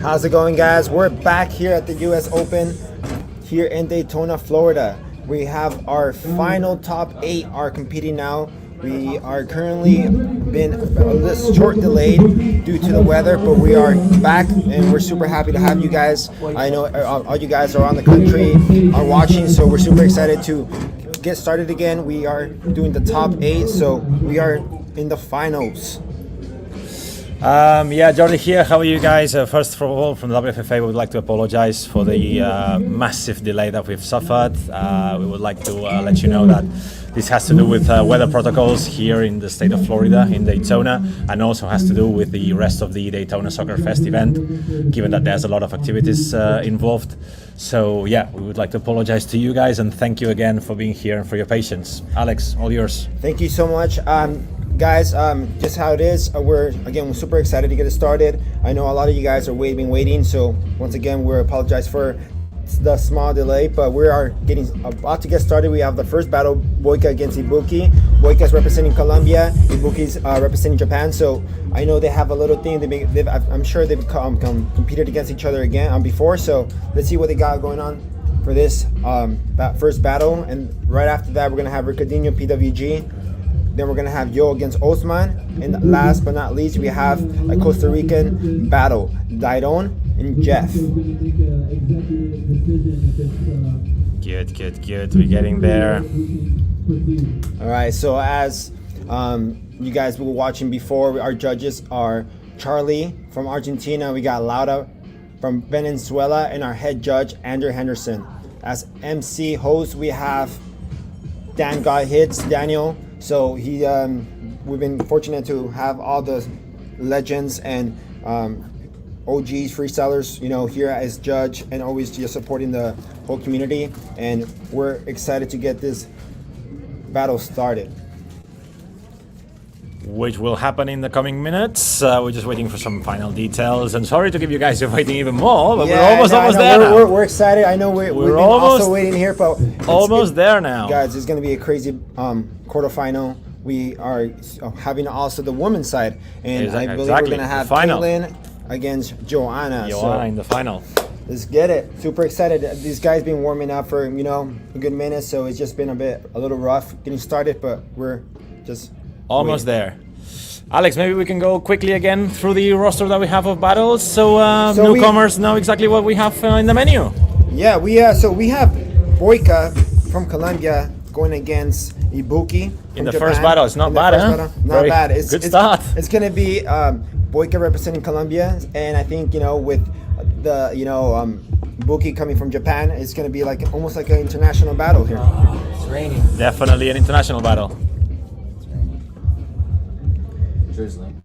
How's it going, guys? We're back here at the US Open here in Daytona, Florida. We have our final top 8 are competing now. We are currently been a little short delayed due to the weather, but we are back and we're super happy to have you guys. I know all you guys around the country are watching, so we're super excited to get started again. We are doing the top 8, so we are in the finals. Yeah, Jordi here. How are you guys? First of all, from the WFFA, we would like to apologize for the massive delay that we've suffered. We would like to let you know that this has to do with weather protocols here in the state of Florida, in Daytona, and also has to do with the rest of the Daytona Soccer Fest event, given that there's a lot of activities involved. So yeah, we would like to apologize to you guys and thank you again for being here and for your patience. Alex, all yours. Thank you so much. Guys, just how it is, we're super excited to get it started. I know a lot of you guys are waiting, so once again we apologize for the small delay, but we are about to get started. We have the first battle, Boyka against Ibuki. Boyka is representing Colombia, Ibuki's representing Japan, so I know they have a little thing. I'm sure they've competed against each other again before, so let's see what they got going on for this first battle. And right after that, we're going to have Ricardinho, PWG. Then we're going to have Yo against Osman. And last but not least, we have a Costa Rican battle, Dairon and Jeff. Good. We're getting there. All right, so as you guys were watching before, our judges are Charlie from Argentina. We got Laura from Venezuela, and our head judge, Andrew Henderson. As MC host, we have Dan Got Hits, Daniel. So we've been fortunate to have all the legends and OGs, freestylers, here as judge, and always just supporting the whole community. And we're excited to get this battle started, Which will happen in the coming minutes. We're just waiting for some final details, and sorry to keep you guys waiting even more, but we're almost there now. We're excited. I know we're almost also waiting here, but almost there now. Guys, it's going to be a crazy quarterfinal. We are having also the women's side, and I believe we're going to have Caitlin against Joanna. In the final. Let's get it. Super excited. These guys been warming up for a good minute, so it's just been a little rough getting started, but we're just almost there. Alex, maybe we can go quickly again through the roster that we have of battles, so newcomers know exactly what we have in the menu. Yeah, we have Boyka from Colombia going against Ibuki in the Japan. First battle. It's not bad, huh? Not bad. Good start. It's going to be Boyka representing Colombia, and I think with the Ibuki coming from Japan, it's going to be almost like an international battle here. It's raining. Definitely an international battle. Drizzling.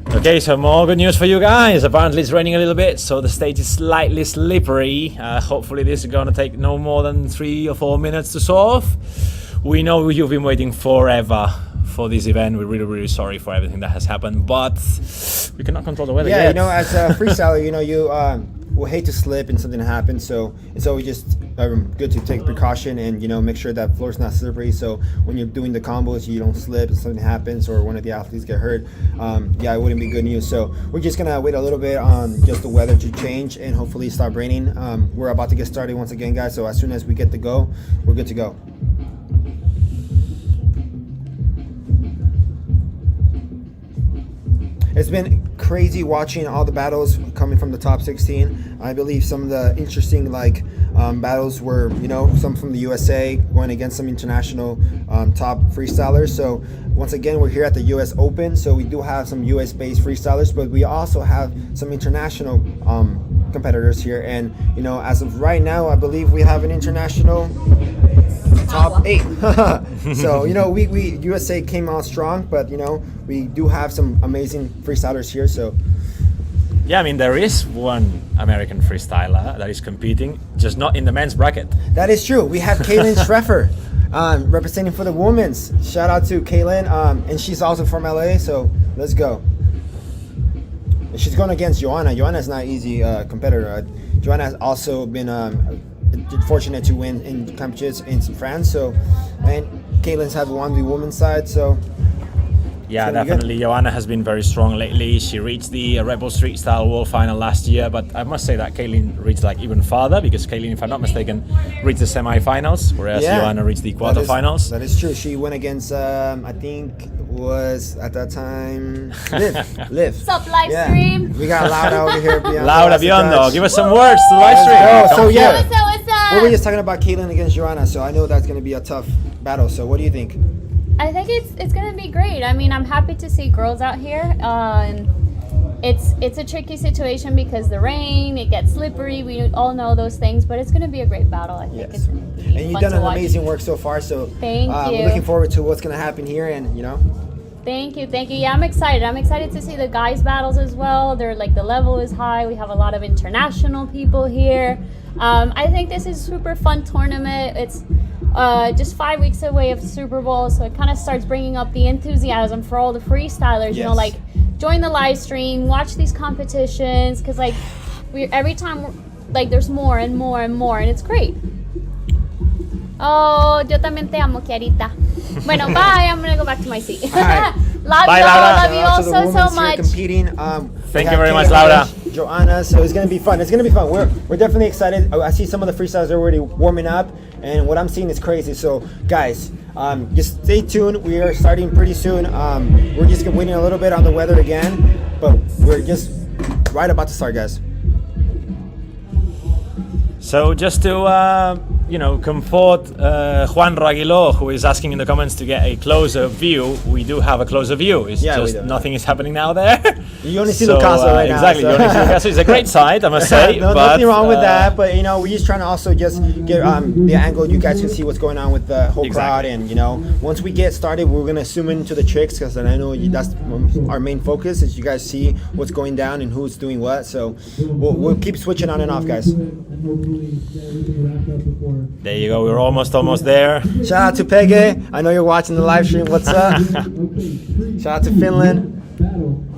Okay, so more good news for you guys. Apparently it's raining a little bit, so the stage is slightly slippery. Hopefully this is gonna take no more than 3 or 4 minutes to solve. We know you've been waiting forever for this event. We're really sorry for everything that has happened, but we cannot control the weather yet. As a freestyler, you will hate to slip and something happens, so it's always just good to take precaution and make sure that floor's not slippery, so when you're doing the combos you don't slip and something happens or one of the athletes get hurt. It wouldn't be good news. So we're just gonna wait a little bit on just the weather to change and hopefully stop raining. We're about to get started once again, guys, so as soon as we get to go, we're good to go. It's been crazy watching all the battles coming from the top 16. I believe some of the interesting battles were, some from the USA going against some international top freestylers. So once again, we're here at the US Open, so we do have some US-based freestylers, but we also have some international competitors here. And as of right now, I believe we have an international top 8. So we USA came out strong, but we do have some amazing freestylers here. So Yeah, I mean, there is one American freestyler that is competing, just not in the men's bracket. That is true. We have Kaylin Schreffer representing for the women's. Shout out to Kaylin, and she's also from LA, so let's go. And she's going against Joanna. Joanna's not an easy competitor. Joanna has also been fortunate to win in competitions in France, so, and Kaylin's have won the women's side, so. Yeah, definitely. Joanna has been very strong lately. She reached the Red Bull Street Style World Final last year, but I must say that Kaylin reached like even farther, because Kaylin, if I'm not mistaken, reached the semi-finals, whereas Joanna reached the quarterfinals. That is true. She went against, I think, was at that time Liv. Sup, live stream? We got Laura over here. Laura Biondo, give us some words to the live stream. So yeah, What's up? we were just talking about Kaylin against Joanna, so I know that's going to be a tough battle. So what do you think? I think it's gonna be great. I mean, I'm happy to see girls out here. And it's a tricky situation because the rain, it gets slippery. We all know those things, but it's gonna be a great battle. I think it's gonna be And you've fun done to an watch. amazing work so far. So Thank you. We're looking forward to what's going to happen here, and Thank you. Yeah, I'm excited. I'm excited to see the guys' battles as well. They're like, the level is high. We have a lot of international people here. I think this is a super fun tournament. It's just 5 weeks away of Super Bowl, so it kind of starts bringing up the enthusiasm for all the freestylers. You know, like, join the live stream, watch these competitions, because like every time like there's more and more and more, and it's great. Oh, yo también te amo, Kiarita. Bueno, bye. I'm gonna go back to my seat. Right. Love Bye, y'all. Laura. Love you all so much. Competing. Thank you very much, Laura. Joanna, so it's gonna be fun. It's gonna be fun. We're definitely excited. I see some of the freestyles are already warming up, and what I'm seeing is crazy. So guys, just stay tuned. We are starting pretty soon. We're just waiting a little bit on the weather again, but we're just right about to start, guys. So just to comfort Juan Raguilo, who is asking in the comments to get a closer view, we do have a closer view. It's just nothing is happening now there. You only see Lucas right now. Exactly, you only see Lucas. It's a great side, I must say. No, but, nothing wrong with that, but we're just trying to also just get the angle. You guys can see what's going on with the whole crowd, and once we get started, we're gonna zoom into the tricks, because I know that's our main focus, is you guys see what's going down and who's doing what. So we'll keep switching on and off, guys. There you go. We're almost there. Shout out to Pege. I know you're watching the live stream. What's up? Shout out to Finland.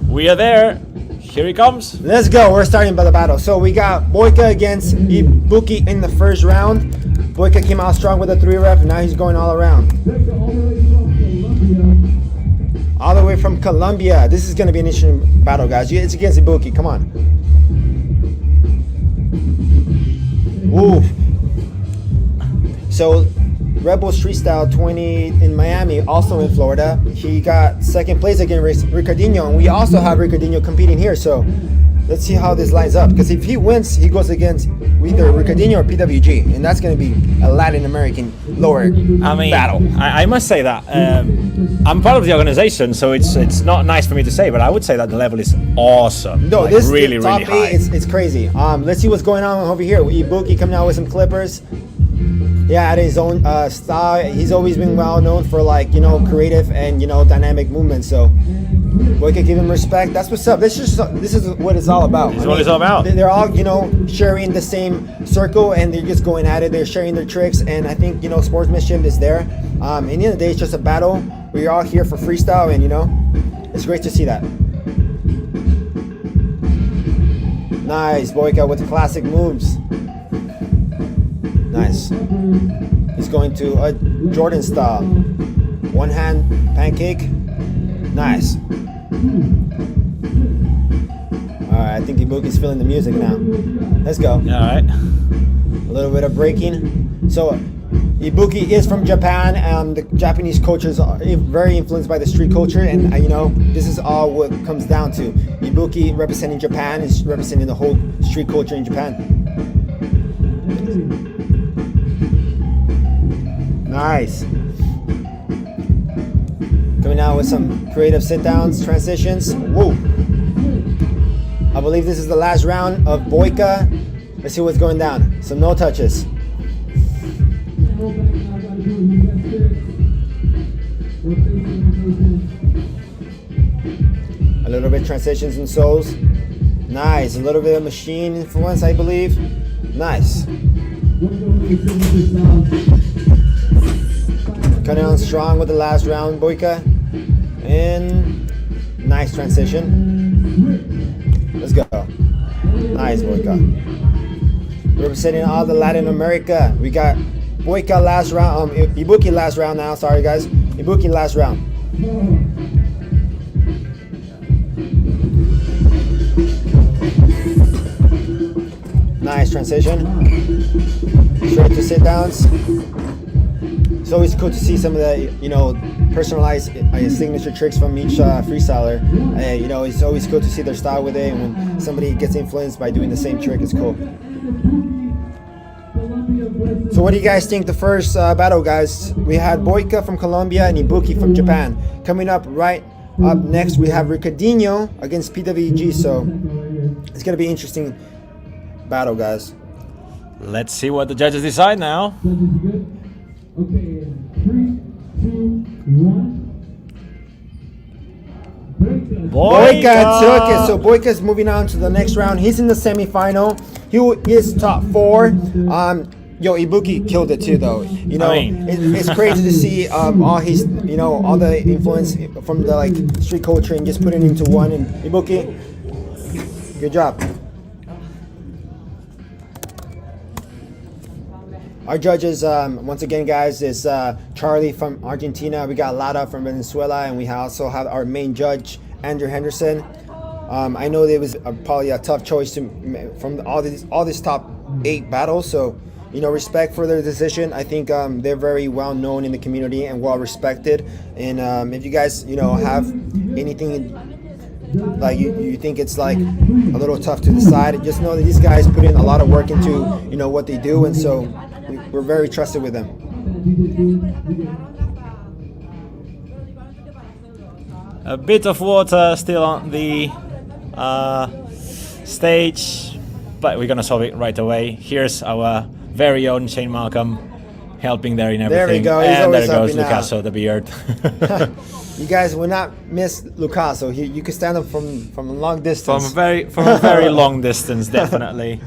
We are there. Here he comes. Let's go. We're starting by the battle. So we got Boyka against Ibuki in the first round. Boyka came out strong with a 3-rep, and now he's going all around. All the way from Colombia. This is going to be an interesting battle, guys. It's against Ibuki. Come on. Ooh. So Red Bull Street Style 20 in Miami, also in Florida. He got second place against Ricardinho, and we also have Ricardinho competing here. So let's see how this lines up, because if he wins, he goes against either Ricardinho or PWG, and that's going to be a Latin American lower battle. I must say that I'm part of the organization, so it's not nice for me to say, but I would say that the level is awesome. No, like, this really top high. 8, it's crazy. Let's see what's going on over here. Ibuki coming out with some clippers. Yeah, at his own style. He's always been well known for creative and dynamic movements. So we can give him respect. That's what's up. This is what it's all about. This is what it's all about. They're all sharing the same circle, and they're just going at it. They're sharing their tricks, and I think sportsmanship is there. At the end of the day, it's just a battle. We're all here for freestyle, and it's great to see that. Nice, Boyka with classic moves. Nice. He's going to a Jordan style. One hand pancake. Nice. Alright, I think Ibuki's feeling the music now. Let's go. Alright. A little bit of breaking. So Ibuki is from Japan, and the Japanese culture is very influenced by the street culture, and this is all what comes down to. Ibuki representing Japan is representing the whole street culture in Japan. Nice. Coming out with some creative sit-downs, transitions. Woo. I believe this is the last round of Boyka. Let's see what's going down. Some no touches. A little bit transitions and soles. Nice. A little bit of machine influence, I believe. Nice. Coming on strong with the last round, Boyka. And nice transition. Let's go. Nice, Boyka. Representing all the Latin America. We got Boyka last round. Ibuki last round now. Sorry, guys. Ibuki last round. Nice transition. Straight to sit downs. It's always cool to see some of the, personalized signature tricks from each freestyler. It's always cool to see their style with it, and when somebody gets influenced by doing the same trick, it's cool. So what do you guys think the first battle, guys? We had Boyka from Colombia and Ibuki from Japan. Coming up next, we have Ricardinho against PWG, so it's going to be interesting battle, guys. Let's see what the judges decide now. Okay, 3, 2, 1. Boyka took it. So Boyka's moving on to the next round. He's in the semifinal. He is top 4. Ibuki killed it too, though. It's crazy to see all his, all the influence from the street culture and just putting it into one. And Ibuki, good job. Our judges, once again, guys, is Charlie from Argentina. We got Lara from Venezuela, and we also have our main judge, Andrew Henderson. I know it was probably a tough choice from all these top 8 battles. So, respect for their decision. I think they're very well known in the community and well respected. And if you guys, have anything like you think it's a little tough to decide, just know that these guys put in a lot of work into what they do, and so we're very trusted with them. A bit of water still on the stage, but we're gonna solve it right away. Here's our very own Shane Malcolm helping there in everything. There we go. He's and there always goes helping Lucasso, the beard. You guys will not miss Lucasso. You can stand up from a long distance. From a very long distance, definitely.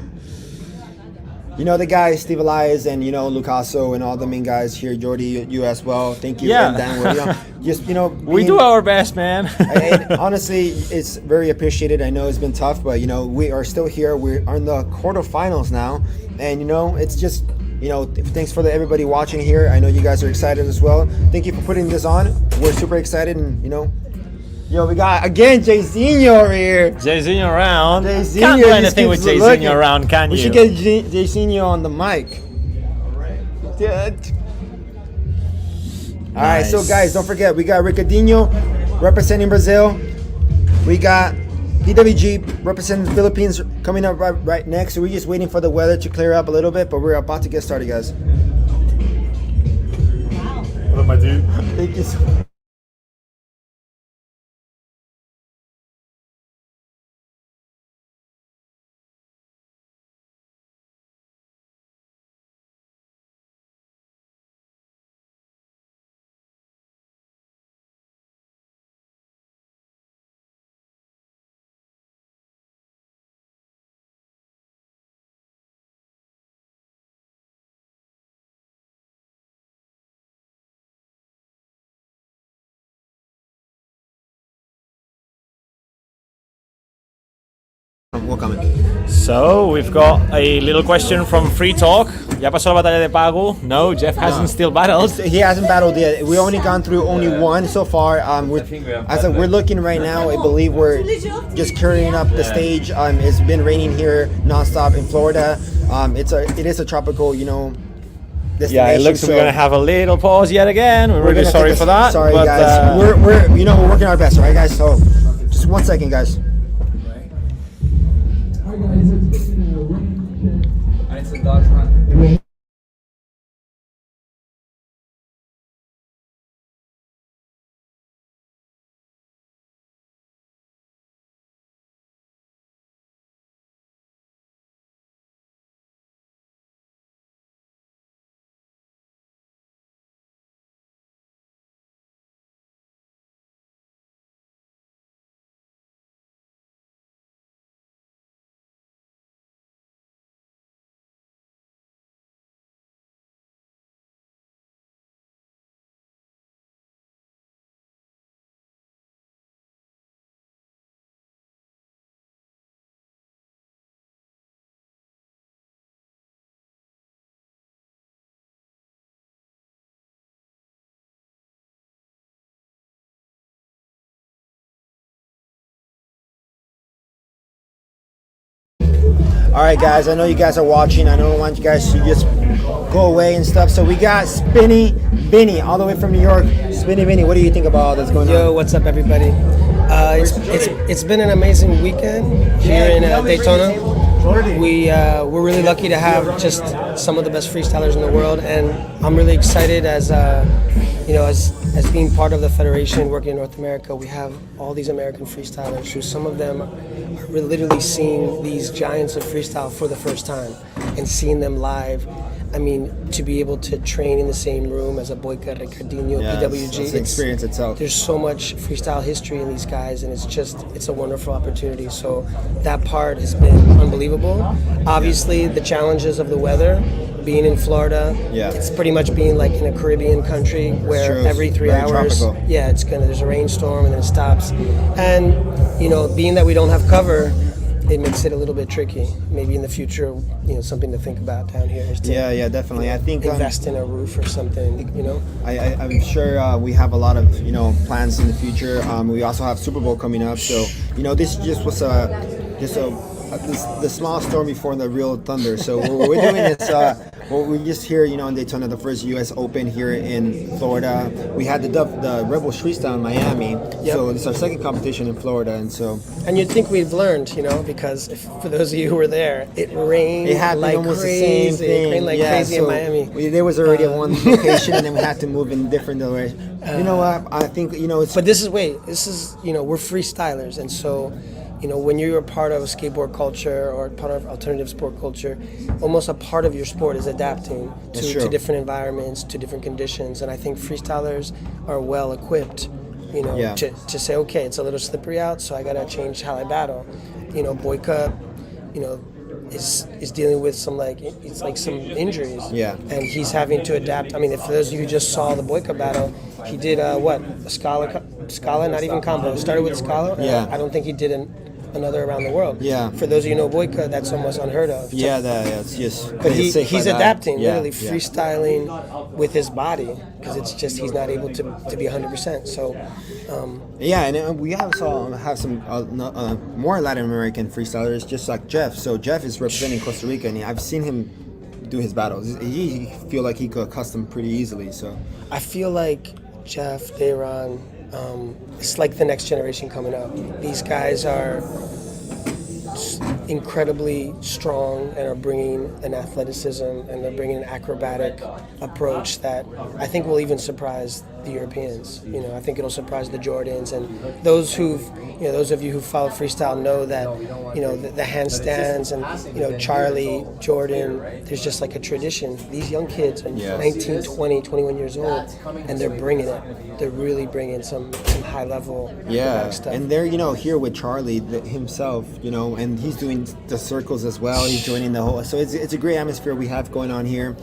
The guys, Steve Elias and Lucasso and all the main guys here, Jordy, you as well. Thank you. Yeah. And Dan, just we do our best, man. And honestly, it's very appreciated. I know it's been tough, but we are still here. We are in the quarterfinals now, and it's just thanks for everybody watching here. I know you guys are excited as well. Thank you for putting this on. We're super excited, and we got again Jayzinho over here. Jayzinho around. Jayzinho Can't do just anything with keeps Jayzinho looking. around, can you? We should get Jayzinho on the mic. All right, so guys, don't forget, we got Ricardinho representing Brazil. We got PWG representing the Philippines coming up right next. So we're just waiting for the weather to clear up a little bit, but we're about to get started, guys. What up, my dude? Thank you so much. We're coming. So we've got a little question from Free Talk. ¿Ya pasó la batalla de pago? No, Jeff hasn't still battled. He hasn't battled yet. We only gone through only one so far. We're looking right now. I believe we're just carrying up the stage. It's been raining here nonstop in Florida. It is a tropical, destination. Yeah, it looks like we're gonna have a little pause yet again. We're really sorry for that. Sorry, but, guys. We're working our best, all right, guys. So just 1 second, guys. I need some dogs run. All right, guys. I know you guys are watching. I don't want you guys to just go away and stuff. So we got Spinny Vinny all the way from New York. Spinny Vinny, what do you think about all that's going on? Yo, what's up, everybody? It's been an amazing weekend here in Daytona. We're really lucky to have just some of the best freestylers in the world, and I'm really excited as being part of the federation working in North America. We have all these American freestylers who some of them are literally seeing these giants of freestyle for the first time and seeing them live. I mean, to be able to train in the same room as a Boyka, Ricardinho, PWG, it's an experience itself. There's so much freestyle history in these guys, and it's a wonderful opportunity. So that part has been unbelievable. Obviously, the challenges of the weather, being in Florida, it's pretty much being like in a Caribbean country where every 3 hours, tropical. there's a rainstorm and then it stops. And, being that we don't have cover, it makes it a little bit tricky. Maybe in the future, something to think about down here is to definitely. I think invest in a roof or something. I'm sure we have a lot of plans in the future. We also have Super Bowl coming up, so this just was the small storm before the real thunder. So we're doing this. We're just here, in Daytona, the first US Open here in Florida. We had the Rebel Freestyle in Miami, so it's our second competition in Florida, And you'd think we've learned, because for those of you who were there, it rained like almost crazy. the same thing. It rained like crazy in Miami. There was already one location, and then we had to move in different directions. You know what? I think it's. But this is we're freestylers, and so. When you're a part of a skateboard culture or part of alternative sport culture, almost a part of your sport is adapting to different environments, to different conditions. And I think freestylers are well equipped, to say, okay, it's a little slippery out, so I gotta change how I battle. Boyka, is dealing with some some injuries. Yeah. And he's having to adapt. I mean, for those of you who just saw the Boyka battle, he did a Scala, not even combo. Started with Scala. Yeah. I don't think he did another around the world. Yeah. For those of you who know Boyka, that's almost unheard of. It's just. But he's adapting, literally Yeah. freestyling with his body, because it's just he's not able to be 100%. So. And we also have some more Latin American freestylers, just like Jeff. So Jeff is representing Costa Rica, and I've seen him do his battles. He feel like he could custom pretty easily. So I feel like Jeff, Dayron, it's like the next generation coming up. These guys are incredibly strong and are bringing an athleticism and they're bringing an acrobatic approach that I think will even surprise the Europeans. I think it'll surprise the Jordans, and those of you who follow freestyle know that the handstands and Charlie, Jordan, there's just like a tradition. These young kids are 19, 20, 21 years old, and they're bringing it. They're really bringing some high level stuff. And they're here with Charlie himself, and he's doing the circles as well. He's joining the whole. So it's a great atmosphere we have going on here.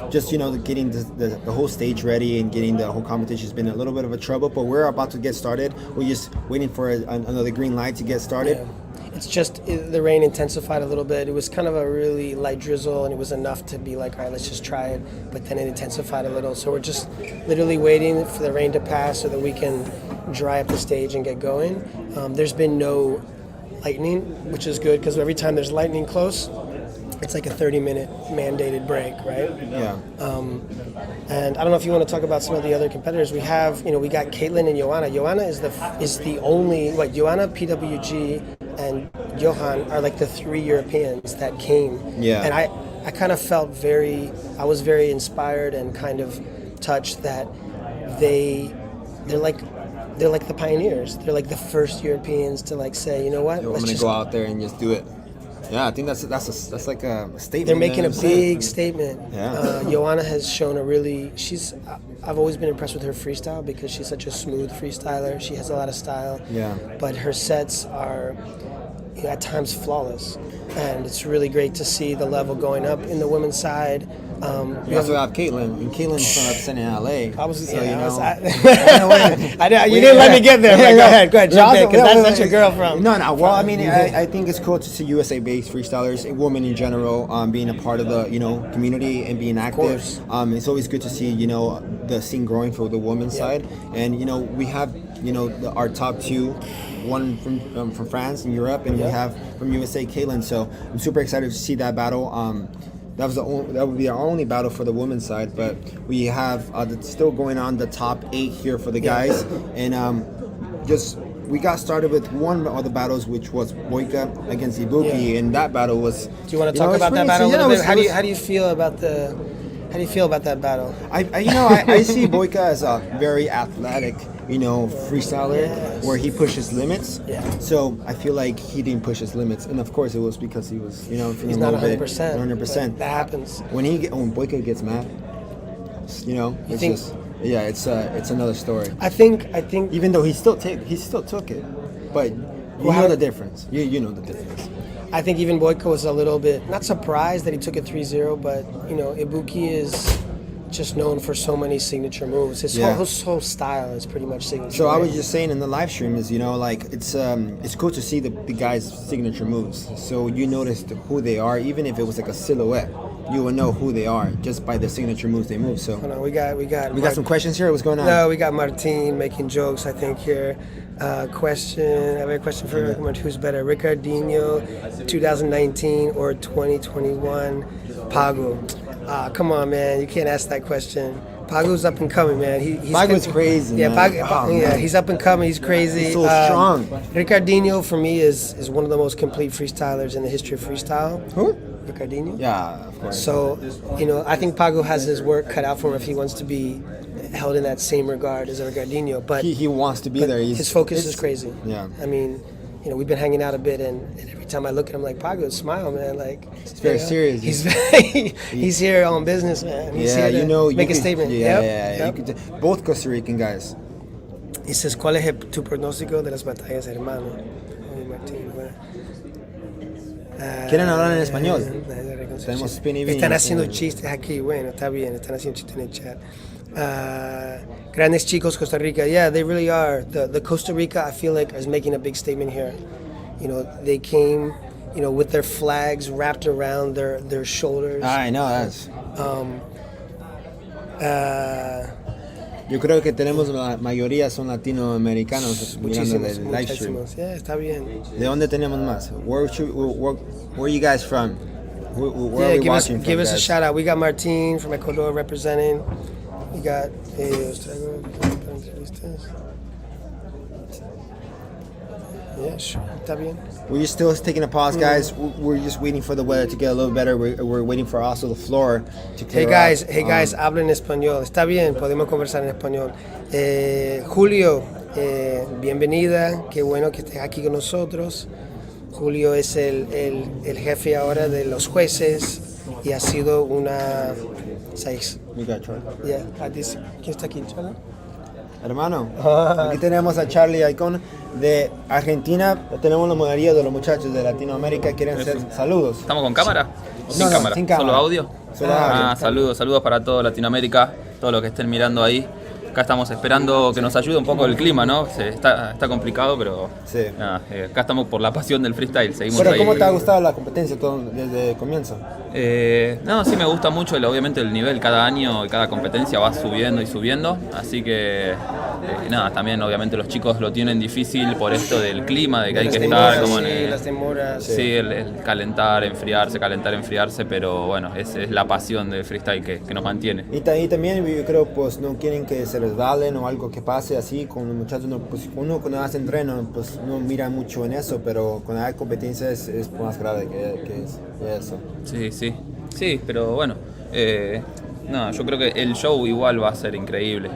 Just getting the whole stage ready and getting the whole competition has been a little bit of a trouble, but we're about to get started. We're just waiting for another green light to get started. Yeah. It's just the rain intensified a little bit. It was kind of a really light drizzle, and it was enough to be like, all right, let's just try it. But then it intensified a little, so we're just literally waiting for the rain to pass so that we can dry up the stage and get going. There's been no lightning, which is good, because every time there's lightning close, it's like a 30-minute mandated break, right? Yeah. And I don't know if you want to talk about some of the other competitors. We have, we got Caitlin and Joanna. Joanna is the only, Joanna, PWG, and Johan are like the 3 Europeans that came. Yeah. And I kind of felt I was very inspired and kind of touched that they're like the pioneers. They're like the first Europeans to say, you know what? I'm gonna go out there and just do it. Yeah, I think that's like a statement. They're making a big statement. Yeah. Joanna has shown I've always been impressed with her freestyle because she's such a smooth freestyler. She has a lot of style. Yeah. But her sets are at times flawless. And it's really great to see the level going up in the women's side. We also have Caitlin, and Caitlin's representing LA. You didn't let me get there. Go ahead, jump in, because that's your girl from. No. Well, I mean, I think it's cool to see USA-based freestylers, women in general, being a part of the community and being active. It's always good to see the scene growing for the women's side, and we have our top two, one from France and Europe, and we have from USA Caitlin. So I'm super excited to see that battle. That would be our only battle for the women's side, but we have still going on the top 8 here for the guys, and we got started with one of the battles, which was Boyka against Ibuki, and that battle was. Do you want to talk about that battle a little bit? How do you feel about that battle? I see Boyka as a very athletic, freestyler, where he pushes limits. Yeah. So I feel like he didn't push his limits, and of course it was because he was, feeling He's a not little 100%. 100%. That happens. When Boyka gets mad, it's think- just. Yeah, it's another story. I think Even though he still took it, but you know the difference. You know the difference. I think even Boyka was a little bit not surprised that he took it 3-0, but Ibuki is just known for so many signature moves. His whole style is pretty much signature. So I was just saying in the live stream is it's cool to see the guys' signature moves. So you noticed who they are, even if it was like a silhouette. You will know who they are just by the signature moves they move. So we got some questions here. What's going on? No, we got Martin making jokes, I think, here. I have a question for who's better, Ricardinho 2019 or 2021 Pago? Come on, man, you can't ask that question. Pago's up and coming, man. Pago's crazy. Yeah, man. He's up and coming. He's crazy. He's so strong. Ricardinho for me is one of the most complete freestylers in the history of freestyle. Who? Ricardinho. Yeah, of course. So, I think Pago has his work cut out for him if he wants to be held in that same regard as Ricardinho. But he wants to be there. His focus is crazy. Yeah. I mean, we've been hanging out a bit, and every time I look at him, like, Pago, smile, man. Like, it's very serious. He's here on business, man. He's here to make a statement. Yeah. Both Costa Rican guys. He says, ¿Cuál es tu pronóstico de las batallas, hermano? Oye, Martín, bueno. ¿Quieren hablar en español? Tenemos Spinny Bean. Están haciendo chistes aquí, bueno, está bien, están haciendo chistes en el chat. Grandes chicos, Costa Rica. Yeah, they really are. The Costa Rica, I feel like, is making a big statement here. They came, with their flags wrapped around their shoulders. I know, that's... Yo creo que tenemos la mayoría son latinoamericanos mirando el live stream. Yeah, está bien. ¿De dónde tenemos más? Where are you guys from? Where are we watching from? Give us a guys? shout out. We got Martin from Ecuador representing. We got. Yeah, sure. Está bien. We're still taking a pause, guys. We're just waiting for the weather to get a little better. We're waiting for also the floor to clear Hey up. guys, hablen español. Está bien, podemos conversar en español. Julio, bienvenida. Qué bueno que estés aquí con nosotros. Julio es el jefe ahora de los jueces y ha sido una 6. We got Charlie. Yeah, ¿quién está aquí, Charlie? Hermano, aquí tenemos a Charlie Icon de Argentina. Tenemos la modalidad de los muchachos de Latinoamérica. Quieren hacer saludos. ¿Estamos con cámara? ¿O sin No, cámara? sin cámara. ¿Solo audio? Solo audio. Saludos para toda Latinoamérica, todos los que estén mirando ahí. Acá estamos esperando que nos ayude un poco el clima, ¿no? Está complicado, pero Sí. nada, acá estamos por la pasión del freestyle. Seguimos Pero ahí. ¿cómo te ha gustado la competencia desde el comienzo? No, sí me gusta mucho, obviamente el nivel cada año y cada competencia va subiendo y subiendo, así que nada, también obviamente los chicos lo tienen difícil por esto del clima, de que hay que estar como en las demoras. sí, el calentar, enfriarse, pero bueno, es la pasión del freestyle que nos mantiene. Y también yo creo pues no quieren que se resbalen o algo que pase así con los muchachos. Pues, uno cuando hace entreno pues no mira mucho en eso, pero cuando hay competencia es más grave que eso. Sí, pero bueno, no, yo creo que el show igual va a ser increíble.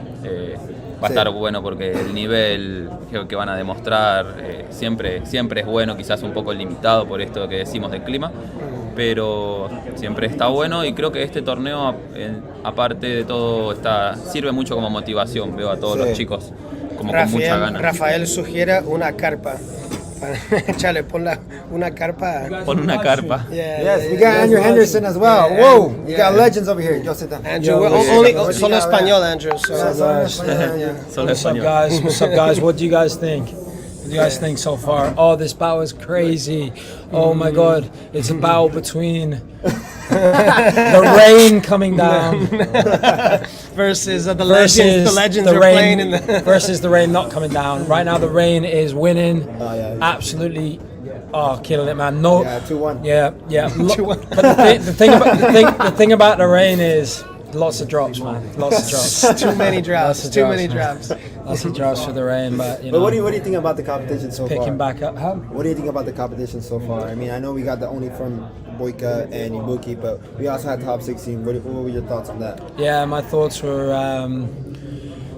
Va a estar bueno porque el nivel que van a demostrar siempre es bueno, quizás un poco limitado por esto que decimos del clima, pero siempre está bueno y creo que este torneo, aparte de todo, sirve mucho como motivación. Veo a todos los chicos como con mucha ganas. Rafael sugiere una carpa. Chale, una carpa. Pon una carpa. Yes, we got Andrew Henderson as well. Whoa, we got legends over here. Yo, sit down. Andrew, solo español, Andrew. Solo What's up, español. guys? What's up, guys? What do you guys think? What do you guys think so far? Oh, this battle is crazy. Oh my God, it's a battle between the rain coming down versus the versus legends the are rain playing in the versus the rain not coming down. Right now, the rain is winning. Absolutely. Oh, killing it, man! No, 2-1. Yeah. But the thing about the rain is lots of drops, man. Lots of drops. Too many drops. Lots of Too drops, many man. drops. Lots of drops for the rain, but you know. But what do you think about the competition so far? Picking back up. Huh? What do you think about the competition so far? I mean, I know we got the only from Boyka and Ibuki, but we also had top 16. What were your thoughts on that? Yeah, my thoughts were,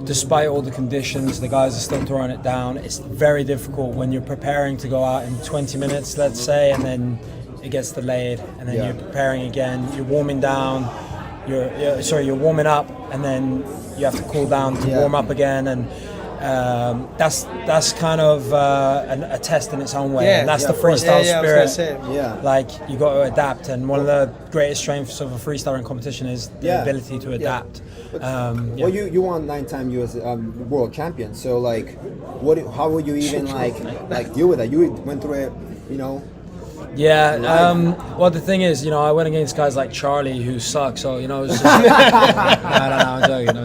despite all the conditions, the guys are still throwing it down. It's very difficult when you're preparing to go out in 20 minutes, let's say, and then it gets delayed, and then you're preparing again. You're warming down. You're warming up, and then you have to cool down to warm up again, and that's kind of a test in its own way. And that's the freestyle spirit. Like, you got to adapt, and one of the greatest strengths of a freestyler in competition is the ability to adapt. Well, you won 9-time US world champion. So like, how would you even like deal with that? You went through it, you know. Yeah, well, the thing is, you know, I went against guys like Charlie who suck, so, you know, it was just, I'm joking. No.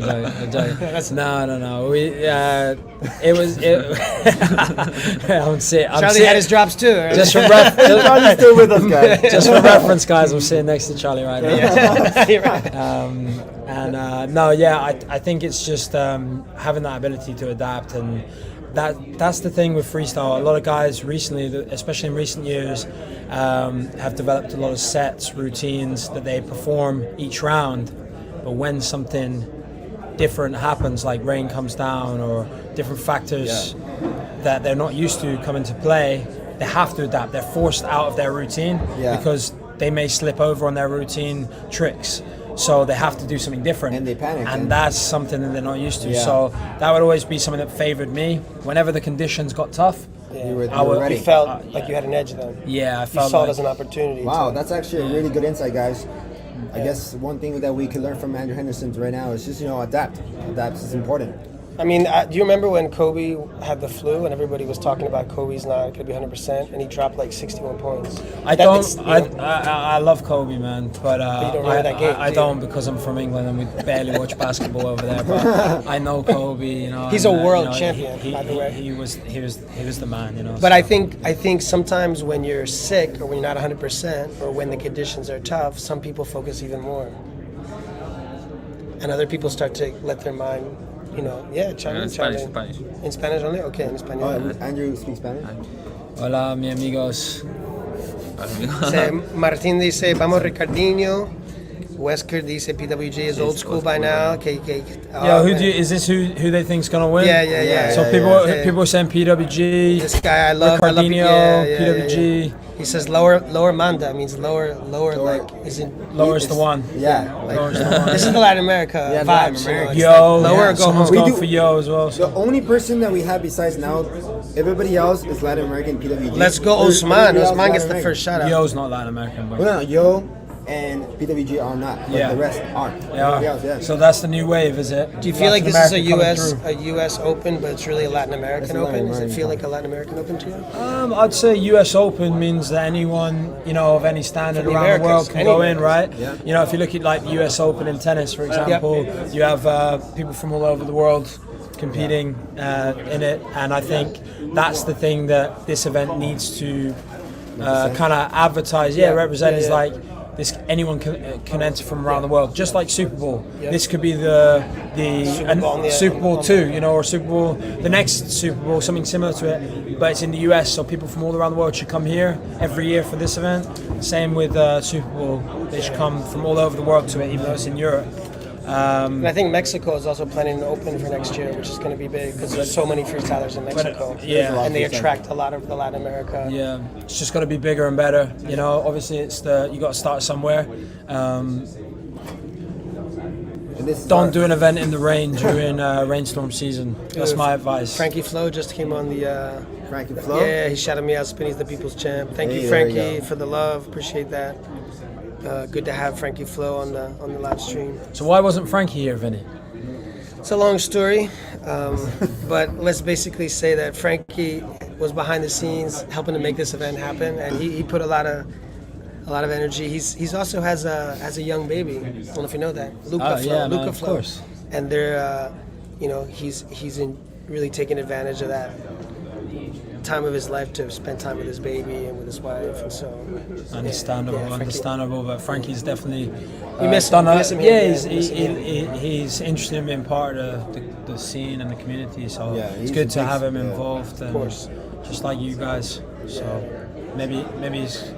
Charlie had his drops too. Right? Charlie's still with us, guys. Just for reference, guys, I'm sitting next to Charlie right now. You're right. I think it's just having that ability to adapt, and that's the thing with freestyle. A lot of guys recently, especially in recent years, have developed a lot of sets, routines that they perform each round. But when something different happens, like rain comes down or different factors that they're not used to come into play, they have to adapt. They're forced out of their routine because they may slip over on their routine tricks. So they have to do something different. And they panic. And that's something that they're not used to. So that would always be something that favored me. Whenever the conditions got tough, you were ready. You felt like you had an edge then. Yeah, I felt you saw it as an opportunity. Wow, that's actually a really good insight, guys. I guess one thing that we could learn from Andrew Henderson right now is just, adapt. Adapt is important. I mean, do you remember when Kobe had the flu and everybody was talking about Kobe's not going to be 100% and he dropped like 61 points? I love Kobe, man, but you don't remember that game, I don't, because I'm from England and we barely watch basketball over there. But I know Kobe, you know. He's a world champion, by the way. He was the man, you know. But so. I think sometimes when you're sick or when you're not 100% or when the conditions are tough, some people focus even more, and other people start to let their mind. Spanish. In Spanish only? Okay, in Spanish. Andrew speaks Spanish. Hola, mi amigos. Martín dice, vamos Ricardinho. Wesker dice, PWG is old school by now. Is this who they think's gonna win? Yeah. So people are saying PWG. This guy I love. Ricardinho, PWG. Yeah. He says lower manda means lower like is in lower's the one. Lower's the one. This is the Latin America vibes. Lower go home. Going for yo as well. The only person that we have besides now, everybody else is Latin American PWG. Let's go Osman. Osman gets the first shout out. Yo's not Latin American, but no, Yo and PWG are not, but the rest aren't. So that's the new wave, is it? Do you feel like this is a US Open, but it's really a Latin American Open? Does it feel like a Latin American Open to you? I'd say US Open means that anyone, of any standard around the world can go in, right? Yeah. If you look at like the US Open in tennis, for example, you have people from all over the world competing in it, and I think that's the thing that this event needs to kind of advertise, represent is like, anyone can enter from around the world, just like Super Bowl. This could be the Super Bowl 2, or Super Bowl, the next Super Bowl, something similar to it, but it's in the US, so people from all around the world should come here every year for this event. Same with Super Bowl, they should come from all over the world to it, even though it's in Europe. And I think Mexico is also planning an Open for next year, which is going to be big because there's so many freestylers in Mexico. And they attract a lot of the Latin America. Yeah, it's just got to be bigger and better. Obviously you got to start somewhere. Don't do an event in the rain during rainstorm season. That's my advice. Frankie Flo just came on the. Frankie Flo? Yeah, he shouted me out. Spinny's the people's champ. Thank you, Frankie, for the love. Appreciate that. Good to have Frankie Flo on the live stream. So why wasn't Frankie here, Vinny? It's a long story, but let's basically say that Frankie was behind the scenes helping to make this event happen, and he put a lot of a lot of energy. He's also has a young baby. I don't know if you know that. Luca Flo. yeah, no, Luca of Flo. course. And they're, he's really taking advantage of that time of his life to spend time with his baby and with his wife, and so Understandable, Frankie. understandable. But Frankie's definitely You miss him, done you miss him yeah, here, he's interested in being part of the scene and the community. So Yeah, it's he's good a to big- have him yeah. involved, and course. just like you guys. So maybe he's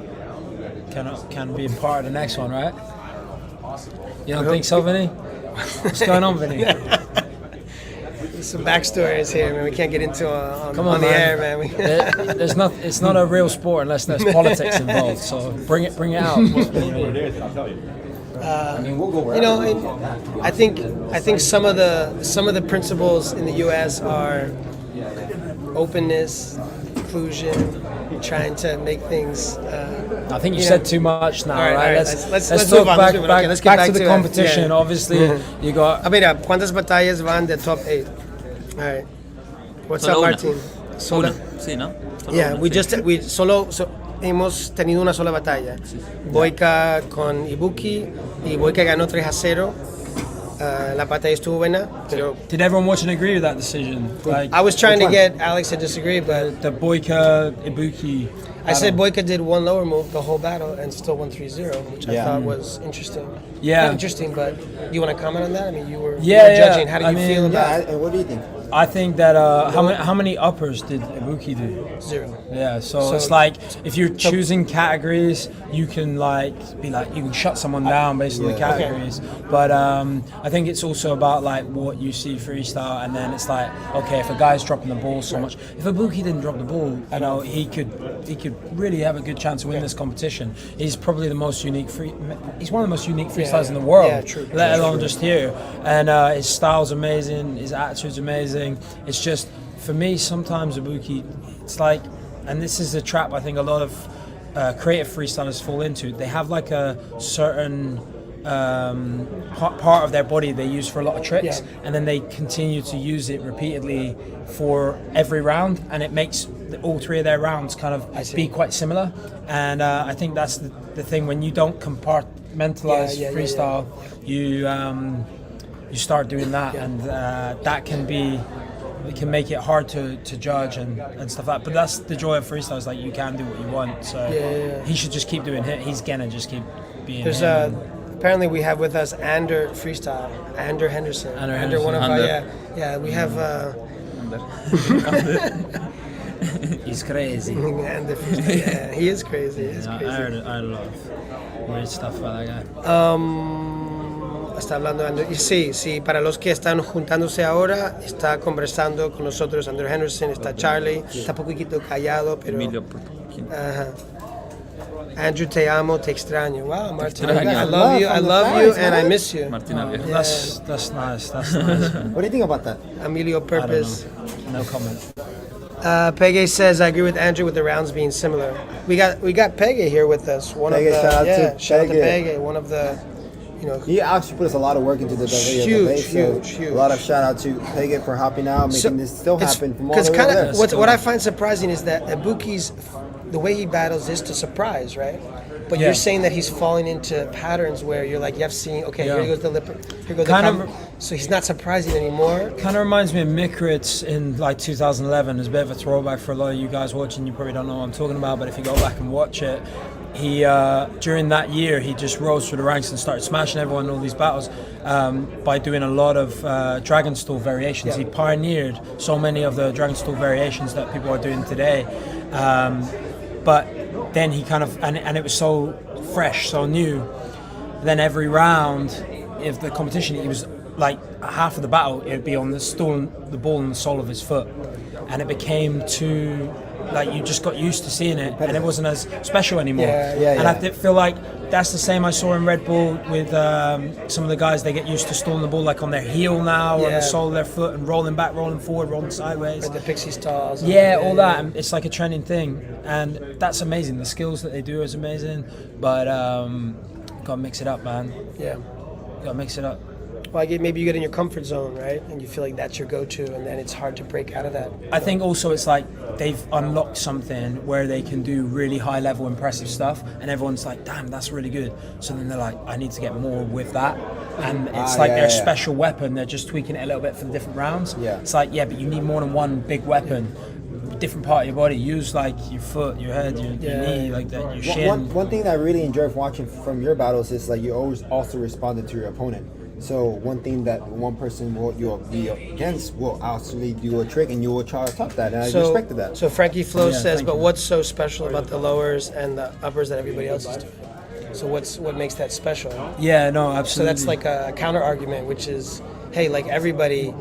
can be a part of the next one, right? You don't think so, Vinny? What's going on, Vinny? Some backstories here, man. We can't get into Come on the man. air, man. It's not a real sport unless there's politics involved. So bring it out. I think some of the principles in the U.S. are openness, inclusion, trying to make things. I think you said too much now, All right, right? all right. Let's Let's talk move on, back, let's move on. back, Okay, let's get back to the it. competition. Yeah. Obviously, you got. Mira, ¿cuántas batallas van de top 8? All right. What's Solo up, una. Martin? Una. Sí, ¿no? Solo Yeah, una, we sí. hemos tenido una sola batalla. Boyka con Ibuki y Boyka ganó 3-0. La batalla estuvo buena, pero Did everyone watching agree with that decision? Like I was trying to get Alex to disagree, but the Boyka Ibuki. I said Boyka did one lower move the whole battle and still won 3-0, which I Yeah. thought was interesting. Yeah. Not interesting, but do you want to comment on that? I mean, you were Yeah, judging. yeah. How do I you mean, feel Yeah, about and what do you think? I think that how many uppers did Ibuki do? 0? Yeah, so So- it's like if you're choosing categories, you can you can shut someone down based on the Yeah. categories. But I think it's also about like what you see freestyle, and then it's like okay, if a guy's dropping the ball so much, if Ibuki didn't drop the ball, he could really have a good chance to win this competition. He's probably the most unique he's one of the most unique freestylers in the world, Yeah, true. let alone just here. And his style's amazing, his attitude's amazing. It's just for me sometimes Ibuki, it's like, and this is a trap I think a lot of creative freestylers fall into. They have like a certain part of their body they use for a lot of tricks, and then they continue to use it repeatedly for every round, and it makes all three of their rounds kind of be quite similar. And I think that's the thing when you don't compartmentalize freestyle, you start doing that, and that can make it hard to judge and stuff like that. But that's the joy of freestyle, is like you can do what you want. So he should just keep doing it. He's gonna just keep being. There's apparently we have with us Ander Freestyle, Ander Henderson. Ander one of Henderson. yeah. We have He's crazy. Ander Freestyle. Yeah, he is crazy. He is I crazy. love weird stuff about that guy. Está hablando Ander. Y sí, para los que están juntándose ahora, está conversando con nosotros Ander Henderson, está Charlie, está un poquito callado, pero. Emilio. Ajá. Andrew, te amo, te extraño. Wow, Martin, extraño. I love you, and I miss you. Martín Alves. That's nice. That's nice. What do you think about that? Emilio Purpose. No comment. Pege says, I agree with Andrew with the rounds being similar. We got Pege here with us. Pege, shout out to Pege, one of the, He actually put us a lot of work into the video. Huge. A lot of shout out to Pege for hopping out, making this still happen from all the way kind over there. of what I find surprising is that Ibuki's the way he battles is to surprise, right? But Yeah. you're saying that he's falling into patterns where you're like, you've seen, okay, Yeah. here goes the lip, here goes Kind the of- so he's not surprising anymore. Kind of reminds me of Mikritz in like 2011. It's a bit of a throwback for a lot of you guys watching. You probably don't know what I'm talking about, but if you go back and watch it, he during that year he just rose through the ranks and started smashing everyone in all these battles by doing a lot of Dragon Stool variations. Yeah. He pioneered so many of the Dragon Stool variations that people are doing today. But then he kind of, and it was so fresh, so new. Then every round of the competition, he was like half of the battle, it would be on the ball and the sole of his foot. And it became too, like you just got used to seeing it and it wasn't as special anymore. And I feel like that's the same I saw in Red Bull with some of the guys. They get used to stalling the ball like on their heel now, or on the sole of their foot, and rolling back, rolling forward, rolling sideways. Like the pixie stalls. All that. And it's like a trending thing, and that's amazing. The skills that they do is amazing, but gotta mix it up, man. Yeah. Gotta mix it up. Well, maybe you get in your comfort zone, right? And you feel like that's your go-to, and then it's hard to break out of that. I think also it's like they've unlocked something where they can do really high level impressive stuff, and everyone's like, damn, that's really good. So then they're like, I need to get more with that. And it's like their special weapon, they're just tweaking it a little bit for the different rounds. Yeah. It's like, yeah, but you need more than one big weapon. Different part of your body. Use like your foot, your head, your knee, like that, your shin. One thing that I really enjoy watching from your battles is like you always also responded to your opponent. So one thing that one person you'll be against will actually do a trick and you will try to top that, and I respected that. So Frankie Flo says, but you. what's so special about the lowers and the uppers that everybody else is doing? So what makes that special? Yeah, no, So absolutely. that's like a counter argument, which is, hey, like everybody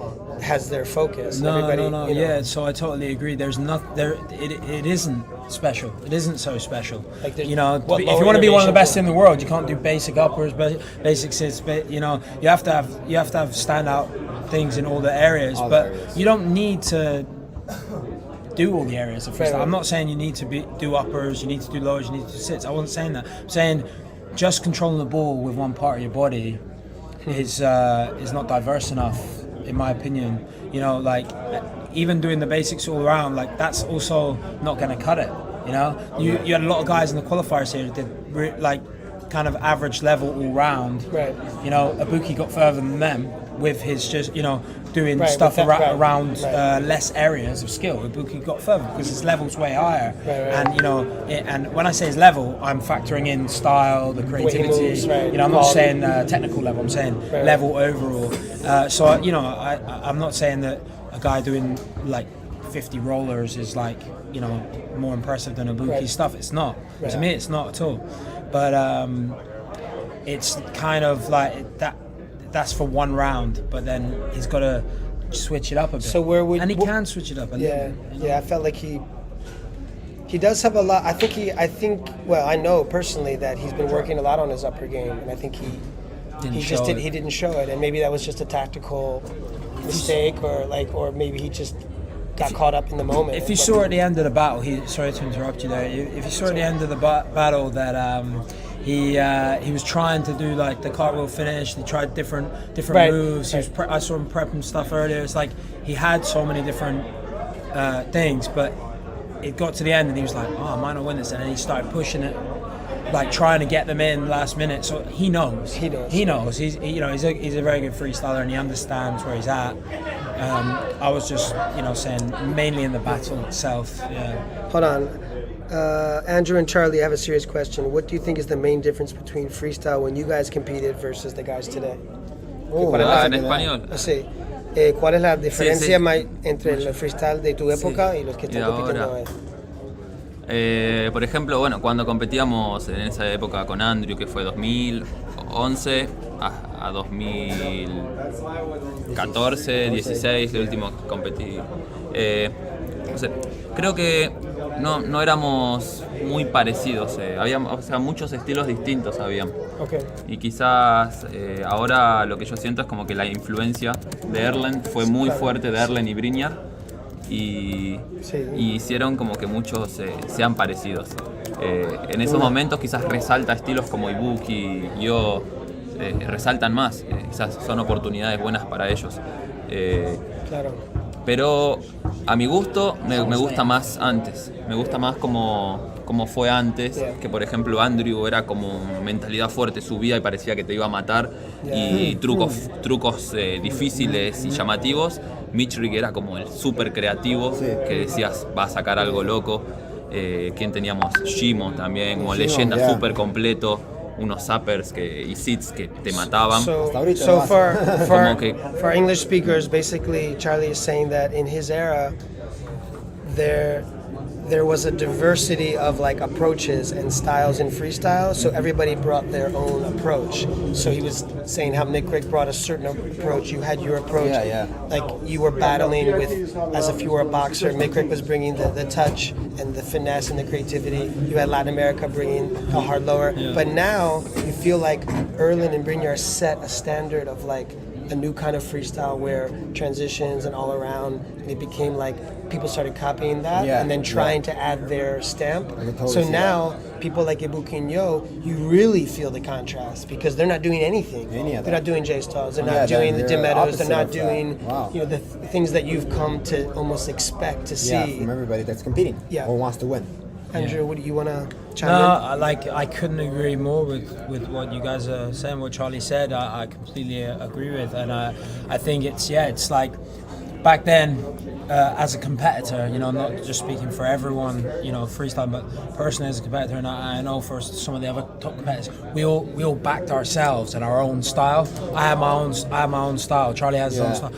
has their focus. No. You know. Yeah, so I totally agree. There's not there. It isn't special. It isn't so special. Like you know, what if you want to be one of the best innovation in the world, you can't do basic uppers, basic sits. But you know, you have to have standout things in all the areas. But you don't need to do all the areas of freestyle. Right. I'm not saying you need to do uppers, you need to do lowers, you need to do sits. I wasn't saying that. I'm saying just controlling the ball with one part of your body is not diverse enough, in my opinion. You know, like even doing the basics all around, like that's also not going to cut it. You know, you had a lot of guys in the qualifiers here that did like kind of average level all round. Right. You know, Ibuki got further than them with his just doing Right, stuff with that, around right. less areas of skill. Ibuki got further because his level's way higher. Right. And and when I say his level, I'm factoring in style, the creativity. moves, right, I'm not quality. saying technical level. I'm saying Right. level overall. So I'm not saying that a guy doing like 50 rollers is like more impressive than Ibuki's Right. stuff. It's not. Right. To me, it's not at all. But it's kind of like that. That's for one round, but then he's got to switch it up a bit. So where would and he can switch it up a little bit. Yeah, I felt like he does have a lot. I know personally that he's been working a lot on his upper game, and I think he didn't show it, and maybe that was just a tactical mistake, or maybe he just got caught up in the moment. If you saw at the end of the battle, sorry to interrupt you there. If you saw at the end of the battle that he was trying to do like the cartwheel finish. He tried different Right. moves. I saw him prepping stuff earlier. It's like he had so many different things, but it got to the end and he was like, "Oh, I might not win this," and then he started pushing it, like trying to get them in last minute. So he knows. He knows. He's a very good freestyler and he understands where he's at. I was just saying mainly in the battle itself. Yeah. Hold on. Andrew and Charlie, I have a serious question. What do you think is the main difference between freestyle when you guys competed versus the guys today? En español. Sí. ¿Cuál es la diferencia sí. entre el freestyle de tu época y los que Y están compitiendo ahora. hoy? Por ejemplo, cuando competíamos en esa época con Andrew, que fue 2011 a 2014, 16, el último que competí. No sé, creo que no éramos muy parecidos, había muchos estilos distintos había. Okay. Y quizás ahora lo que yo siento es como que la influencia de Erlen fue muy fuerte, de Erlen y Brynjar, y hicieron como que muchos sean parecidos. En esos momentos quizás resalta estilos como Ibuki y yo, resaltan más, quizás son oportunidades buenas para ellos. Claro. Pero a mi gusto me gusta más antes, me gusta más como fue antes, que por ejemplo Andrew era como mentalidad fuerte, subía y parecía que te iba a matar, y trucos difíciles y llamativos. Mitchrick era como el súper creativo, que decías va a sacar algo loco. ¿Quién teníamos? Shimo también, como leyenda súper completo. Unos zappers y sits que te mataban. So for English speakers, basically Charlie is saying that in his era, there was a diversity of like approaches and styles in freestyle, so everybody brought their own approach. So he was saying how Nick Rick brought a certain approach, you had your approach. Like you were battling with, as if you were a boxer, Nick Rick was bringing the touch and the finesse and the creativity. You had Latin America bringing the hard lower. But now you feel like Erlen and Brynjar set a standard of like a new kind of freestyle where transitions and all around, it became like people started copying that Yeah, and then trying to add their stamp. I can totally So see now people like Ibuki Yo, you really feel the contrast because they're not doing anything. Any of They're that. not doing J-Stars. They're Yeah, not doing the they're Demetos. opposite They're not of that. doing Wow. the things that you've come to almost expect to see. Yeah, from everybody that's competing or wants to win. Andrew, what do you want to chime No, I couldn't agree more with what you guys are saying. What Charlie said, I completely agree with, and I think it's like back then. As a competitor, not just speaking for everyone, freestyle, but personally as a competitor, and I know for some of the other top competitors, we all backed ourselves and our own style. I have my own style. Charlie has his own style.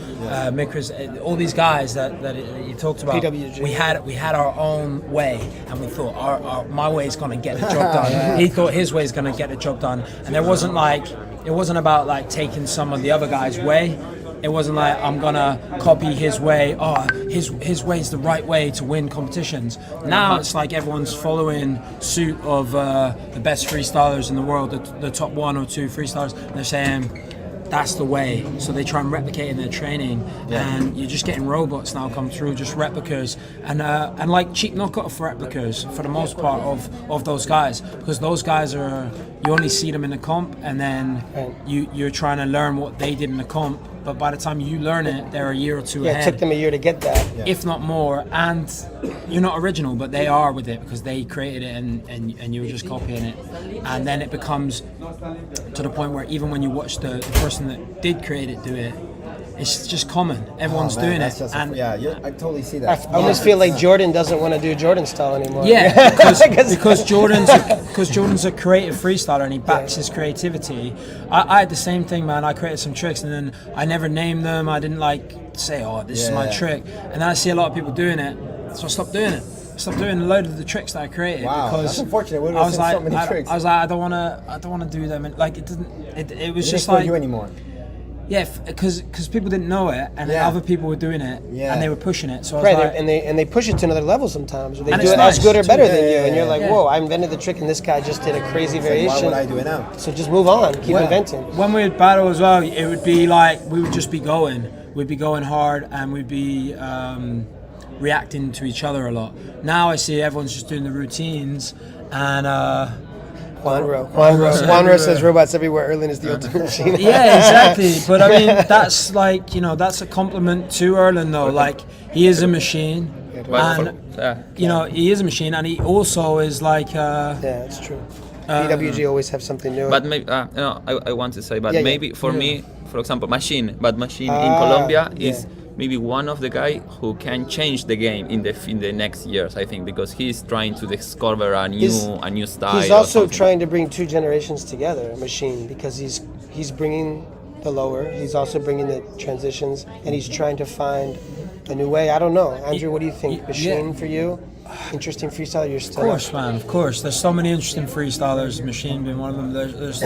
Mikras, all these guys that you talked about, PWG. we had our own way, and we thought my way is going to get the job done. He thought his way is going to get the job done, and it wasn't about like taking some of the other guys' way. It wasn't like I'm gonna copy his way. Oh, his way is the right way to win competitions. Now it's like everyone's following suit of the best freestylers in the world, the top 1 or 2 freestylers. And they're saying that's the way. So they try and replicate in their training, and you're just getting robots now come through, just replicas, and like cheap knockoff replicas for the most part of those guys, because those guys you only see them in the comp, and then you're trying to learn what they did in the comp. But by the time you learn it, they're a year or two ahead. It took them a year to get that. If not more. And you're not original, but they are with it because they created it and you were just copying it. And then it becomes to the point where even when you watch the person that did create it do it, it's just common. Everyone's doing it. I totally see that. I almost feel like Jordan doesn't want to do Jordan style anymore. Yeah, because Jordan's a creative freestyler and he backs his creativity. I had the same thing, man. I created some tricks and then I never named them. I didn't say, oh, this is my trick. And then I see a lot of people doing it, so I stopped doing it. I stopped doing a load of the tricks that I created because that's unfortunate. I was like, so many tricks. I was like, I don't want to do them. And like it was just didn't like you anymore. Yeah, because people didn't know it, and then other people were doing it, and they were pushing it. So I was like, and they push it to another level sometimes. They And do it's it as nice good or too. better than you, and you're yeah. like, whoa! I invented the trick, and this guy just did a crazy variation. Why would I do it now? So just move on, keep inventing. When we would battle as well, it would be like we would just be going. We'd be going hard, and we'd be reacting to each other a lot. Now I see everyone's just doing the routines, and Juanro says robots everywhere. Erlen is the ultimate machine. yeah, exactly. But I mean, that's like, that's a compliment to Erlen though. Like, he is a machine, and he is a machine, and he also is like. Yeah, it's true. PWG always have something new. But maybe, I want to say, but maybe for me, for example, Machine in Colombia is maybe one of the guys who can change the game in the next years, I think, because he's trying to discover a new style. He's also trying to bring 2 generations together, Machine, because he's bringing the lower, he's also bringing the transitions, and he's trying to find a new way. I don't know, Andrew, what do you think? Machine for you? Interesting freestyler, you're still. Of course, man. Of course, there's so many interesting freestylers. Machine being one of them. There's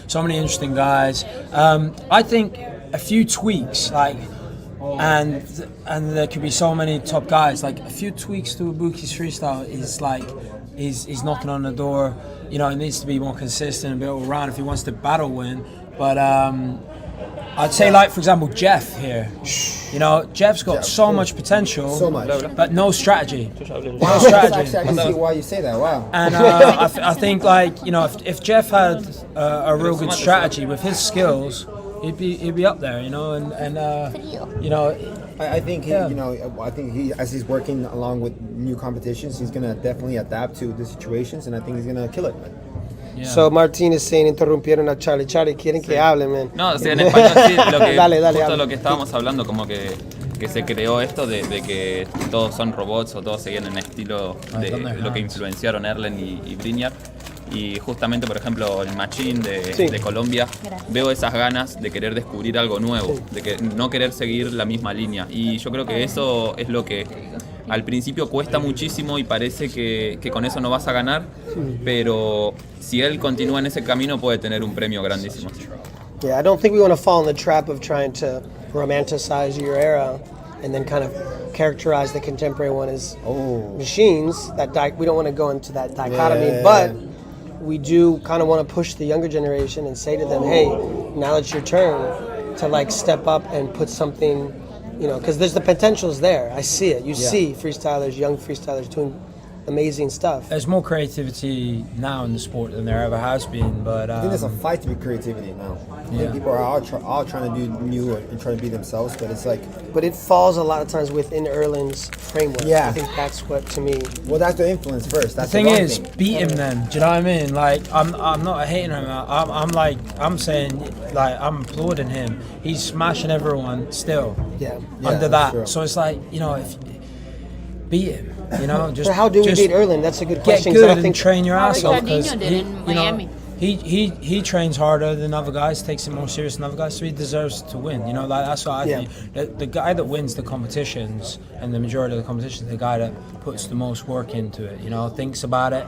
so many interesting guys. I think a few tweaks, like, and there could be so many top guys. Like a few tweaks to Ibuki's freestyle is like, he's knocking on the door. It needs to be more consistent and be all around if he wants to battle win. But I'd say, like, for example, Jeff here. Jeff's got so much potential, but no strategy. No strategy. I can see why you say that. Wow. And I think, like, if Jeff had a real good strategy with his skills, he'd be up there. I think he, as he's working along with new competitions, he's gonna definitely adapt to the situations, and I think he's gonna kill it. Yeah. So Martin is saying, interrumpieron a Charlie. Charlie, quieren que hable, man. No, en español sí, Dale, justo habla. lo que estábamos hablando, como que se creó esto de que todos son robots o todos seguían en el estilo de lo que influenciaron Erlen y Briniar. Y justamente, por ejemplo, el Machine de Colombia, veo esas ganas de querer descubrir algo nuevo, de que no querer seguir la misma línea. Y yo creo que eso es lo que al principio cuesta muchísimo y parece que con eso no vas a ganar, pero si él continúa en ese camino puede tener un premio grandísimo. Yeah, I don't think we want to fall in the trap of trying to romanticize your era and then kind of characterize the contemporary one as machines. We don't want to go into that dichotomy, but we do kind of want to push the younger generation and say to them, hey, now it's your turn to like step up and put something You know, because there's the potential's there. I see it. You Yeah. see freestylers, young freestylers doing amazing stuff. There's more creativity now in the sport than there ever has been, but I think there's a fight to be creativity now. I think Yeah. people are all trying to do new and trying to be themselves, but it's like, But it falls a lot of times within Erlin's framework. Yeah. I think that's what, to me, well, that's the influence first. the That's thing wrong is, thing. beat him then. Do you know what I mean? Like, I'm not hating him. I'm saying, like, I'm applauding him. He's smashing everyone still. yeah. Yeah, Under that's that. true. So it's like, you know, if beat him, you know, just But how do we just beat Erlin? That's a good get question. 'cause I good don't and think train your How ass off. Ricardinho 'cause did he, in you know, Miami. he trains harder than other guys, takes it more serious than other guys, so he deserves to win. You know, like that's what I Yeah. think. The guy that wins the competitions and the majority of the competitions, the guy that puts the most work into it. You know, thinks about it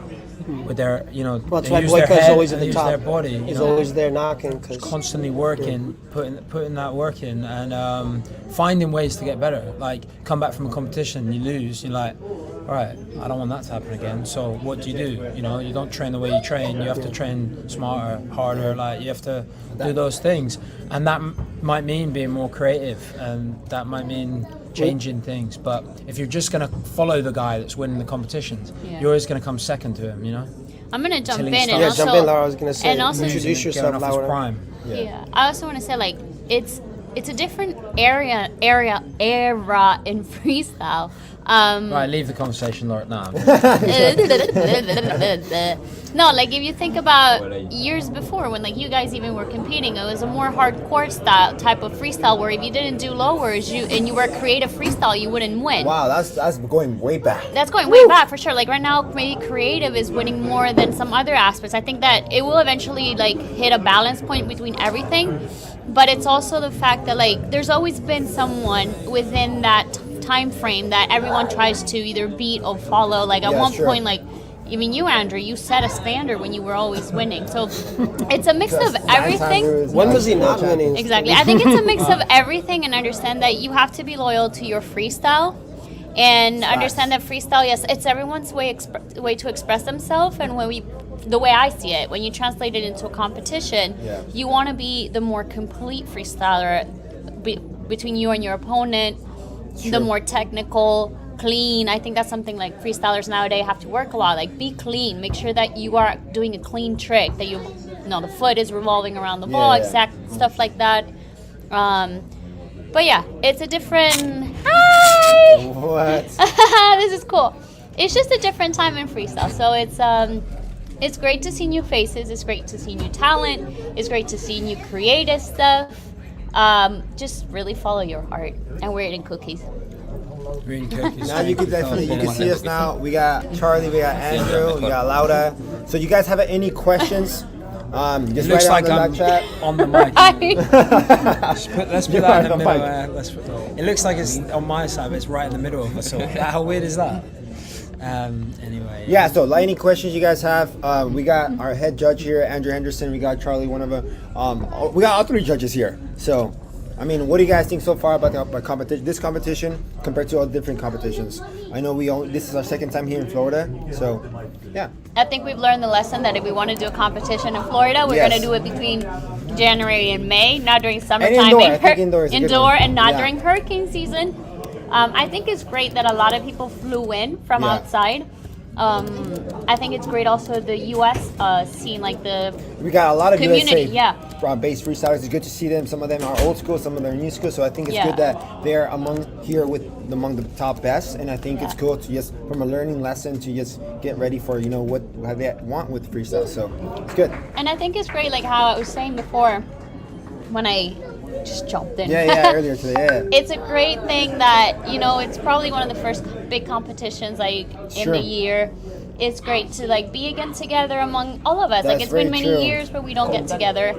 with their, you know, well, that's they why use their Boyka's head always at and the use top. their body. You He's know, always there knocking. Cause constantly working, putting that work in, and finding ways to get better. Like, come back from a competition, you lose, you're like, all right, I don't want that to happen again. So what do? You know, you don't train the way you train. You have to train smarter, harder. Like, you have to do those things, and that might mean being more creative, and that might mean changing things. But if you're just gonna follow the guy that's winning the competitions, Yeah. you're always gonna come second to him. You know, I'm gonna jump Till in he and starts- yeah, also jump in, Laura. I was gonna say, and also- introduce Getting yourself, off his Laura. prime. Yeah. I also want to say like it's a different era in freestyle. Right, leave the conversation, Laura. Nah. No, like if you think about years before when like you guys even were competing, it was a more hardcore style type of freestyle where if you didn't do lowers and you were creative freestyle, you wouldn't win. Wow, that's going way back. That's going way back for sure. Like right now, maybe creative is winning more than some other aspects. I think that it will eventually like hit a balance point between everything, but it's also the fact that like there's always been someone within that time frame that everyone tries to either beat or follow. Like at Yeah, one sure. point, like even you, Andrew, you set a standard when you were always winning. So it's a mix of everything. When was he not winning? Exactly. I think it's a mix of everything, and understand that you have to be loyal to your freestyle and understand that freestyle, yes, it's everyone's way to express themselves. And the way I see it, when you translate it into a competition, Yeah. you want to be the more complete freestyler between you and your opponent, the more technical, clean. I think that's something like freestylers nowadays have to work a lot. Like, be clean. Make sure that you are doing a clean trick, that you know the foot is revolving around the ball, Yeah. exact stuff like that. But yeah, it's a different. Hi. What? This is cool. It's just a different time in freestyle, so it's great to see new faces. It's great to see new talent. It's great to see new creative stuff. Just really follow your heart, and we're eating cookies. Green cookies. Now you can see us now. We got Charlie, we got Andrew, we got Laura. So you guys have any questions? Just Looks write like it on I'm the chat. on the mic. Let's put You that are in the on middle. mic. It looks like it's on my side, but it's right in the middle of us. So how weird is that? Anyway. Yeah, so like, any questions you guys have, we got our head judge here, Andrew Henderson. We got Charlie, one of them. We got all three judges here. So, I mean, what do you guys think so far about the competition? This competition compared to all different competitions. I know this is our second time here in Florida, so yeah. I think we've learned the lesson that if we want to do a competition in Florida, we're Yes. going to do it between January and May, not during summertime. indoor. I think indoor is a good Indoor one. and not Yeah. during hurricane season. I think it's great that a lot of people flew in from Yeah. outside. I think it's great also the U.S. Scene, like the We got a lot of community, USA yeah. based freestylers. It's good to see them. Some of them are old school, some of them are new school. So I think it's Yeah. good that they're among the top best. And I think it's cool to just, from a learning lesson, to just get ready for what they want with freestyle. So it's good. And I think it's great, like how I was saying before, when I just jumped in. Yeah, earlier today. Yeah. It's a great thing that, it's probably one of the first big competitions like in Sure. the year. It's great to like be again together among all of us. That's Like it's been very many true. years where we don't get together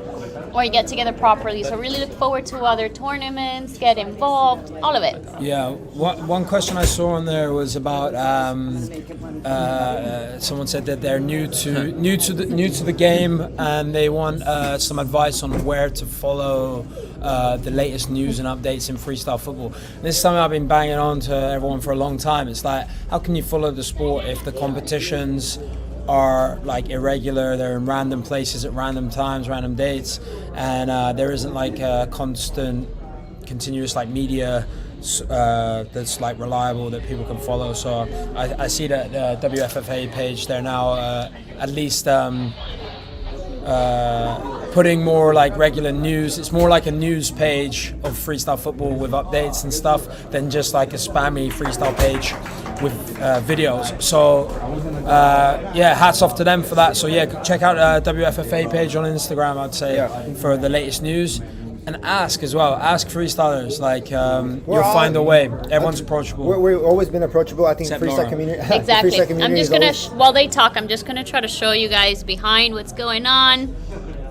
or get together properly. So really look forward to other tournaments, get involved, all of it. Yeah. One question I saw on there was about someone said that they're new to the game and they want some advice on where to follow the latest news and updates in freestyle football. And this is something I've been banging on to everyone for a long time. It's like, how can you follow the sport if the competitions are like irregular, they're in random places at random times, random dates, and there isn't like a continuous like media that's like reliable that people can follow. So I see that the WFFA page they're now at least putting more like regular news. It's more like a news page of freestyle football with updates and stuff than just like a spammy freestyle page with videos. So yeah, hats off to them for that. So yeah, check out WFFA page on Instagram, I'd say, for the latest news. And ask as well. Ask freestylers. Like you'll find a way. Everyone's approachable. We've always been approachable. I think Except freestyle Laura. community. Exactly. Freestyle community I'm just is gonna always- while they talk, I'm just gonna try to show you guys behind what's going on.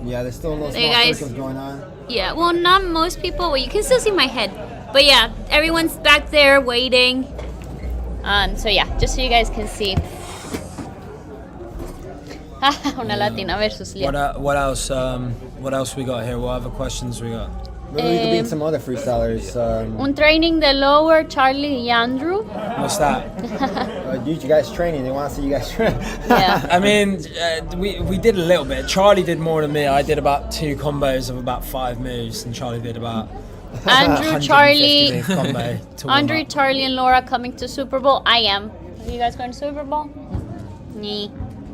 Yeah, there's still no Hey, small guys. circles going on. Yeah, well, not most people. Well, you can still see my head, but yeah, everyone's back there waiting. So yeah, just so you guys can see. Una latina versus Lia. What else? What else we got here? What other questions we got? Maybe we could beat some other freestylers. Un training de lower, Charlie y Andrew. What's that? You guys training. They want to see you guys train. Yeah. I mean, we did a little bit. Charlie did more than me. I did about 2 combos of about 5 moves, and Charlie did about Andrew, 150 Charlie, move combo to warm Andrew, up. Charlie, and Laura coming to Super Bowl. I am. Are you guys going to Super Bowl? Nee.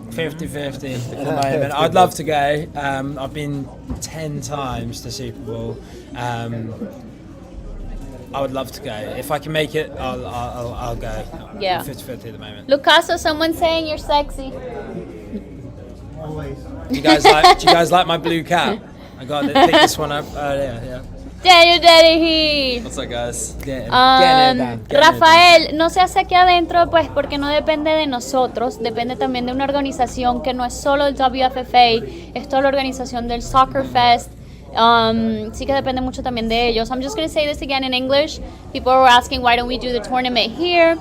50-50 at the moment. I'd love to go. I've been 10 times to Super Bowl. I would love to go. If I can make it, I'll go. Yeah. 50-50 at the moment. Lucaso, someone's saying you're sexy. Do you guys like my blue cap? I got to pick this one up earlier. Yeah. Daddy Heat. What's up, guys? Get it done. Rafael, no se hace aquí adentro pues porque no depende de nosotros, depende también de una organización que no es solo el WFFA, es toda la organización del Soccer Fest. Sí que depende mucho también de ellos. I'm just going to say this again in English. People were asking why don't we do the tournament here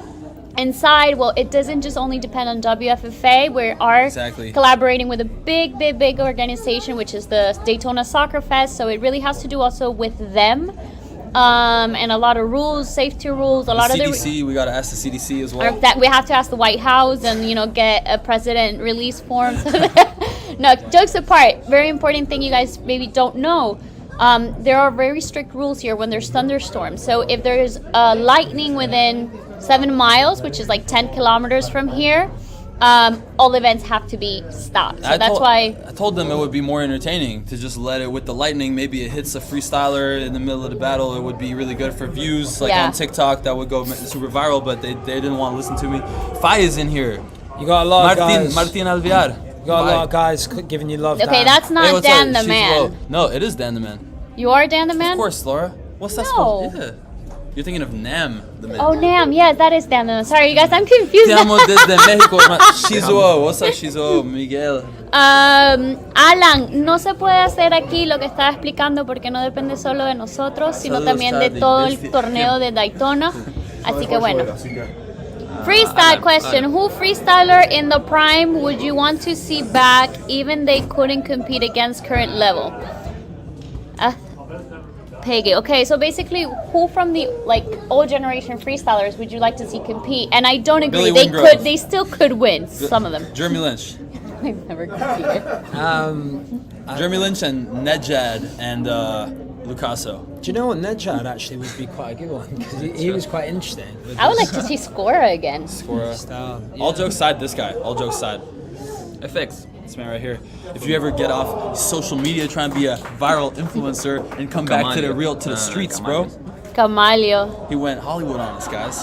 inside. Well, it doesn't just only depend on WFFA. We are Exactly. collaborating with a big organization, which is the Daytona Soccer Fest. So it really has to do also with them. And a lot of rules, safety rules, a lot of the CDC, we gotta ask the CDC as well. that we have to ask the White House and get a president release form. No, jokes apart, very important thing you guys maybe don't know. There are very strict rules here when there's thunderstorms. So if there's lightning within 7 miles, which is like 10 kilometers from here, all events have to be stopped. So that's why I told them it would be more entertaining to just let it with the lightning. Maybe it hits a freestyler in the middle of the battle. It would be really good for views, like on TikTok. That would go super viral. But they didn't want to listen to me. Fi is in here. You got a lot of guys. Martin Alvear. You got a lot of guys giving you love. okay, Dan. that's not what's Dan up? the She's man. low. No, it is Dan the man. You are Dan the man? Of course, Laura. What's that No. supposed? Yeah. You're thinking of Nam the man. Oh, Nam. Yes, that is Dan the man. Sorry, you guys, I'm confused. Te amo desde México. Shizuo. What's up, Shizuo? Miguel. Alan, no se puede hacer aquí lo que estaba explicando porque no depende solo de nosotros, sino Saludos, también de Taddy. todo el torneo de Daytona. Así que bueno. Freestyle question. Who freestyler in the prime would you want to see back even they couldn't compete against current level? Peggy. Okay, so basically, who from the old generation freestylers would you like to see compete? And I don't agree. Billy Wingrove. They still could win. Some of them. Jeremy Lynch. They've never competed. Jeremy Lynch and Nedjad and Lucaso. Do you know what Nedjad actually would be quite a good one because he was quite interesting. With I would his like to see Scora again. Cora. style. All jokes aside, this guy. All jokes aside. FX. This man right here. If you ever get off social media trying to be a viral influencer and come back to the streets, bro. Camalio. He went Hollywood on us, guys.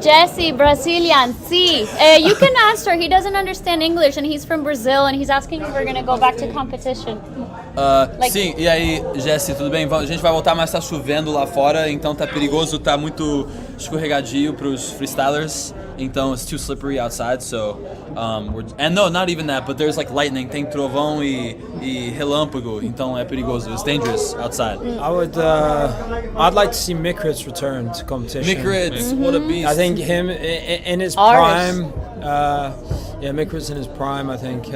Jesse, Brazilian, see. You can answer. He doesn't understand English and he's from Brazil and he's asking if we're going to go back to competition. Sim, e aí, Jesse, tudo bem? A gente vai voltar, mas tá chovendo lá fora, então tá perigoso, tá muito escorregadio pros freestylers. Então it's too slippery outside, so and no, not even that, but there's like lightning, tem trovão e relâmpago, então é perigoso. It's dangerous outside. I'd like to see Mikritz return to competition. Mikritz, what a beast. I think him in his Artist. prime, Mikritz in his prime, I think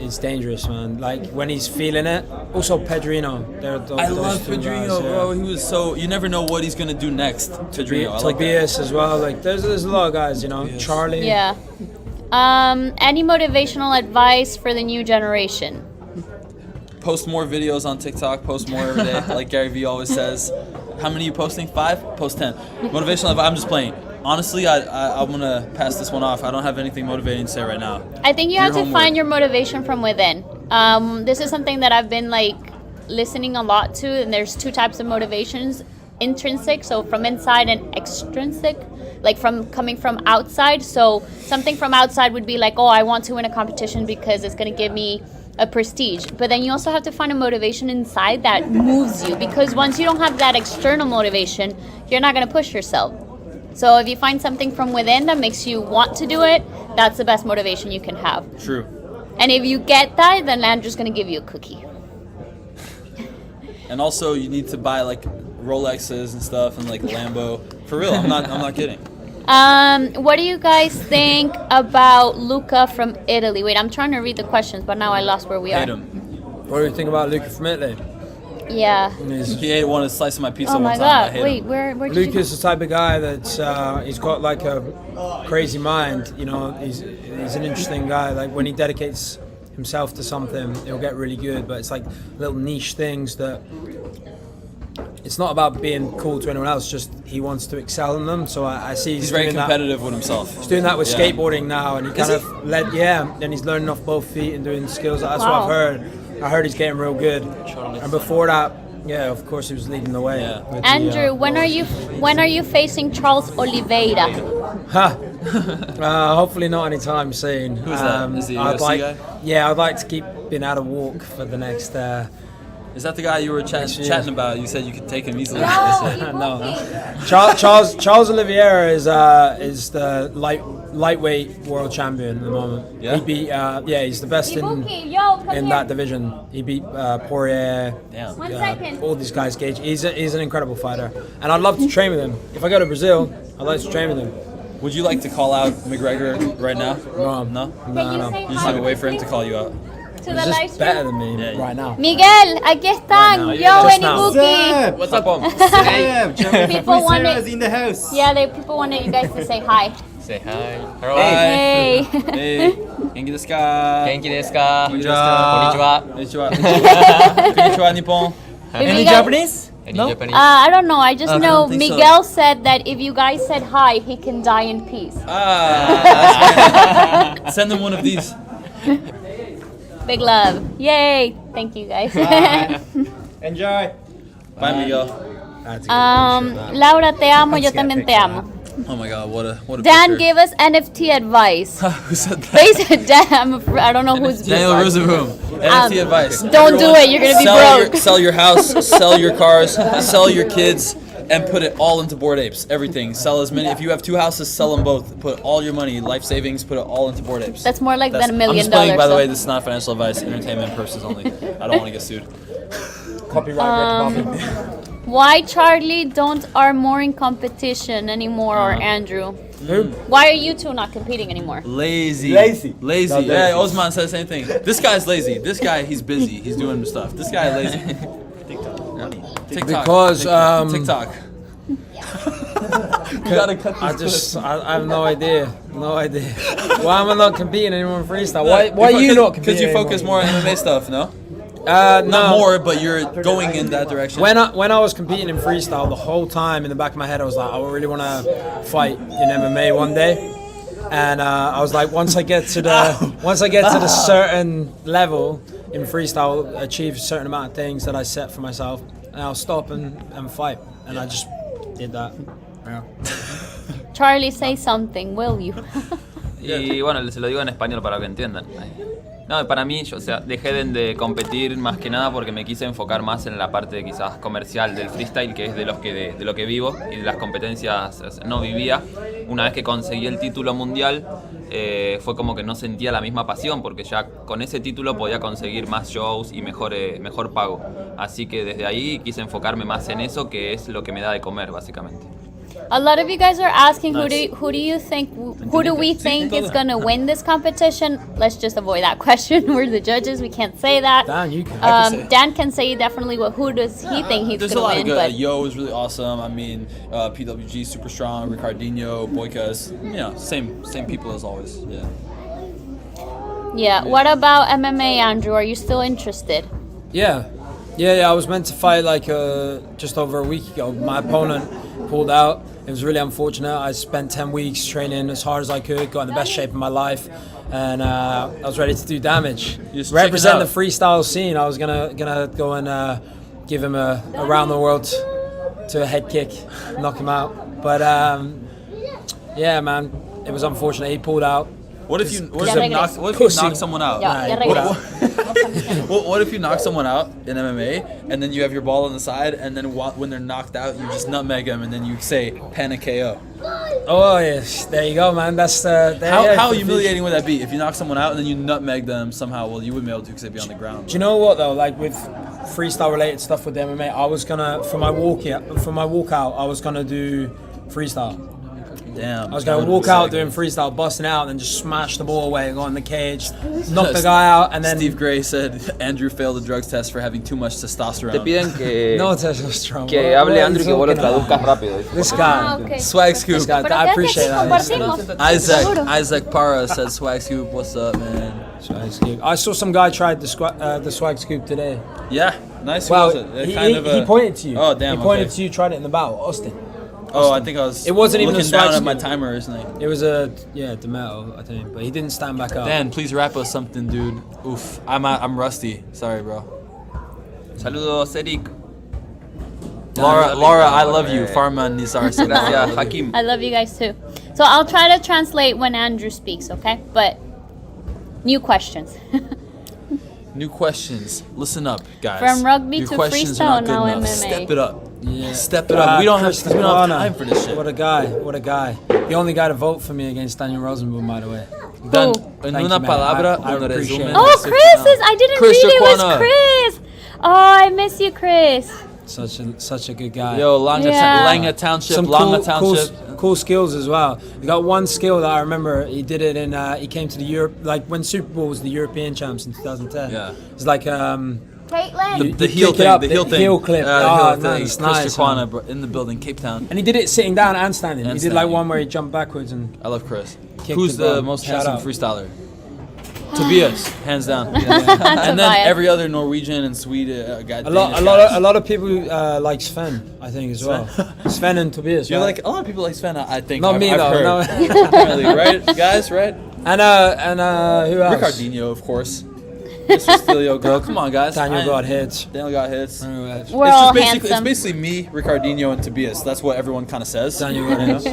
is dangerous, man. Like when he's feeling it. Also Pedrino. I love Pedrino, bro. He was so. You never know what he's gonna do next. Pedrino, I like that. Tobias as well. Like there's a lot of guys, Charlie. Yeah. Any motivational advice for the new generation? post more videos on TikTok, post more every day, like Gary Vee always says. How many are you posting? 5? Post 10. Motivational, I'm just playing. Honestly, I'm going to pass this one off. I don't have anything motivating to say right now. I think you have to homework. find your motivation from within. This is something that I've been like listening a lot to, and there's 2 types of motivations: intrinsic, so from inside, and extrinsic, like from coming from outside. So something from outside would be like, oh, I want to win a competition because it's going to give me a prestige. But then you also have to find a motivation inside that moves you, because once you don't have that external motivation, you're not going to push yourself. So if you find something from within that makes you want to do it, that's the best motivation you can have. True. And if you get that, then Andrew's going to give you a cookie. And also, you need to buy like Rolexes and stuff and like Lambo. For real, I'm not kidding. What do you guys think about Luca from Italy? Wait, I'm trying to read the questions, but now I lost where we are. Hate him. What do you think about Luca from Italy? Yeah. He ate one slice of my pizza Oh one my time. I God. hate Wait, him. where did you Luca's the type of guy that he's got like a crazy mind. You know, he's an interesting guy. Like when he dedicates himself to something, he'll get really good. But it's like little niche things that it's not about being cool to anyone else. Just he wants to excel in them. So I see He's very doing competitive with himself. He's doing that with Yeah. skateboarding now, and he kind of and he's learning off both feet and doing skills. That's what I've heard. I heard he's getting real good. And before that, yeah, of course he was leading the way. Yeah. with Andrew, the, when are you facing Charles Oliveira? hopefully not anytime soon. Who's that? Is he a I'd UFC like, guy? Yeah, I'd like to keep being able to walk for the next. Is that the guy you were chatting about? You said you could take him easily. No. Charles Oliveira is the lightweight world champion at the moment. Yeah? He beat he's the best in that division. He beat Poirier. Damn. 1 second. All these guys, Gage. He's an incredible fighter, and I'd love to train with him. If I go to Brazil, I'd like to train with him. Would you like to call out McGregor right now? No. No? No. You just have to wait for him to call you out. To He's the live just better stream? than me Yeah, right now. Miguel, aquí están. Yo, Just Benny now. Buki. What's up, Om? People wanted, in the house. yeah, people wanted you guys to say hi. Say hi. Hello. Hey. Hey. Genki desu ka? Genki desu ka? Konnichiwa. Konnichiwa. Konnichiwa. Konnichiwa, Nippon. Any Japanese? Any Japanese? I don't know. I just know think so. Miguel said that if you guys said hi, he can die in peace. That's great. Send them one of these. Big love. Yay. Thank you guys. Enjoy. Bye, Miguel. Laura, te amo. Yo también te amo. Oh my God, what a Dan picture. gave us NFT advice. Who said that? They said, Dan, I don't know who's. Daniel Rosenboom. NFT advice. Don't do it. You're gonna be broke. Sell your house, sell your cars, sell your kids, and put it all into Bored Apes. Everything. Sell as many. If you have 2 houses, sell them both. Put all your money, life savings, put it all into Bored Apes. That's more like than $1 I'm million. just playing, by the so- way, this is not financial advice, entertainment purposes only. I don't want to get sued. Copyright Rick Bobby. Why Charlie don't are more in competition anymore, or Andrew? Who? Why are you two not competing anymore? Lazy. Lazy. Lazy. Not Yeah, lazy. Osman said the same thing. This guy's lazy. This guy, he's busy. He's doing stuff. This guy lazy. TikTok. Because, TikTok. You gotta cut this I have no idea. Why am I not competing anymore in freestyle? Why are you not competing? Because you focus more on MMA stuff, no? No. Not more, but you're going in that direction. When I was competing in freestyle, the whole time in the back of my head, I was like, I really want to fight in MMA one day. And I was like, once I get to the certain level in freestyle, achieve a certain amount of things that I set for myself, and I'll stop and fight. And I just did that. Yeah. Charlie, say something, will you? Y bueno, se lo digo en español para que entiendan. No, para mí, o sea, dejé de competir más que nada porque me quise enfocar más en la parte quizás comercial del freestyle, que es de lo que vivo, y de las competencias no vivía. Una vez que conseguí el título mundial, fue como que no sentía la misma pasión, porque ya con ese título podía conseguir más shows y mejor pago. Así que desde ahí quise enfocarme más en eso, que es lo que me da de comer, básicamente. A lot of you guys are asking Nice. who do we think is gonna win this competition? Let's just avoid that question. We're the judges. We can't say that. Dan, you can. Dan can say definitely who does he think he's There's a gonna lot win. of good. But Yo is really awesome. I mean, PWG super strong. Ricardinho, Boykas. You know, same people as always. Yeah. yeah, what about MMA, Andrew? Are you still interested? Yeah. I was meant to fight like just over a week ago. My opponent pulled out. It was really unfortunate. I spent 10 weeks training as hard as I could, got in the best shape of my life, and I was ready to do damage. Just Represent check it the freestyle scene. I was gonna go and give him a around the world to a head kick, knock him out. But yeah, man, it was unfortunate. He pulled out. What if you Pussy. knock someone out? Ya regreso. What if you knock someone out in MMA and then you have your ball on the side and then when they're knocked out you just nutmeg them and then you say panic KO? Oh yes, there you go, man. That's How humiliating would that be if you knock someone out and then you nutmeg them somehow? Well, you wouldn't be able to because they'd be on the ground. Do you know what though? Like with freestyle related stuff with the MMA, I was gonna for my walkout, I was gonna do freestyle. Damn. I was going to walk out doing freestyle, busting out, and then just smash the ball away, go in the cage, knock the guy out, and then... Steve Gray said Andrew failed the drugs test for having too much testosterone. Te piden que, No testosterone. que hable Andrew y que vos lo traduzcas rápido. This guy. Okay. Swag Scoop. This guy, Pero I ¿qué appreciate haces? that. Compartimos. Isaac Para said Swag Scoop, what's up, man? Swag scoop. I saw some guy tried the swag scoop today. Yeah, nice. Who Well, was it? he pointed to you. Oh, damn. He pointed okay. to you, tried it in the battle, Austin. Oh, I think I was. It wasn't even looking a swag down at my scoop. timer, isn't it? It was a Demeto, I think, but he didn't stand back up. Dan, please rap us something, dude. Oof, I'm rusty. Sorry, bro. Saludos, Eric. Laura, I love you. Farman Nizar. Gracias, Hakim. I love you guys too. So I'll try to translate when Andrew speaks, okay? But new questions. New questions. Listen up, guys. From rugby Your to questions freestyle, are not good now enough. MMA. Step it up. Yeah. Step it up. We don't have Christopher time for this shit. What a guy. The only guy to vote for me against Daniel Rosenbaum, by the way. Dan, en Thank una you, man. palabra, I un appreciate resumen. it. Oh, Chris is. I didn't Chris read it was Jaquana. Chris. Oh, I miss you, Chris. Such a good guy. Yo, Langa Yeah. Township, Some Langa Township. cool skills as well. He got one skill that I remember. He did it in. He came to the Europe, like when Super Bowl was the European champs in 2010. Yeah. It's like Caitlin. The heel kick it thing, up, the heel the thing. heel clip. The Oh, heel thing. nice, Chris nice, Jaquana, bro, in the building, Cape Town. and he did it sitting down and standing. And he did like standing. one where he jumped backwards and I love Chris. Kicked Who's the the ball. most Shout handsome out. freestyler? Tobias, hands down. And then Tobias. every other Norwegian and Swede guy. a lot of people like Sven, I think as well. Sven and Tobias. You're right? like a lot of people like Sven. I think. Not me I've though. heard. No. Apparently, right, guys, right? and who else? Ricardinho, of course. Mr. Stilio, girl. Come on, guys. Daniel got hits. Daniel got hits. We're It's all just handsome. it's basically me, Ricardinho, and Tobias. That's what everyone kind of says. Daniel got hits.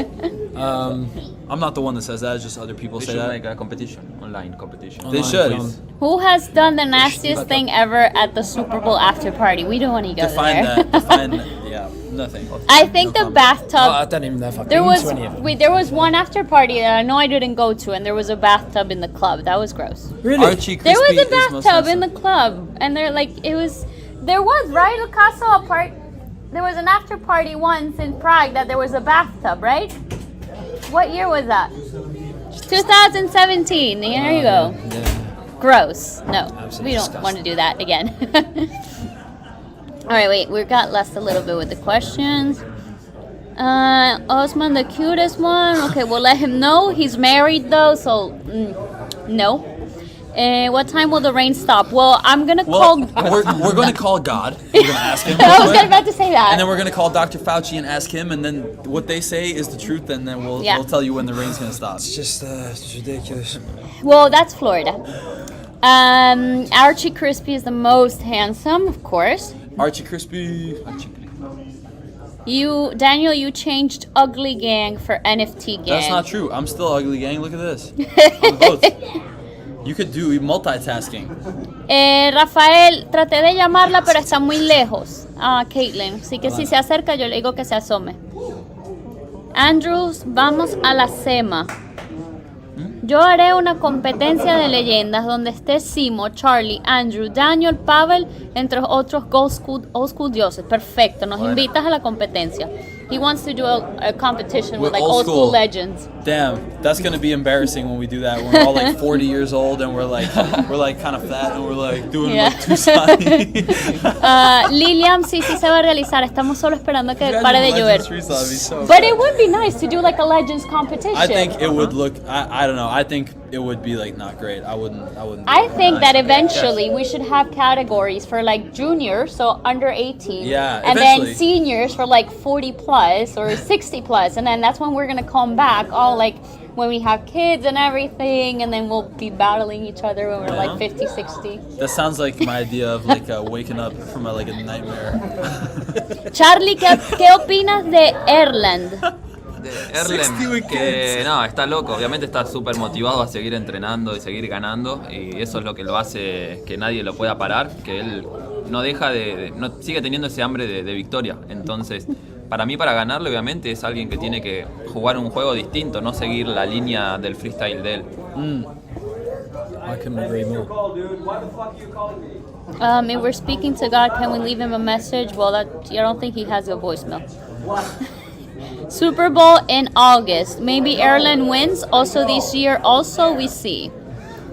I'm not the one that says that. It's just other people They say should that. make a competition, online competition. They should. Who has done the nastiest thing ever at the Super Bowl after party? We don't want to go Define there. that. Define that. Yeah, nothing. I think the bathtub. I don't even know if I've There been was to any of them. there was one after party that I know I didn't go to, and there was a bathtub in the club. That was gross. Really? Archie There Crispy was a is most bathtub in the handsome. club, and there was right, Picasso, a part. There was an after party once in Prague that there was a bathtub, right? What year was that? 2017. There you go. Gross. No, we don't want to do that again. All right, wait. We got left a little bit with the questions. Osman, the cutest one. Okay, we'll let him know. He's married though, so no. What time will the rain stop? Well, I'm gonna call. We're going to call God. We're going to ask him. I was about to say that. And then we're going to call Dr. Fauci and ask him, and then what they say is the truth, and then we'll tell you when the rain's going to stop. It's just it's ridiculous. Well, that's Florida. Archie Crispy is the most handsome, of course. Archie Crispy. Daniel, you changed Ugly Gang for NFT Gang. That's not true. I'm still ugly, gang. Look at this. I'm both. You could do multitasking. Rafael, traté de llamarla, pero está muy lejos. Caitlin. Así que si se acerca, yo le digo que se asome. Andrews, vamos a la SEMA. Yo haré una competencia de leyendas donde esté Simo, Charlie, Andrew, Daniel, Pavel, entre otros old school dioses. Perfecto, nos invitas a la competencia. He wants to do a competition with We're like old old school school. legends. Damn, that's gonna be embarrassing when we do that. When we're all like 40 years old and we're like kind of fat and we're like doing Yeah. like Tucson. Lilian, sí se va a realizar. Estamos solo esperando que pare de llover. So But it would be nice to do like a legends competition. I think it would look. I don't know. I think it would be like not great. I wouldn't. I think that eventually we should have categories for like juniors, so under 18, Yeah, and eventually. then seniors for like 40 plus or 60 plus, and then that's when we're gonna come back all like when we have kids and everything, and then we'll be battling each other when we're like 50, 60. That sounds like my idea of like waking up from a nightmare. Charlie, ¿qué opinas de Erland? De Erlen, que no, está loco, obviamente está súper motivado a seguir entrenando y seguir ganando, y eso es lo que lo hace que nadie lo pueda parar, que él no deja no, sigue teniendo ese hambre de victoria. Entonces, para mí, para ganarle, obviamente, es alguien que tiene que jugar un juego distinto, no seguir la línea del freestyle de él. I couldn't agree more. If we're speaking to God, can we leave him a message? Well, I don't think he has a voicemail. Super Bowl in August. Maybe Erlen wins. Also this year, also we see.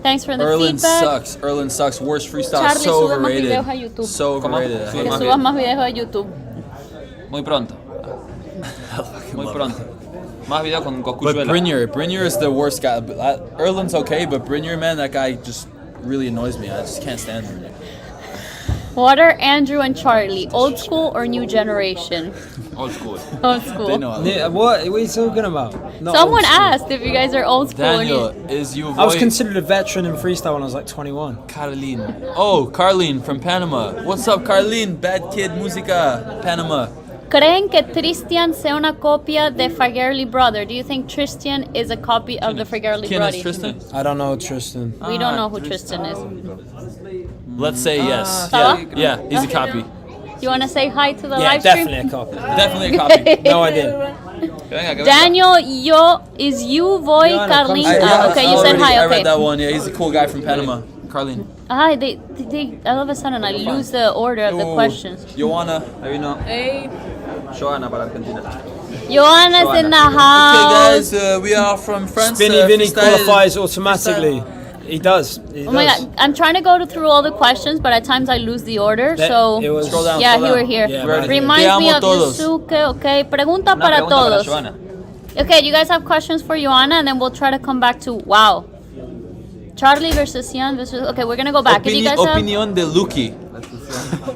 Thanks for the Erlen feedback. sucks. Erlen sucks. Worst freestyle. Charlie, So sube más videos a overrated. YouTube. So overrated. I ¿Cómo? hate Que it. subas más videos a YouTube. Muy pronto. Muy pronto. Más videos con But Cosculluela. Brynjar is the worst guy. Erlen's okay, but Brynjar, man, that guy just really annoys me. I just can't stand him. What are Andrew and Charlie? Old school or new generation? Old school. Old school. They know I love Yeah, what are you talking about? Not Someone old school. asked if you guys are old school. and Daniel, you- is you I was avoid considered a veteran in freestyle when I was like 21. Carlene. Oh, Carlene from Panama. What's up, Carlene? Bad Kid Musica, Panama. ¿Creen que Tristan sea una copia de Fagerly Brother? Do you think Tristan is a copy of the Fagerly Ken Brother? is Tristan? I don't know Tristan. We don't know who Tristan is. Let's say yes. ¿Saba? Yeah, he's a copy. You want to say hi to the Yeah, live stream? definitely a copy. Definitely a copy. No idea. Que venga. Daniel, is you voy Joanna, Carlin? come say Okay, you said hi. I Okay. read that one. Yeah, he's a cool guy from Panama. Carlene. They all of a sudden I lose the order of the Ooh, questions. Joanna. Ahí vino Joana para Argentina. Joanna's in the Okay, house. guys, we are from France. Spinny Vinny freestyle- qualifies automatically. He does. He Oh my does. god, I'm trying to go through all the questions, but at times I lose the order. That- So it was- Scroll down, yeah, scroll you were down. here. Yeah, right. Reminds Te me amo of todos. Yusuke. Okay, pregunta Una para pregunta para todos. Joana. Okay, you guys have questions for Joanna, and then we'll try to come back to wow. Charlie versus Ian versus. Okay, we're gonna go back. If you guys have, Opinion de Luki.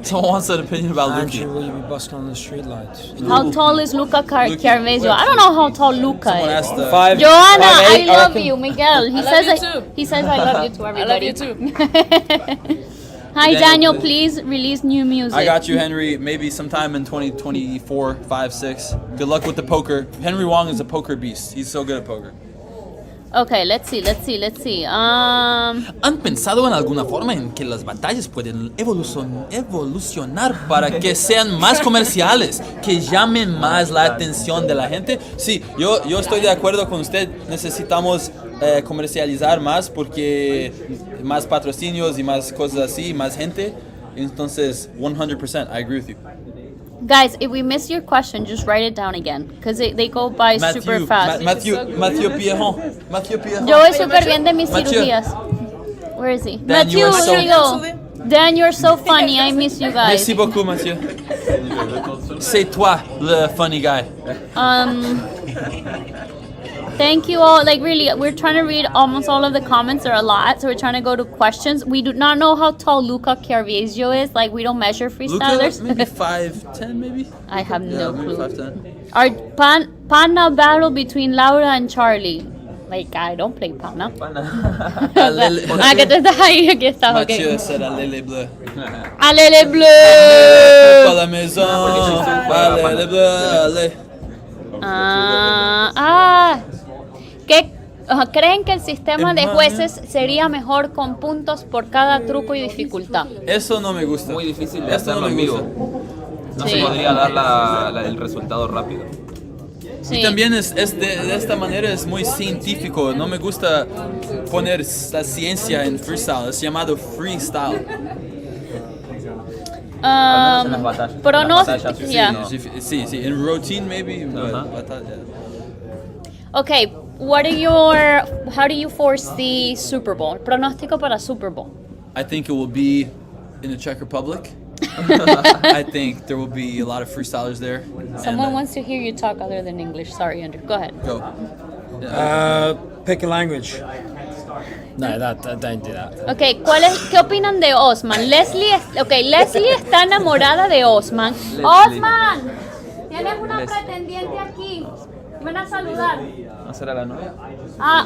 Someone wants an opinion about Andrew, Luki. will you be busting on the street lights? how tall is Luca Carvezio? I don't know how tall Luca Someone is. asked Joanna, 5'8", I love reckon. you, Miguel. He says love you too. he says I love you too, everybody. I love you too. Hi Daniel, Daniel, please. please release new music. I got you, Henry. Maybe sometime in 2024, 5, 6. Good luck with the poker. Henry Wong is a poker beast. He's so good at poker. Okay, let's see. ¿Han pensado en alguna forma en que las batallas pueden evolucionar para que sean más comerciales, que llamen más la atención de la gente? Sí, yo estoy de acuerdo con usted. Necesitamos comercializar más porque más patrocinios y más cosas así, más gente. Entonces, 100%, I agree with you. Guys, if we miss your question, just write it down again, because they go by super fast. Mathieu Pierron. Mathieu Pierron. Yo voy súper bien de mis Mathieu. cirugías. Where is he? Dan, you Matthew, are so- here you go. Dan, you're so funny. I miss you guys. Merci beaucoup, Mathieu. C'est toi, le funny guy. Thank you all. Like really, we're trying to read almost all of the comments. There are a lot, so we're trying to go to questions. We do not know how tall Luca Carvezio is. Like we don't measure freestylers. Luca, maybe 5'10", maybe? I have no maybe clue. 5'10". Our Pana battle between Laura and Charlie. Like I don't play Pana. Que tú estás ahí, aquí estás, Mathieu ok. said Allez bleu. Allez les bleus! Pas la maison, allez les bleus, allez. ¿Creen que el sistema de jueces sería mejor con puntos por cada truco y dificultad? Eso no me gusta. Muy difícil de Eso hacerlo no en me vivo. gusta. No Sí. se podría dar el resultado rápido. Sí. Y también de esta manera es muy científico. No me gusta poner la ciencia en freestyle. Es llamado freestyle. Al menos en las batallas. Pronóstico. Sí, Yeah. no. Sí, in routine maybe, but Okay, how do you foresee Super Bowl? Pronóstico para Super Bowl. I think it will be in the Czech Republic. I think there will be a lot of freestylers there. Someone wants to hear you talk other than English. Sorry, Andrew. Go ahead. Go. Pick a language. No, don't do that. Okay, ¿qué opinan de Osman? Leslie está enamorada de Osman. Osman, tienes una pretendiente aquí. Ven a saludar. ¿No será la novia?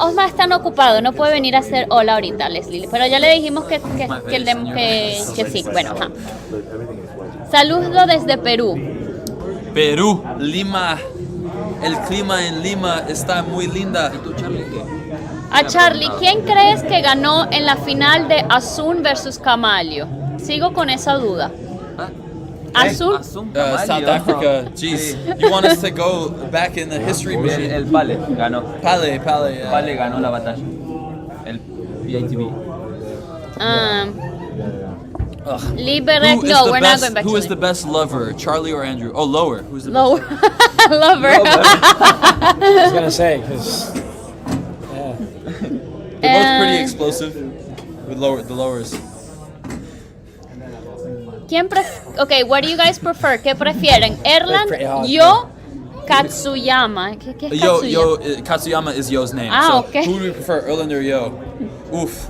Osman está ocupado, no puede venir a hacer hola ahorita, Leslie. Pero ya le dijimos que sí. Bueno, ajá. Saludo desde Perú. Perú, Lima. El clima en Lima está muy linda. ¿Y tú, Charlie, qué? A Charlie, ¿quién crees que ganó en la final de Azul versus Camalio? Sigo con esa duda. Azul. South Africa. Jeez, you want us to go back in the history machine? El Pale ganó. Pale. Pale ganó la batalla. El PITV. Liberec, no, we're not going back Who to is the best lover, Charlie or Andrew? Oh, lower. Who's the best? lower lover? I was gonna say because They're both pretty explosive with the lowers. Okay, what do you guys prefer? ¿Qué prefieren? Erland, pretty hard, Yo, Katsuyama. ¿Qué es Katsuyama? Katsuyama is Yo's name. Ah, so okay. who do we prefer, Erland or Yo? Oof.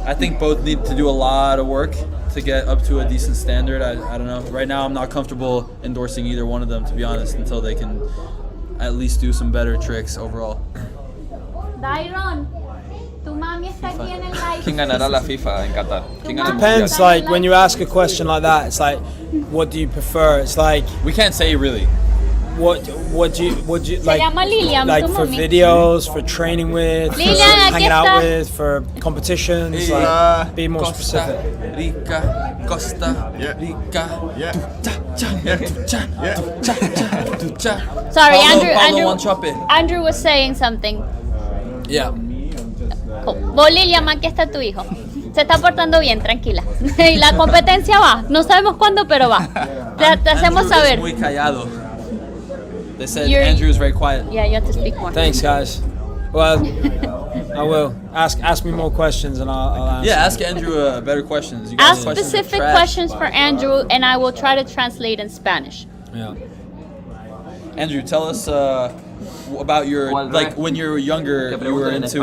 I think both need to do a lot of work to get up to a decent standard. I don't know. Right now, I'm not comfortable endorsing either one of them, to be honest, until they can at least do some better tricks overall. Dairon, tu mami está aquí en el live. ¿Quién ganará la FIFA en Qatar? ¿Quién gana el depends. mundial? Like when you ask a question like that, it's like, what do you prefer? It's like, We can't say really. what do you Se like? llama Lilian, Like tu for mami. videos, for training with, for Lilian, aquí hanging out está. with, for competitions. Like, be more Costa specific. Rica, Costa Rica. Sorry, Paulo Wanchope. Andrew was saying something. Yeah. Vos, Lilian, aquí está tu hijo. Se está portando bien, tranquila. Y la competencia va. No sabemos cuándo, pero va. Te hacemos Andrew saber. is muy callado. They said You're- Andrew is very quiet. Yeah, you have to speak more. Thanks, guys. Well, I will ask me more questions and I'll answer. Yeah, ask Andrew better questions. You guys Ask questions are specific trash. questions for Andrew, and I will try to translate in Spanish. Yeah. Andrew, tell us about your like when you were younger. You were into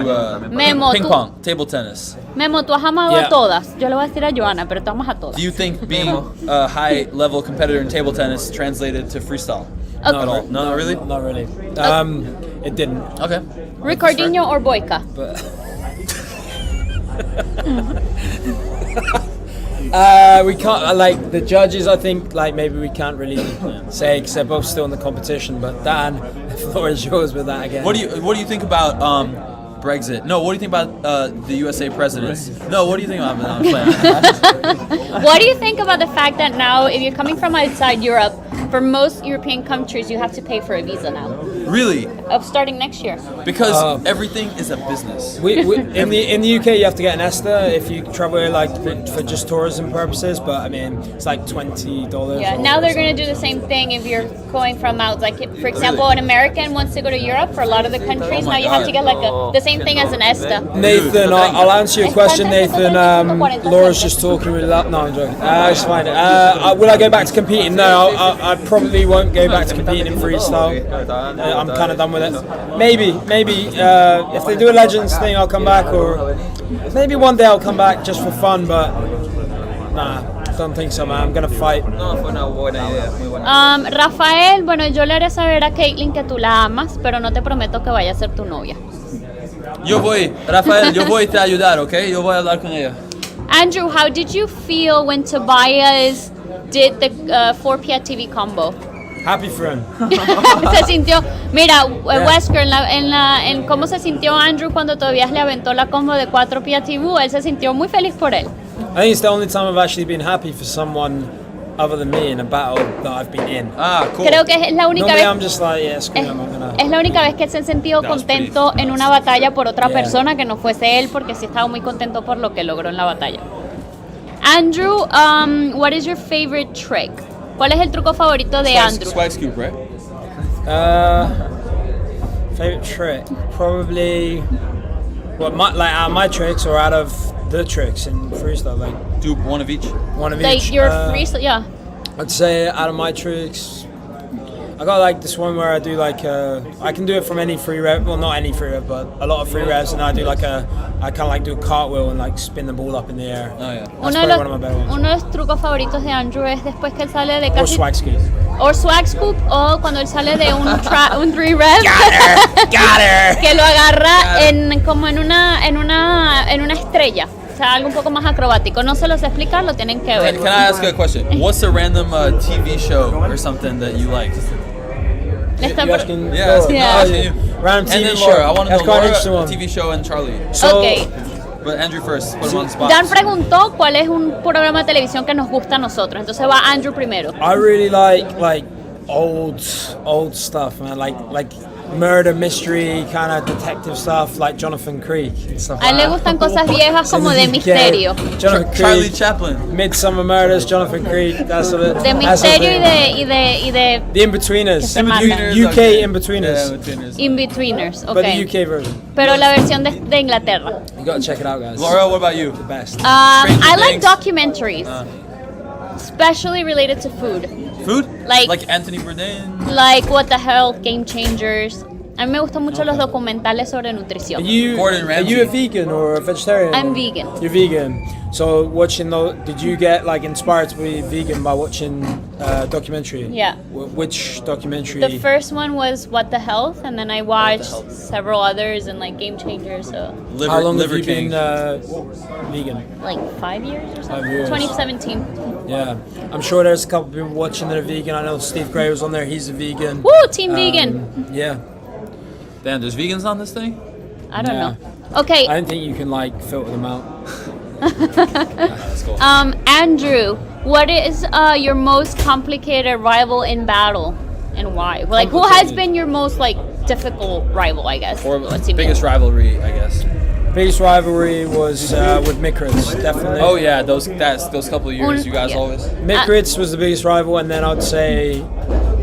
Memo, ping tú- pong, table tennis. Memo, tú has amado Yeah. a todas. Yo le voy a decir a Joana, pero tú amas a todas. Do you think being a high level competitor in table tennis translated to freestyle? Okay. At all? No, not really. Not really. It didn't. Okay. Ricardinho or Boyka? But we can't like the judges. I think like maybe we can't really say because they're both still in the competition. But Dan, the floor is yours with that again. What do you think about Brexit? No. What do you think about the USA presidents? No. What do you think about? I'm playing. What do you think about the fact that now, if you're coming from outside Europe, for most European countries, you have to pay for a visa now, Really? starting next year? Because everything is a business. We in the UK you have to get an ESTA if you travel like for just tourism purposes. But I mean it's like $20. Yeah, now they're going to do the same thing if you're going from out. Like, for example, an American wants to go to Europe for a lot of the countries. Oh now my you have God. to get like the same thing as an ESTA. Nathan, I'll answer your question, Nathan. Laura's just talking really loud. No, I'm joking. It's fine. Will I go back to competing? No, I probably won't go back to competing in freestyle. I'm kind of done with it. Maybe if they do a Legends thing, I'll come back, or maybe one day I'll come back just for fun. But nah, don't think so, man. I'm gonna fight. No, fue una buena idea, muy buena. Rafael, bueno, yo le haré saber a Caitlin que tú la amas, pero no te prometo que vaya a ser tu novia. Yo voy, Rafael. Yo voy a te ayudar, ¿ok? Yo voy a hablar con ella. Andrew, how did you feel when Tobias did the 4P TV combo? Happy for him. Se sintió, mira, Wesker, en cómo se sintió Andrew cuando Tobias le aventó la combo de 4P TV, él se sintió muy feliz por él. I think it's the only time I've actually been happy for someone other than me in a battle that I've been in. Ah, cool. Creo que es la única Normally vez. I'm just like, yeah, screw him, I'm gonna... Es la única vez que él se ha sentido That was contento pretty en una batalla por otra Yeah. persona que no fuese él, porque sí estaba muy contento por lo que logró en la batalla. Andrew, what is your favorite trick? ¿Cuál es el truco favorito de Andrew? Swag scoop, right? Favorite trick? Probably. Out of my tricks or out of the tricks in freestyle? Like Do one of each. one of Like each. your freestyle, yeah. I'd say out of my tricks, I got like this one where I do like I can do it from any free rev, well not any free rev, but a lot of free revs, and I do I kind of like do a cartwheel and like spin the ball up in the air. Oh yeah. That's probably one of my better ones. Uno de los trucos favoritos de Andrew es después que él sale de Or casi... swag skis. O swag scoop, o cuando él sale de un three rev. Got her. Que lo agarra como en una estrella. O sea, algo un poco más acrobático. No se los explicar, lo tienen que ver. Can I ask you a question? What's a random TV show or something that you like? Está You por- asking? Yeah, Oh, Yeah. asking you. Random And TV then show. Laura, I want to That's know quite an Laura, interesting one. TV show, and Charlie. So, Ok. But Andrew first. Put him on the spot. Dan preguntó cuál es un programa de televisión que nos gusta a nosotros. Entonces va Andrew primero. I really like old stuff, man. Like murder mystery kind of detective stuff, like Jonathan Creek and stuff A él le like gustan that. cosas viejas como de misterio. Jonathan Charlie Creek, Chaplin. Midsummer Murders, Jonathan Creek, that's of it. De misterio y de The In-Betweeners. Que se matan. UK okay. In-Betweeners. Yeah, In-Betweeners. in-betweeners. But the Okay. UK version. Pero la versión de Inglaterra. You gotta check it out, guys. Laura, what about you? The best. Stranger I like Things. documentaries. Especially related to food. Food? Like Anthony Bourdain. Like What the Health, Game Changers. A mí me gustan mucho los documentales sobre nutrición. Gordon Are Ramsay. you a vegan or a vegetarian? I'm vegan. You're vegan. So watching those, did you get like inspired to be vegan by watching documentary? Yeah. Which documentary? The first one was What the Health, and then I watched Health. several others and like Game Changers. So How long have Liver you King. been vegan? like 5 years or something. 5 years. 2017. Yeah, I'm sure there's a couple people watching that are vegan. I know Steve Gray was on there. He's a vegan. Woo, Team Vegan. Yeah. Damn, there's vegans on this thing? I don't Yeah. know. Okay. I don't think you can like filter them out. That's cool. Andrew, what is your most complicated rival in battle, and why? Like, who has Complicated. been your most like difficult rival? I guess. Or What's it biggest rivalry, I guess. Biggest rivalry was with Mikritz, definitely. Oh yeah, those couple of years, you guys Yeah. always. Mikritz was the biggest rival, and then I'd say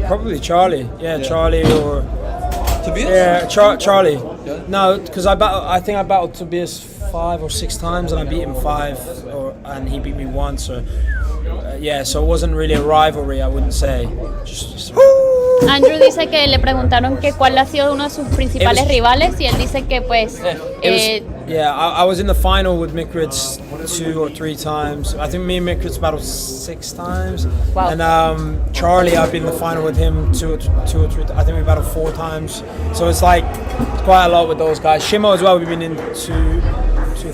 probably Charlie. Yeah, Charlie or Tobias? yeah, Charlie. Yeah. No, because I think I battled Tobias 5 or 6 times, and I beat him 5, and he beat me once. So yeah, so it wasn't really a rivalry, I wouldn't say. Just Andrew dice que le preguntaron que cuál ha sido uno de sus principales It was- rivales y él dice que pues yeah, I was in the final with Mikritz 2 or 3 times. I think me and Mikritz battled 6 times. Wow. And Charlie, I've been in the final with him 2 or 3. I think we battled 4 times. So it's like quite a lot with those guys. Shimo as well. We've been in two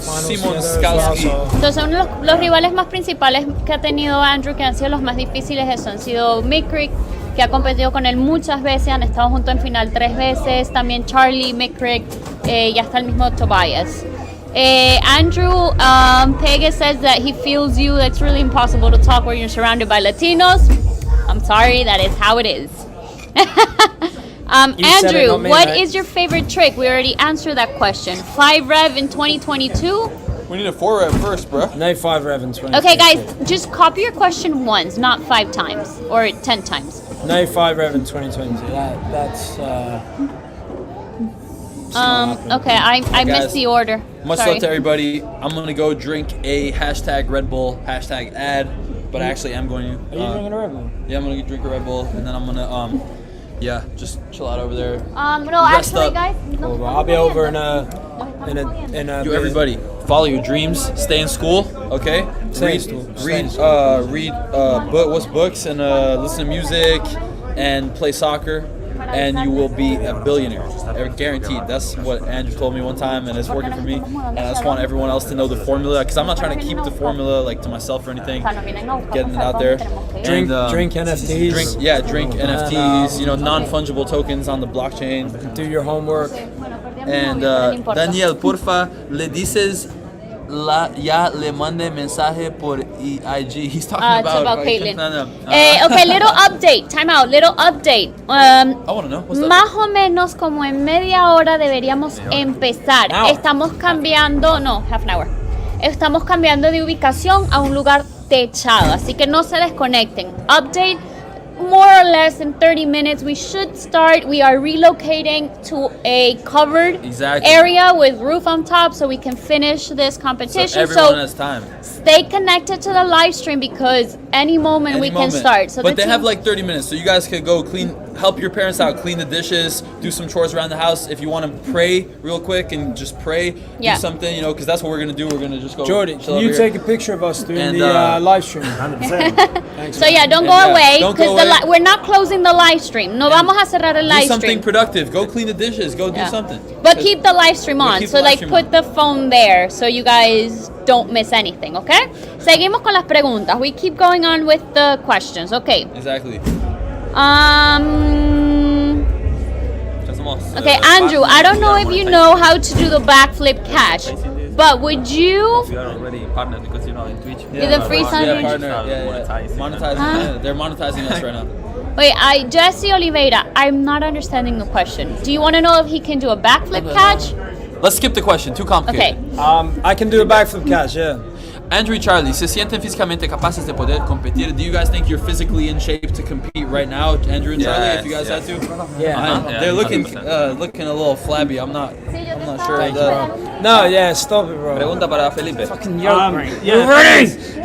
finals Simon together as well, Skalski. so- entonces uno de los rivales más principales que ha tenido Andrew, que han sido los más difíciles, eso han sido Mick Crick, que ha competido con él muchas veces, han estado juntos en final 3 veces, también Charlie, Mick Crick y hasta el mismo Tobias. Andrew, Pega says that he feels you. It's really impossible to talk when you're surrounded by Latinos. I'm sorry, that is how it is. You said it, Andrew, not me, what mate. is your favorite trick? We already answered that question. 5 rev in 2022. We need a 4 rep first, bro. No 5 Revan 20. Okay, guys, just copy your question once, not 5 times or 10 times. No 5 Revan 2020. That's Okay, I Guys, missed the order. Much Sorry. love to everybody. I'm gonna go drink a hashtag Red Bull, hashtag ad, but I actually am going to. Are you drinking a Revan? Yeah, I'm gonna drink a Red Bull, and then I'm gonna yeah, just chill out over there. No, Rest actually, up. guys. No, Well, I'll be over in a You everybody, follow your dreams. Stay in school, okay? Stay in read, school. Stay read, in school. read, what's books and listen to music and play soccer, and you will be a billionaire, guaranteed. That's what Andrew told me one time, and it's working for me. And I just want everyone else to know the formula, because I'm not trying to keep the formula like to myself or anything. Getting it out there. Drink And, drink NFTs. Drink NFTs. You know, non-fungible tokens on the blockchain. Do your homework. And Daniel, porfa, le dices ya le mande mensaje por IG. He's talking it's about Caitlyn. No. Okay, little update. Time out. Little update. I want to know. What's up? Más o menos como en media hora deberíamos empezar. Now. Estamos cambiando, no, half an hour. estamos cambiando de ubicación a un lugar techado, así que no se desconecten. Update, more or less in 30 minutes we should start. We are relocating to a covered area with roof on top so we can finish this competition. So everyone has time. Stay connected to the live stream because any moment we can start. So but they have like 30 minutes, so you guys could go help your parents out, clean the dishes, do some chores around the house. If you want to pray real quick and just pray, do something, you know, because that's what we're gonna do. We're gonna just go. Jordan, can you take a picture of us doing the live stream? 100%. So yeah, don't go away because we're not closing the live stream. No vamos a cerrar el live do something stream. Productive. Go clean the dishes. Go do something. But keep the live stream on. So like put the phone there so you guys don't miss anything, okay? Seguimos con las preguntas. We keep going on with the questions, okay? Exactly. Okay, Andrew, I don't know if you know how to do the backflip catch, but would you? We are already partners because you know in Twitch. With the Freestyle. Monetizing. They're monetizing us right now. Wait, Jesse Oliveira, I'm not understanding the question. Do you want to know if he can do a backflip catch? Let's skip the question. Too complicated. Okay. I can do a backflip catch, yeah. Andrew y Charlie, ¿se sienten físicamente capaces de poder competir? Do you guys think you're physically in shape to compete right now, Andrew and Charlie, if you guys had to? Yeah. They're looking a little flabby. I'm not sure. No, yeah, stop it, bro. Pregunta para Felipe.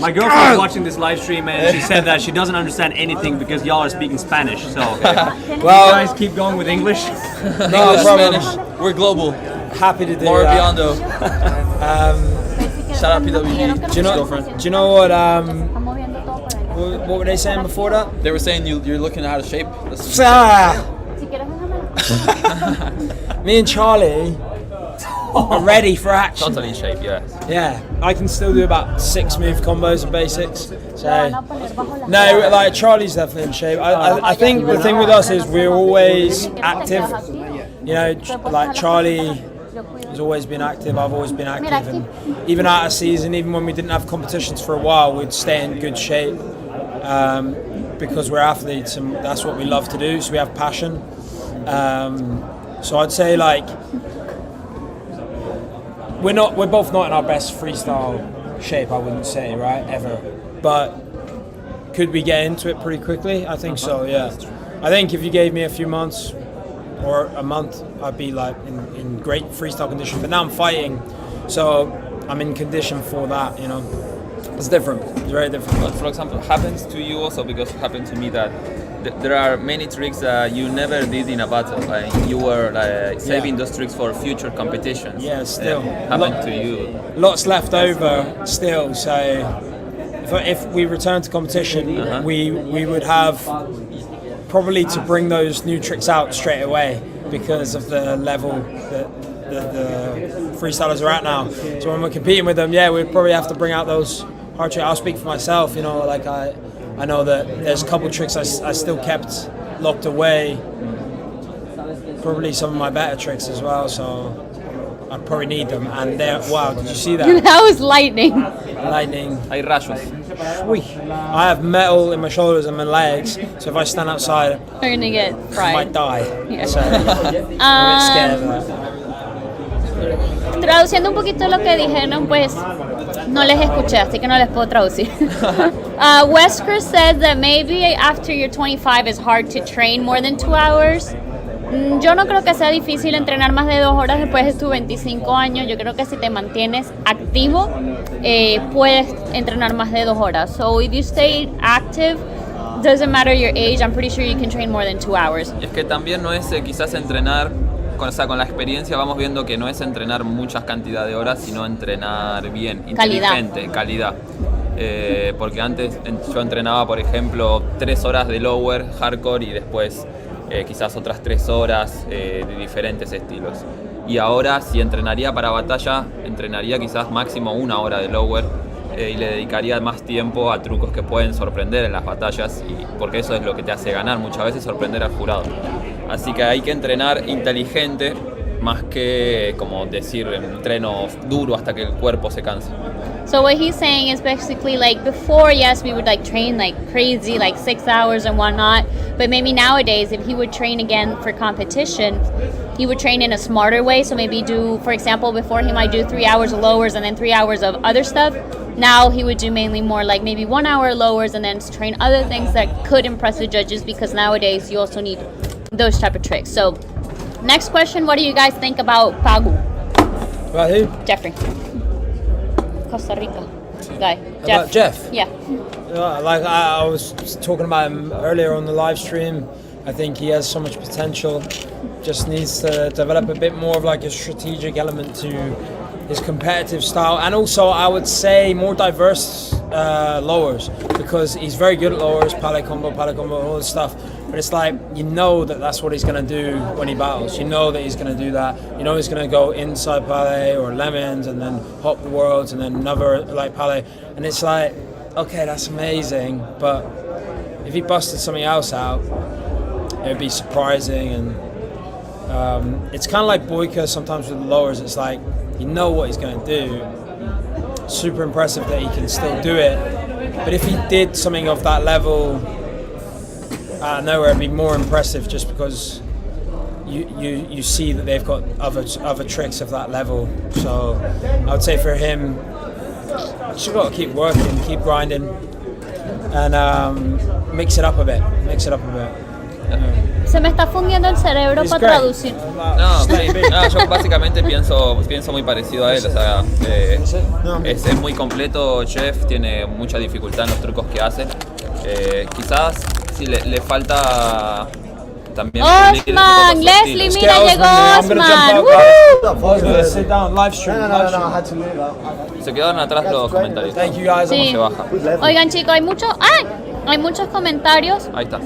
My girlfriend was watching this live stream and she said that she doesn't understand anything because y'all are speaking Spanish. So, well, you guys keep going with English. No problem. Spanish. We're global. Happy to do More that. Biondo. Shout out PWG. Do you know what? What were they saying before that? They were saying you're looking out of shape. Me and Charlie are ready for action. Totally in shape, yes. Yeah, I can still do about 6 move combos and basics. So, no, like Charlie's definitely in shape. I think the thing with us is we're always active. You know, like Charlie has always been active. I've always been active, and even out of season, even when we didn't have competitions for a while, we'd stay in good shape because we're athletes and that's what we love to do. So we have passion. So I'd say like we're both not in our best freestyle shape. I wouldn't say right ever, but could we get into it pretty quickly? I think so. Yeah, I think if you gave me a few months or a month, I'd be like in great freestyle condition. But now I'm fighting, so I'm in condition for that. You know, it's different. It's very different. But for example, happens to you also because it happened to me that there are many tricks that you never did in a battle. Like you were saving those tricks for future competitions. Yeah, still happened to you. Lots left over still. So if we return to competition, we would have probably to bring those new tricks out straight away because of the level that the freestylers are at now. So when we're competing with them, we'd probably have to bring out those hard tricks. I'll speak for myself, you know, like I know that there's a couple of tricks I still kept locked away, probably some of my better tricks as well, so I probably need them. And wow, did you see that? That was lightning. Lightning. Hay rayos. I have metal in my shoulders and my legs, so if I stand outside, You're gonna get fried. I might die. Yeah. So I'm a bit scared of that. Traduciendo un poquito lo que dijeron, pues no les escuché, así que no les puedo traducir. Wesker said that maybe after you're 25 it's hard to train more than 2 hours. Yo no creo que sea difícil entrenar más de 2 horas después de tus 25 años. Yo creo que si te mantienes activo, puedes entrenar más de 2 horas. So if you stay active, doesn't matter your age, I'm pretty sure you can train more than 2 hours. Y es que también no es quizás entrenar, con la experiencia vamos viendo que no es entrenar muchas cantidades de horas, sino entrenar bien, inteligente, calidad. Porque antes yo entrenaba, por ejemplo, 3 horas de lower, hardcore y después quizás otras 3 horas de diferentes estilos. Y ahora si entrenaría para batalla, entrenaría quizás máximo 1 hora de lower y le dedicaría más tiempo a trucos que pueden sorprender en las batallas, porque eso es lo que te hace ganar, muchas veces sorprender al jurado. Así que hay que entrenar inteligente más que como decir entreno duro hasta que el cuerpo se canse. So what he's saying is basically like before, yes, we would like train like crazy, like 6 hours and whatnot. But maybe nowadays, if he would train again for competition, he would train in a smarter way. So maybe do, for example, before he might do 3 hours of lowers and then 3 hours of other stuff. Now he would do mainly more like maybe 1 hour lowers and then train other things that could impress the judges, because nowadays you also need those type of tricks. So next question, what do you guys think about Pagu? About who? Jeffrey. Costa Rica guy. About Jeff? Yeah. Like I was talking about him earlier on the live stream. I think he has so much potential. Just needs to develop a bit more of like a strategic element to his competitive style, and also I would say more diverse lowers, because he's very good at lowers, pale combo, all this stuff. But it's like, you know that that's what he's going to do when he battles. You know that he's going to do that. You know he's going to go inside pale or lemons and then hop the worlds and then another like pale. And it's like, okay, that's amazing. But if he busted something else out, it would be surprising. And it's kind of like Boyka sometimes with the lowers. It's like, you know what he's going to do. Super impressive that he can still do it. But if he did something of that level out of nowhere, it'd be more impressive, just because you see that they've got other tricks of that level. So I would say for him, just got to keep working, keep grinding, and mix it up a bit. Se me está fundiendo el cerebro para traducir. No, yo básicamente pienso muy parecido a él. O sea, es muy completo. Jeff tiene mucha dificultad en los trucos que hace. Quizás si le falta también. Osman, Leslie, mira, llegó Osman. Se quedaron atrás los comentarios. Sí. Se baja. Oigan, chicos, hay muchos comentarios. Ahí está.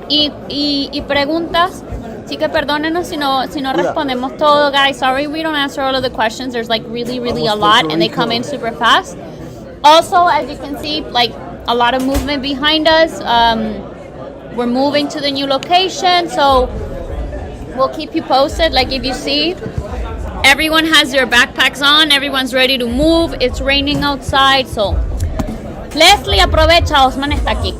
Y preguntas. Así que perdónenos si no respondemos todo, guys. Sorry we don't answer all of the questions. There's like really a lot, and they come in super fast. Also, as you can see, like a lot of movement behind us. We're moving to the new location, so we'll keep you posted. Like if you see, everyone has their backpacks on, everyone's ready to move. It's raining outside, so Leslie, aprovecha, Osman está aquí.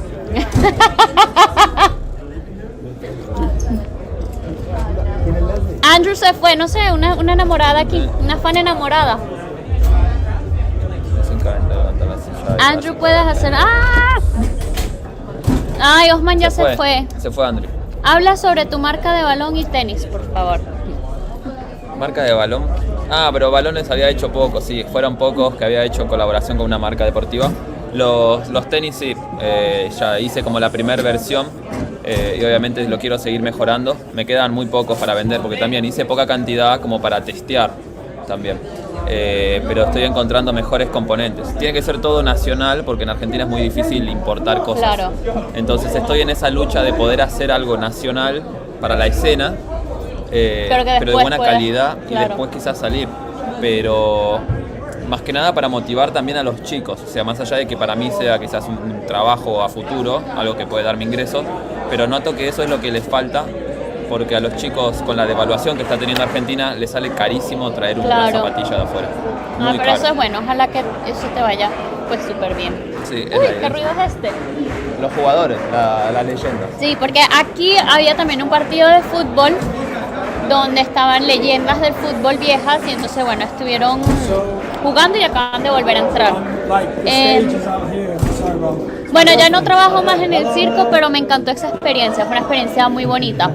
Andrew se fue, no sé, una enamorada aquí, una fan enamorada. Andrew, puedes hacer. Ay, Osman ya se fue. Se fue Andrew. Habla sobre tu marca de balón y tenis, por favor. Marca de balón. Pero balones había hecho pocos, sí. Fueron pocos que había hecho en colaboración con una marca deportiva. Los tenis sí, ya hice como la primera versión y obviamente lo quiero seguir mejorando. Me quedan muy pocos para vender porque también hice poca cantidad como para testear también. Pero estoy encontrando mejores componentes. Tiene que ser todo nacional porque en Argentina es muy difícil importar cosas. Claro. Entonces estoy en esa lucha de poder hacer algo nacional para la escena, pero de buena calidad, claro. Y después quizás salir. Pero más que nada para motivar también a los chicos, o sea, más allá de que para mí sea quizás un trabajo a futuro, algo que puede darme ingresos, pero noto que eso es lo que les falta, porque a los chicos con la devaluación que está teniendo Argentina les sale carísimo traer una zapatilla de afuera. Muy pero caro. eso es bueno, ojalá que eso te vaya pues súper bien. Sí, Uy, ¿qué ruido es este? Los jugadores, la leyenda. Sí, porque aquí había también un partido de fútbol donde estaban leyendas del fútbol viejas y entonces bueno, estuvieron jugando y acaban de volver a entrar. Bueno, ya no trabajo más en el circo, pero me encantó esa experiencia, fue una experiencia muy bonita.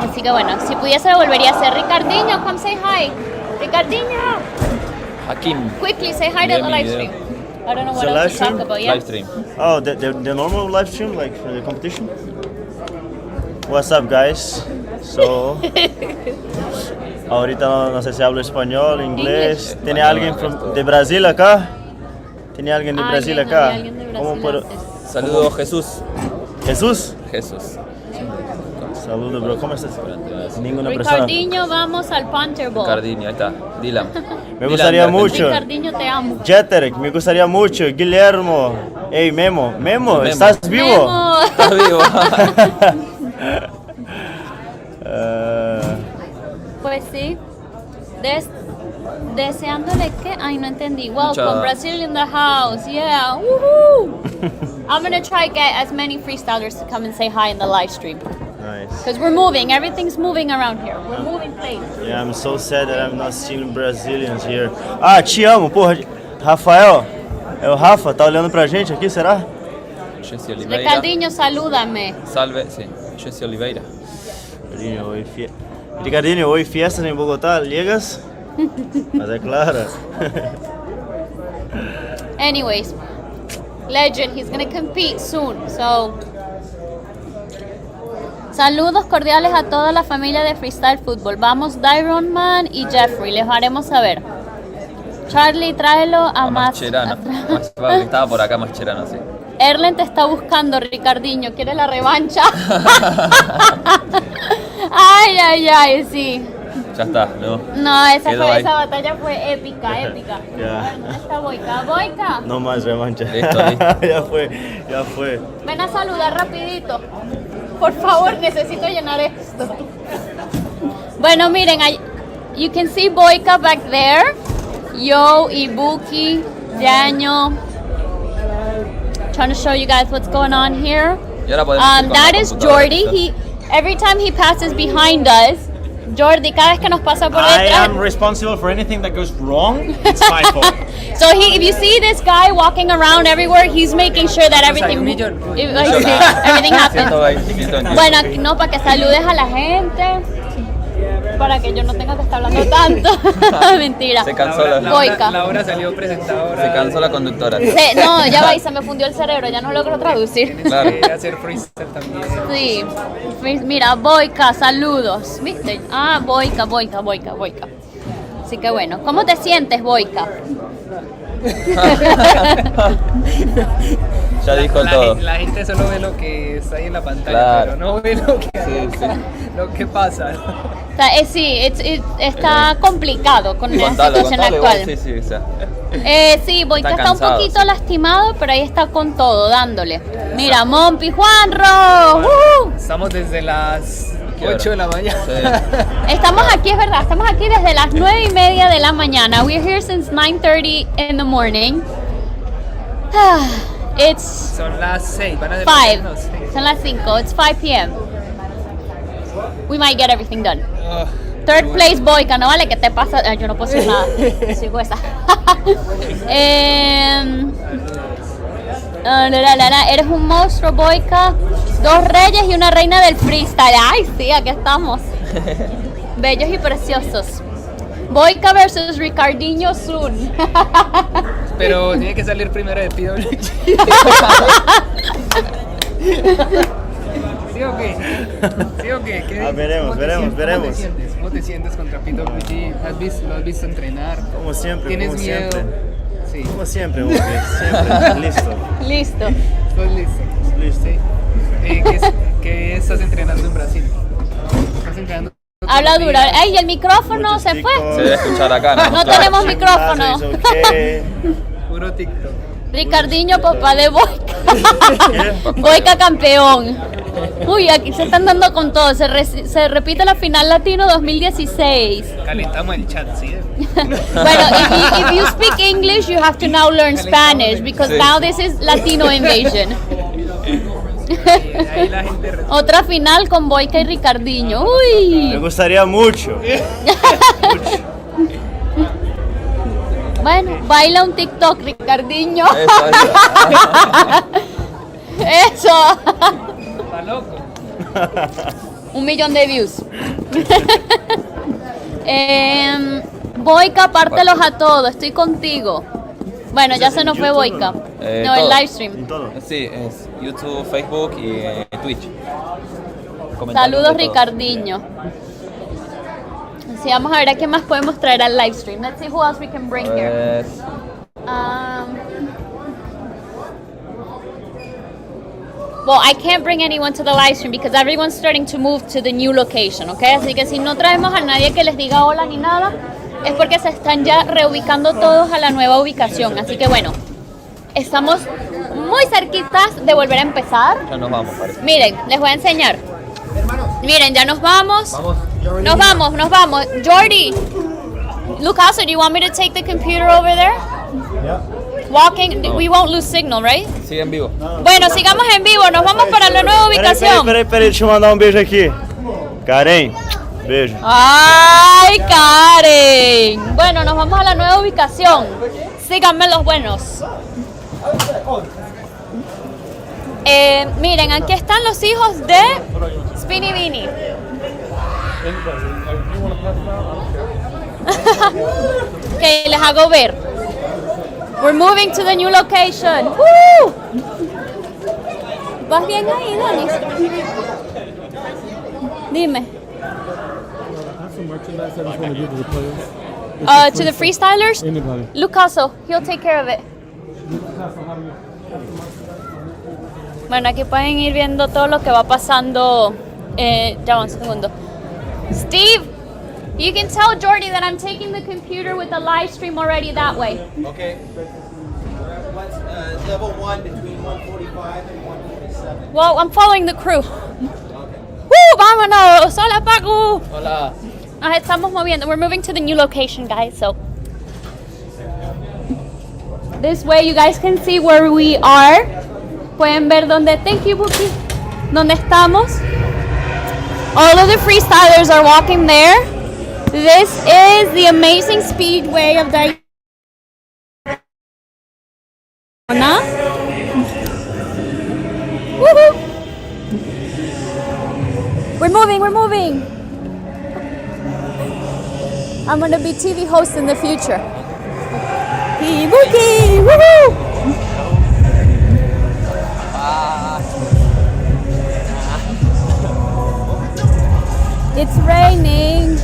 Así que bueno, si pudiese volvería a ser Ricardinho, come say hi. Ricardinho! Hakim. Quickly say hi to the live stream. I don't know what else to talk about. Yeah. Live stream. Oh, the normal live stream, like for the competition? What's up, guys? So, ahorita no sé si hablo español, inglés. ¿Tiene alguien de Brasil acá? ¿Tiene alguien de Brasil acá? ¿Cómo puedo? Saludos, Jesús. ¿Jesús? Jesús. Saludos, bro. ¿Cómo estás? Ninguna Ricardinho, vamos al Punter Bowl. Ricardinho, ahí está. Dylan. Me gustaría mucho. Ricardinho, te amo. Jeterek, me gustaría mucho. Guillermo. Hey, Memo. Memo, ¿estás vivo? Memo. Estás vivo. Pues sí. Deseándole que. Ay, no entendí. Welcome, Brazil in the house. Yeah. Woohoo! I'm gonna try to get as many freestylers to come and say hi in the live stream. Nice. Because we're moving. Everything's moving around here. We're moving places. Yeah, I'm so sad that I'm not seeing Brazilians here. Ah, te amo, porra. Rafael, é o Rafa, tá olhando pra gente aqui, será? Jesse Oliveira. Ricardinho, salúdame. Salve, sí. Jesse Oliveira. Ricardinho, hoy fiestas en Bogotá, ¿llegas? Mas é claro. Anyways, legend, he's gonna compete soon, so. Saludos cordiales a toda la familia de Freestyle Fútbol. Vamos, Dyron Man y Jeffrey, les haremos saber. Charlie, tráelo a Mascherano. Estaba por acá Mascherano, sí. Erlen te está buscando, Ricardinho. ¿Quiere la revancha? Ay, sí. Ya está, ¿no? No, esa batalla fue épica. A ver, ¿dónde está Boyka? ¡Boyka! No más revancha. Listo. ya fue. Ven a saludar rapidito. Por favor, necesito llenar esto. Bueno, miren, you can see Boyka back there. Yo, Ibuki, Daniel. Trying to show you guys what's going on here. That is Jordi. Every time he passes behind us, Jordi, cada vez que nos pasa por detrás. I am responsible for anything that goes wrong. It's my fault. So if you see this guy walking around everywhere, he's making sure that everything happens. Bueno, no, para que saludes a la gente. Para que yo no tenga que estar hablando tanto. Mentira. Se cansó Boyka. Laura salió presentadora. Se cansó la conductora. No, ya va y se me fundió el cerebro, ya no logro traducir. Claro. Hacer freestyle también. Sí. Mira, Boyka, saludos. ¿Viste? Ah, Boyka. Así que bueno, ¿cómo te sientes, Boyka? Ya dijo todo. La gente solo ve lo que está ahí en la pantalla, Claro. pero no ve lo que pasa. O sea, sí, está complicado con la situación actual. Sí, Boyka está un poquito lastimado, pero ahí está con todo, dándole. Mira, Mompi, Juanro. Estamos desde las 8 de la mañana. Sí. Estamos aquí, es verdad, estamos aquí desde las 9:30 de la mañana. We're here since 9:30 in the morning. Son las 6, van a 5. Son las 5. It's 5 p.m. We might get everything done. Third place, Boyka, ¿no vale? ¿Qué te pasa? Yo no puedo decir nada. Sigo esa. Eres un monstruo, Boyka. 2 reyes y una reina del freestyle. Ay, sí, aquí estamos. Bellos y preciosos. Boyka versus Ricardinho soon. Pero tiene que salir primero de PWG. ¿Sí o qué? Veremos. ¿Cómo te sientes contra PWG? ¿Lo has visto entrenar? Como siempre. ¿Tienes miedo? Siempre. Sí. Como siempre, siempre. Listo. ¿Estás listo? Sí. ¿Qué estás entrenando en Brasil? ¿Estás entrenando? Habla duro. Ay, el micrófono se fue. Se debe escuchar acá, ¿no? No tenemos micrófono. Puro TikTok. Ricardinho, papá de Boyka. Boyka campeón. Uy, aquí se están dando con todo. Se repite la final latino 2016. Calentamos el chat, ¿sí? Bueno, if you speak English, you have to now learn Spanish because now this is Latino invasion. Ahí la gente Otra final con Boyka y Ricardinho. Uy. Me gustaría mucho. Bueno, baila un TikTok, Ricardinho. Eso. Está loco. 1 millón de views. Boyka, pártelos a todos, estoy contigo. Bueno, ya se nos fue Boyka. No, el live stream. Sí, es YouTube, Facebook y Twitch. Saludos, Ricardinho. Sí, vamos a ver a qué más podemos traer al live stream. Let's see who else we can bring here. Well, I can't bring anyone to the live stream because everyone's starting to move to the new location, ¿ok? Así que si no traemos a nadie que les diga hola ni nada, es porque se están ya reubicando todos a la nueva ubicación. Así que bueno, estamos muy cerquitas de volver a empezar. Ya nos vamos, parece. Miren, les voy a enseñar. Miren, ya nos vamos. Nos vamos. Jordi, Lucaso, do you want me to take the computer over there? Yeah. walking. We won't lose signal, right? Sigue en vivo. Bueno, sigamos en vivo. Nos vamos para la nueva ubicación. Peraí, deixa eu mandar beijo aqui. Karen, beijo. ¡Ay, Karen! Bueno, nos vamos a la nueva ubicación. Síganme los buenos. Miren, aquí están los hijos de Spinny Beanie. Ok, les hago ver. We're moving to the new location. ¡Woo! ¿Vas bien ahí, Donis? Dime. To the freestylers? Lucaso, he'll take care of it. Bueno, aquí pueden ir viendo todo lo que va pasando. Ya un segundo. Steve, you can tell Jordy that I'm taking the computer with the live stream already that way. Okay. Level 1 between 145 and 147. Well, I'm following the crew. ¡Vámonos! ¡Hola, Paco! Hola. Nos estamos moviendo. We're moving to the new location, guys. So this way you guys can see where we are. Pueden ver dónde. Thank you, Buki. Dónde estamos. All of the freestylers are walking there. This is the amazing speedway of Daytona. Woohoo! We're moving. I'm gonna be TV host in the future. Hey, Buki! Woohoo! It's raining.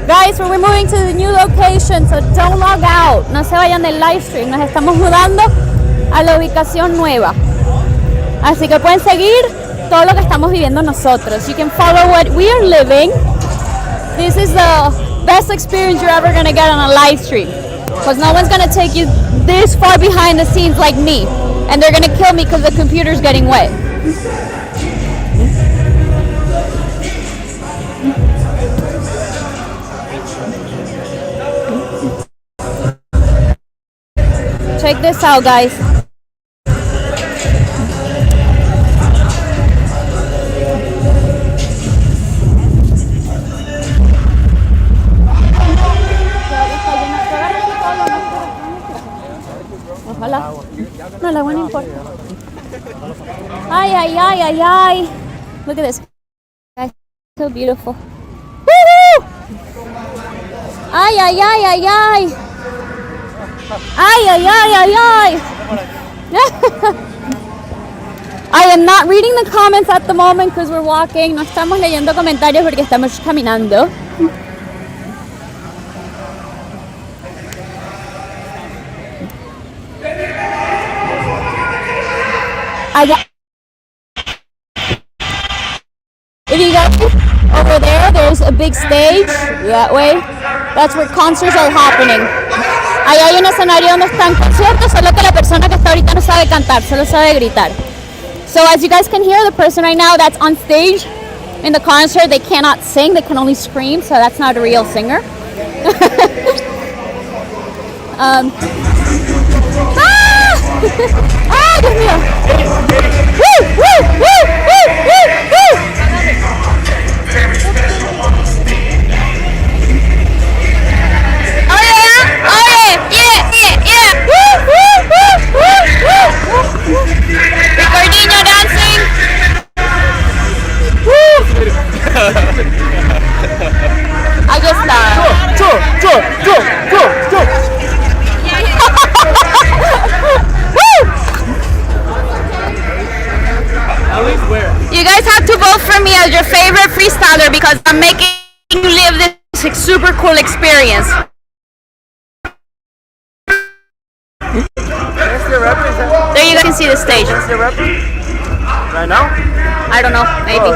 Guys, we're moving to the new location, so don't log out. No se vayan del live stream. Nos estamos mudando a la ubicación nueva. Así que pueden seguir todo lo que estamos viviendo nosotros. You can follow what we are living. This is the best experience you're ever going to get on a live stream. Because no one's going to take you this far behind the scenes like me. And they're going to kill me because the computer's getting wet. Check this out, guys. Ojalá. No, el agua no importa. Ay. Look at this. Guys, so beautiful. Woohoo! Ay. I am not reading the comments at the moment because we're walking. No estamos leyendo comentarios porque estamos caminando. If you guys over there's a big stage that way. That's where concerts are happening. Ahí hay un escenario donde están conciertos, solo que la persona que está ahorita no sabe cantar, solo sabe gritar. So as you guys can hear, the person right now that's on stage in the concert, they cannot sing, they can only scream, so that's not a real singer. Dios mío. Ricardinho dancing. Ahí está. You guys have to vote for me as your favorite freestyler because I'm making you live this super cool experience. There you guys can see the stage. Right now? I don't know, maybe.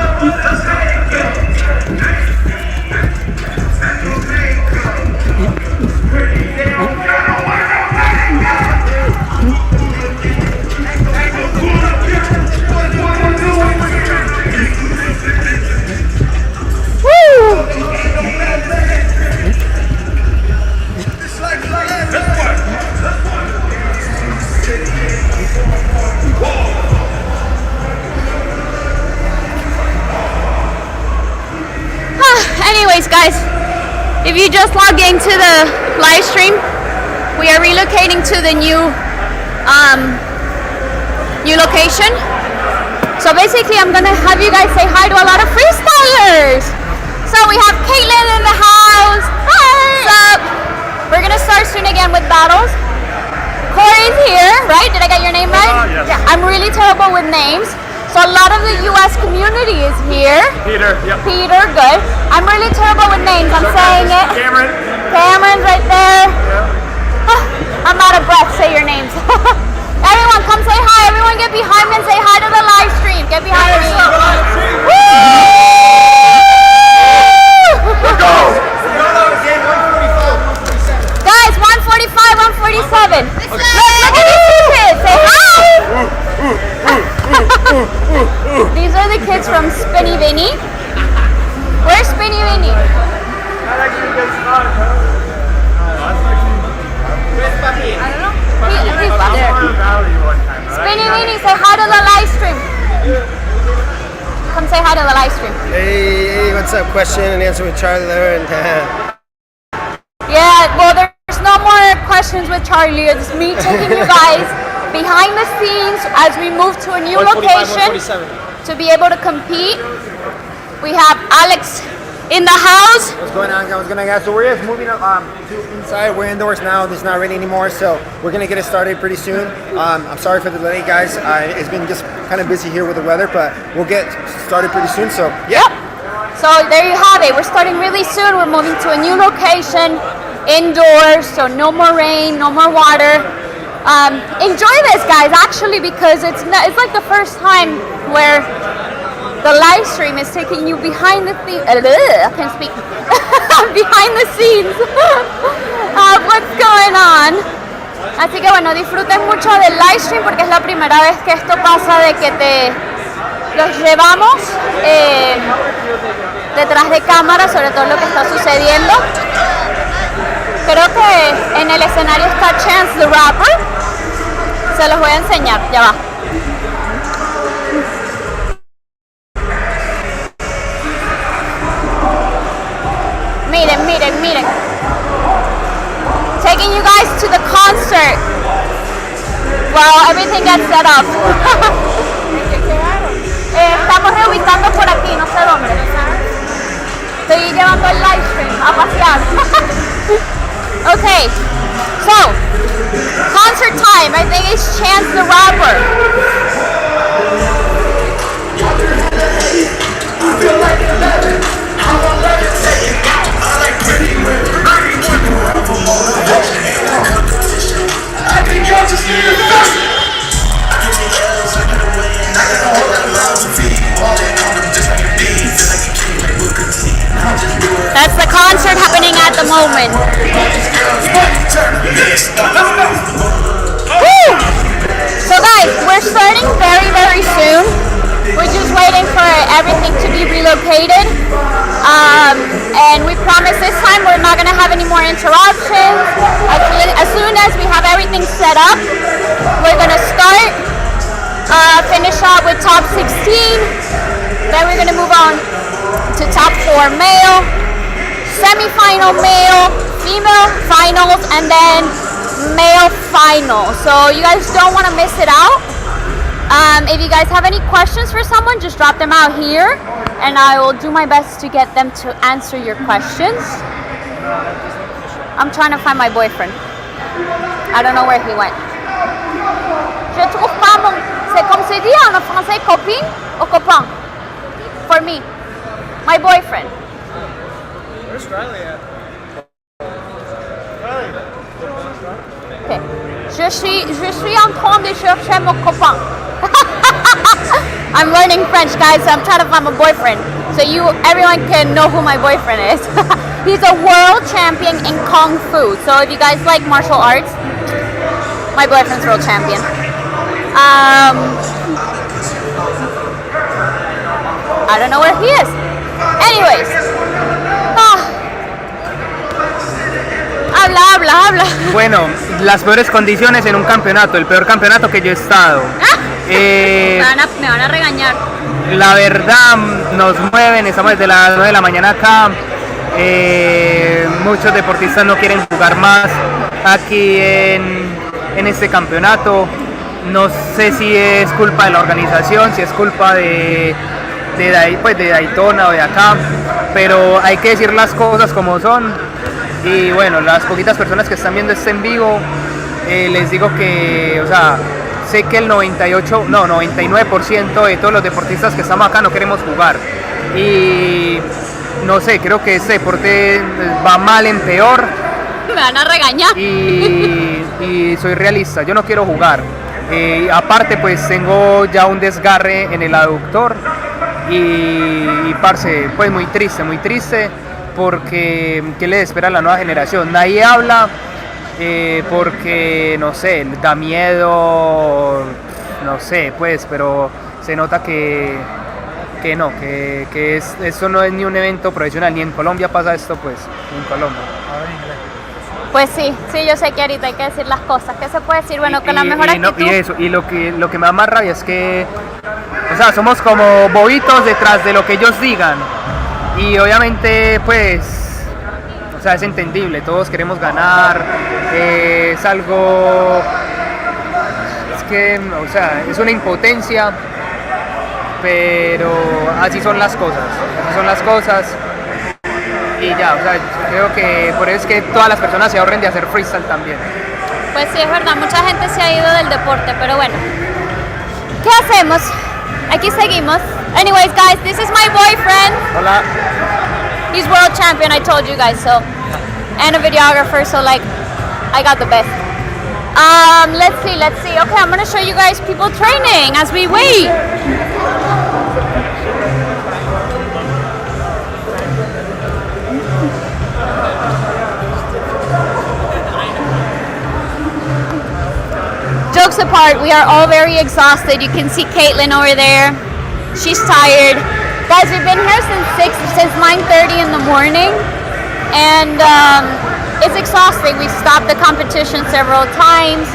Anyways, guys, if you just logged into the live stream, we are relocating to the new location. So basically, I'm gonna have you guys say hi to a lot of freestylers. So we have Caitlin in the house. Hi. What's up? We're gonna start soon again with battles. Corey's here, right? Did I get your name right? Yes. Yeah. I'm really terrible with names. So a lot of the US community is here. Peter, yep. Peter, good. I'm really terrible with names. I'm saying it. Cameron. Cameron's right there. I'm out of breath. Say your names. Everyone, come say hi. Everyone get behind me and say hi to the live stream. Get behind me. Woo! Let's go! Guys, 145, 147. Look at these two kids. Say hi. These are the kids from Spinny Vinny. Where's Spinny Vinny? I don't know. He's there. Spinny Vinny, say hi to the live stream. Come say hi to the live stream. Hey, what's up? Question and answer with Charlie there. Yeah, well, there's no more questions with Charlie. It's me taking you guys behind the scenes as we move to a new location to be able to compete. We have Alex in the house. What's going on, guys? So we're just moving up to inside. We're indoors now. It's not ready anymore, so we're gonna get it started pretty soon. I'm sorry for the delay, guys. It's been just kind of busy here with the weather, but we'll get started pretty soon. So yeah. Yep. So there you have it. We're starting really soon. We're moving to a new location, indoors, so no more rain, no more water. Enjoy this, guys, actually, because it's like the first time where the live stream is taking you behind the scenes. I can't speak. Behind the scenes of what's going on. Así que bueno, disfruten mucho del live stream porque es la primera vez que esto pasa, de que los llevamos detrás de cámara sobre todo lo que está sucediendo. Creo que en el escenario está Chance the Rapper. Se los voy a enseñar, ya va. Miren, miren, miren. Taking you guys to the concert. Well, everything gets set up. Estamos reubicando por aquí, no sé dónde. Estoy llevando el live stream a pasear. Okay, so concert time. I think it's Chance the Rapper. That's the concert happening at the moment. Woo! So guys, we're starting very, very soon. We're just waiting for everything to be relocated. And we promise this time we're not gonna have any more interruptions. As soon as we have everything set up, we're gonna start, finish up with top 16. Then we're gonna move on to top 4 male, semi-final male, female finals, and then male final. So you guys don't want to miss it out. If you guys have any questions for someone, just drop them out here and I will do my best to get them to answer your questions. I'm trying to find my boyfriend. I don't know where he went. Je trouve pas mon... C'est comme c'est dit en français, copine ou copain? For me. My boyfriend. Where's Riley at? Okay. Je suis en train de chercher mon copain. I'm learning French, guys, so I'm trying to find my boyfriend. So everyone can know who my boyfriend is. He's a world champion in Kung Fu. So if you guys like martial arts, my boyfriend's world champion. I don't know where he is. Anyways. Habla. Bueno, las peores condiciones en un campeonato, el peor campeonato que yo he estado. Me van a regañar. La verdad, nos mueven, estamos desde las 9 de la mañana acá. Muchos deportistas no quieren jugar más aquí en este campeonato. No sé si es culpa de la organización, si es culpa de Daytona o de acá, pero hay que decir las cosas como son. Y bueno, las poquitas personas que están viendo este en vivo, les digo que, o sea, sé que el 99% de todos los deportistas que estamos acá no queremos jugar. Y no sé, creo que este deporte va mal en peor. Me van a regañar. Y soy realista, yo no quiero jugar. Aparte, pues tengo ya un desgarre en el aductor. Y parce, pues muy triste, porque ¿qué le espera a la nueva generación? Nadie habla porque, no sé, da miedo, no sé, pues, pero se nota que esto no es ni un evento profesional, ni en Colombia pasa esto, pues, ni en Colombia. Pues sí, yo sé que ahorita hay que decir las cosas. ¿Qué se puede decir? Bueno, con la mejor actitud. Y lo que me da más rabia es que, o sea, somos como bobitos detrás de lo que ellos digan. Y obviamente, pues, o sea, es entendible, todos queremos ganar, es algo, es que, o sea, es una impotencia, pero así son las cosas, y ya, o sea, creo que por eso es que todas las personas se ahorren de hacer freestyle también. Pues sí, es verdad, mucha gente se ha ido del deporte, pero bueno, ¿qué hacemos? Aquí seguimos. Anyways, guys, this is my boyfriend. Hola. He's world champion, I told you guys, so, and a videographer, so like, I got the best. Let's see. Okay, I'm gonna show you guys people training as we wait. Jokes apart, we are all very exhausted. You can see Caitlin over there. She's tired. Guys, we've been here since 9:30 in the morning, and it's exhausting. We stopped the competition several times.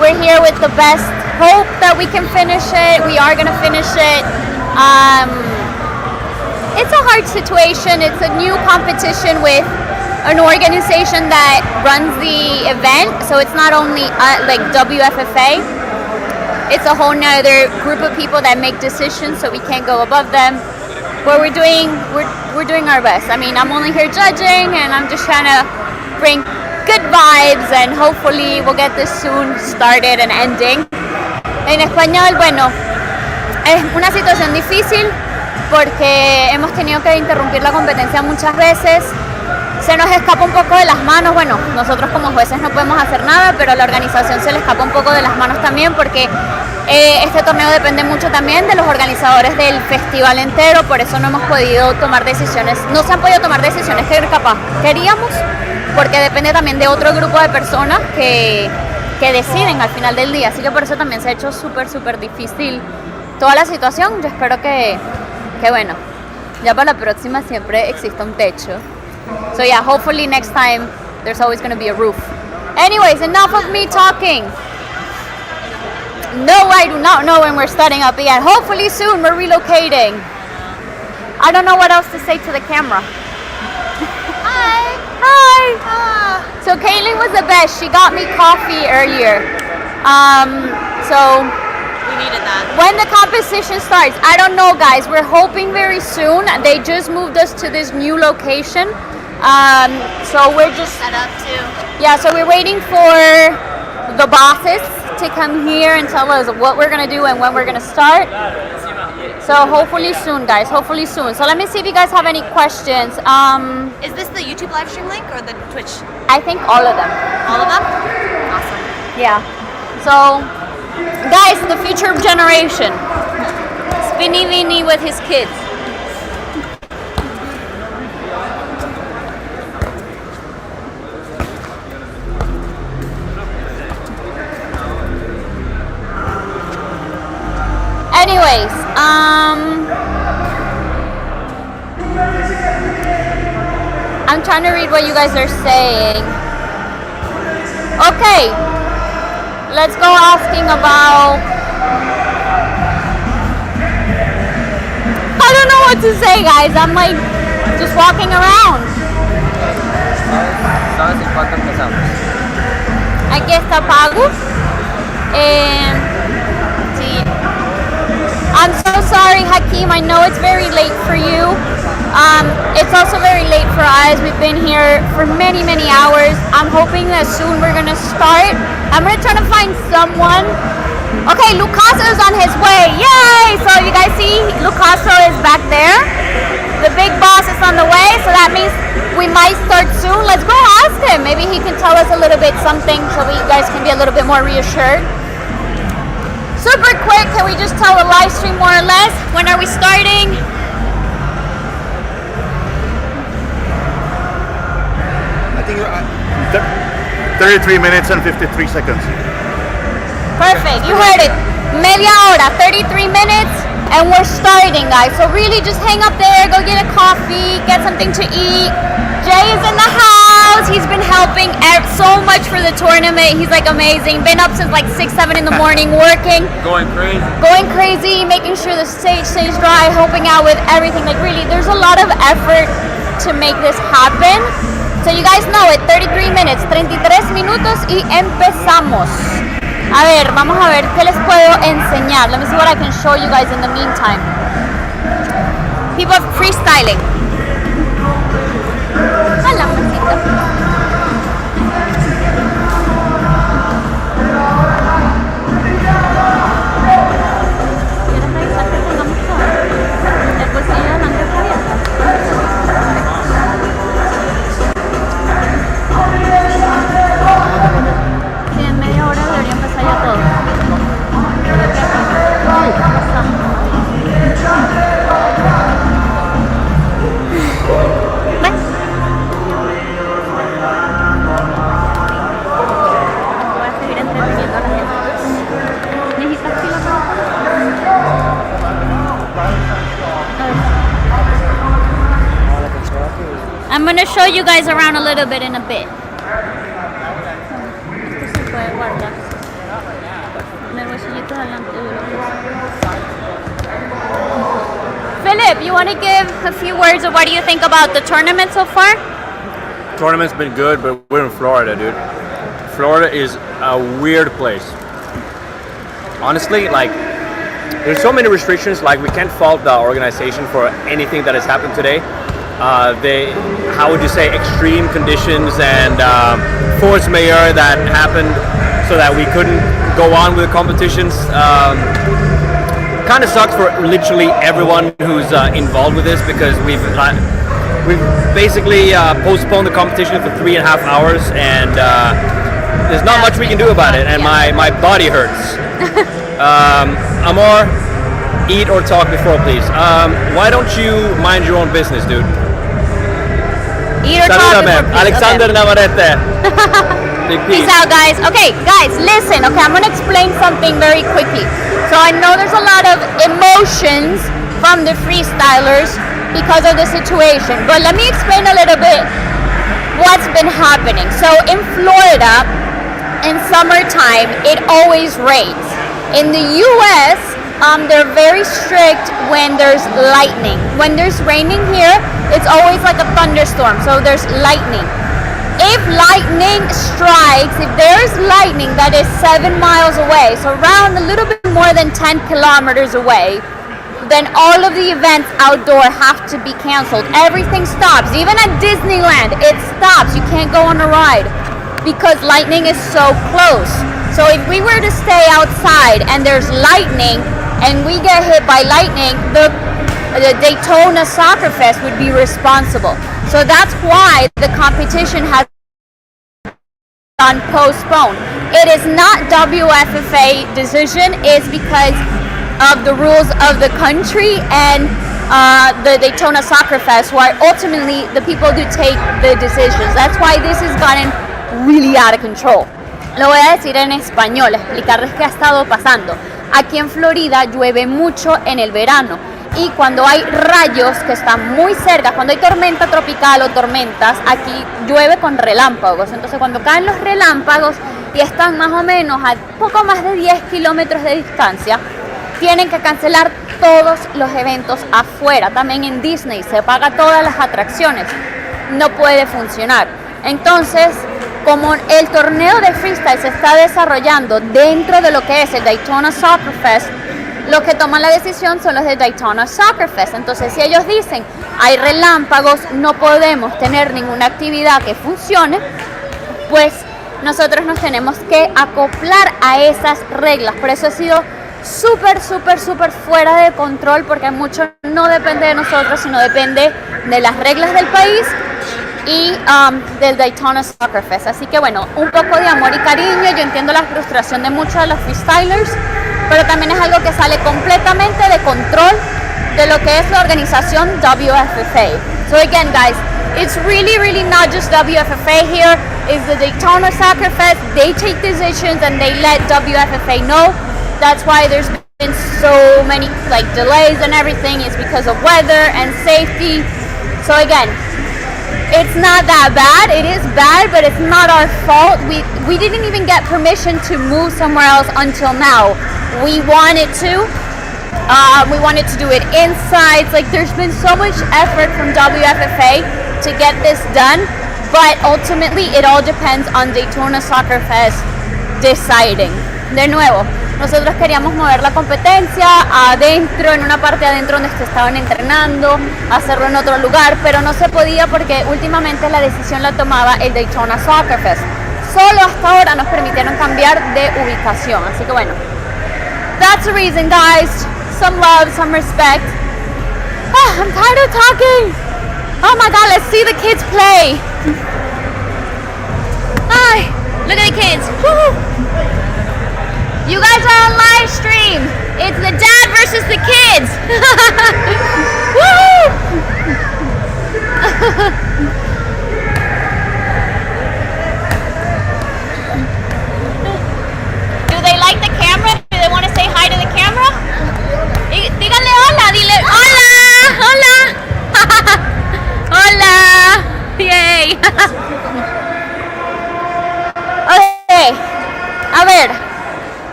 We're here with the best hope that we can finish it. We are gonna finish it. It's a hard situation. It's a new competition with an organization that runs the event, so it's not only like WFFA. It's a whole nother group of people that make decisions, so we can't go above them. But we're doing our best. I mean, I'm only here judging, and I'm just trying to bring good vibes, and hopefully we'll get this soon started and ending. En español, bueno, es una situación difícil porque hemos tenido que interrumpir la competencia muchas veces. Se nos escapa un poco de las manos. Bueno, nosotros como jueces no podemos hacer nada, pero la organización se le escapa un poco de las manos también, porque este torneo depende mucho también de los organizadores del festival entero. Por eso no hemos podido tomar decisiones, no se han podido tomar decisiones que capaz queríamos, porque depende también de otro grupo de personas que deciden al final del día. Así que por eso también se ha hecho súper difícil toda la situación. Yo espero que bueno, ya para la próxima siempre exista un techo. So yeah, hopefully next time there's always going to be a roof. Anyways, enough of me talking. No, I do not know when we're starting up again. Hopefully soon we're relocating. I don't know what else to say to the camera. Hi. So Caitlin was the best. She got me coffee earlier. So we needed that. When the competition starts, I don't know, guys. We're hoping very soon. They just moved us to this new location. So we're just set up too. Yeah, so we're waiting for the bosses to come here and tell us what we're gonna do and when we're gonna start. So hopefully soon, guys. Hopefully soon. So let me see if you guys have any questions. Is this the YouTube live stream link or the Twitch? I think all of them. All of them? Awesome. Yeah. So, guys, the future generation. Spinny Vinny with his kids. Anyways, I'm trying to read what you guys are saying. Okay, let's go asking about, I don't know what to say, guys. I'm like just walking around. está pago. Sí. I'm so sorry, Hakeem. I know it's very late for you. It's also very late for us. We've been here for many, many hours. I'm hoping that soon we're gonna start. I'm gonna try to find someone. Okay, Lucaso is on his way. Yay! So you guys see, Lucaso is back there. The big boss is on the way, so that means we might start soon. Let's go ask him. Maybe he can tell us a little bit something so we guys can be a little bit more reassured. Super quick, can we just tell the live stream more or less? When are we starting? I think 33 minutes and 53 seconds. Perfect, you heard it. Media hora, 33 minutes, and we're starting, guys. So really just hang up there, go get a coffee, get something to eat. Jay is in the house. He's been helping so much for the tournament. He's like amazing. Been up since like 6, 7 in the morning working. Going crazy, making sure the stage stays dry, helping out with everything. Like really, there's a lot of effort to make this happen. So you guys know it, 33 minutes, 33 minutos y empezamos. A ver, vamos a ver qué les puedo enseñar. Let me see what I can show you guys in the meantime. People freestyling. Hola, mamacita. I'm going to show you guys around a little bit in a bit. Philip, you want to give a few words of what do you think about the tournament so far? Tournament's been good, but we're in Florida, dude. Florida is a weird place. Honestly, like, there's so many restrictions, like we can't fault the organization for anything that has happened today. How would you say, extreme conditions and force majeure that happened so that we couldn't go on with the competitions. Kind of sucks for literally everyone who's involved with this, because we've basically postponed the competition for 3.5 hours, and there's not much we can do about it, and my body hurts. Amor, eat or talk before, please. Why don't you mind your own business, dude? Eat or talk before, please. Alexander Navarrete. Peace out, guys. Okay, guys, listen. Okay, I'm going to explain something very quickly. So I know there's a lot of emotions from the freestylers because of the situation, but let me explain a little bit what's been happening. So in Florida, in summertime, it always rains. In the US, they're very strict when there's lightning. When there's raining here, it's always like a thunderstorm, so there's lightning. If lightning strikes, if there's lightning that is 7 miles away, so around a little bit more than 10 kilometers away, then all of the events outdoor have to be canceled. Everything stops. Even at Disneyland, it stops. You can't go on a ride because lightning is so close. So if we were to stay outside and there's lightning and we get hit by lightning, the Daytona Soccer Fest would be responsible. So that's why the competition has been postponed. It is not WFFA decision, it's because of the rules of the country and the Daytona Soccer Fest, where ultimately the people do take the decisions. That's why this has gotten really out of control. Lo voy a decir en español, explicarles qué ha estado pasando. Aquí en Florida llueve mucho en el verano. Y cuando hay rayos que están muy cerca, cuando hay tormenta tropical o tormentas, aquí llueve con relámpagos. Entonces cuando caen los relámpagos y están más o menos a poco más de 10 kilómetros de distancia, tienen que cancelar todos los eventos afuera. También en Disney se paga todas las atracciones. No puede funcionar. Entonces, como el torneo de freestyle se está desarrollando dentro de lo que es el Daytona Soccer Fest, los que toman la decisión son los de Daytona Soccer Fest. Entonces, si ellos dicen hay relámpagos, no podemos tener ninguna actividad que funcione, pues nosotros nos tenemos que acoplar a esas reglas. Por eso ha sido súper fuera de control, porque mucho no depende de nosotros, sino depende de las reglas del país y del Daytona Soccer Fest. Así que bueno, un poco de amor y cariño. Yo entiendo la frustración de muchos de los freestylers, pero también es algo que sale completamente de control de lo que es la organización WFFA. So again, guys, it's really not just WFFA here. It's the Daytona Soccer Fest. They take decisions and they let WFFA know. That's why there's been so many like delays and everything. It's because of weather and safety. So again, it's not that bad. It is bad, but it's not our fault. We didn't even get permission to move somewhere else until now. We wanted to. We wanted to do it inside. Like there's been so much effort from WFFA to get this done, but ultimately it all depends on Daytona Soccer Fest deciding. De nuevo, nosotros queríamos mover la competencia adentro, en una parte adentro donde se estaban entrenando, hacerlo en otro lugar, pero no se podía porque últimamente la decisión la tomaba el Daytona Soccer Fest. Solo hasta ahora nos permitieron cambiar de ubicación, así que bueno. That's the reason, guys. Some love, some respect. I'm tired of talking. Oh my God, let's see the kids play. Hi, look at the kids. Woo. You guys are on live stream. It's the dad versus the kids. Woo! Do they like the camera? Do they want to say hi to the camera? Díganle hola, dile hola, hola. Hola. Yay. Okay. A ver.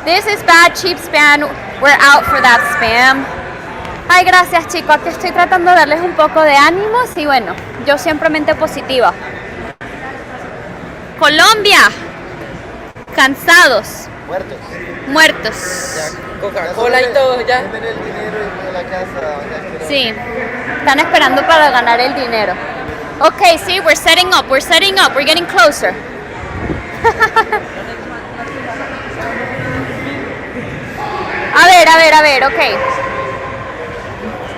This is bad, cheap spam. We're out for that spam. Ay, gracias, chicos. Aquí estoy tratando de darles un poco de ánimos y bueno, yo siempre mente positiva. Colombia. Cansados. Muertos. Coca-Cola y todo, ya. Sí. Están esperando para ganar el dinero. Okay, see, we're setting up. We're getting closer. A ver, okay.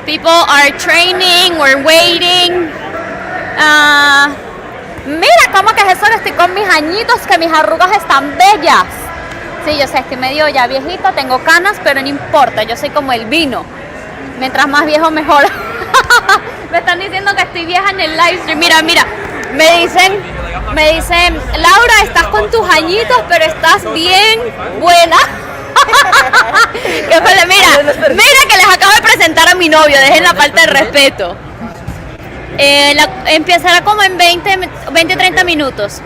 People are training, we're waiting. Mira cómo que es eso que estoy con mis añitos, que mis arrugas están bellas. Sí, yo sé, estoy medio ya viejita, tengo canas, pero no importa, yo soy como el vino. Mientras más viejo, mejor. Me están diciendo que estoy vieja en el live stream. Mira, me dicen, Laura, estás con tus añitos, pero estás bien buena. Mira que les acabo de presentar a mi novio, dejen la falta de respeto. Empezará como en 20-30 minutos.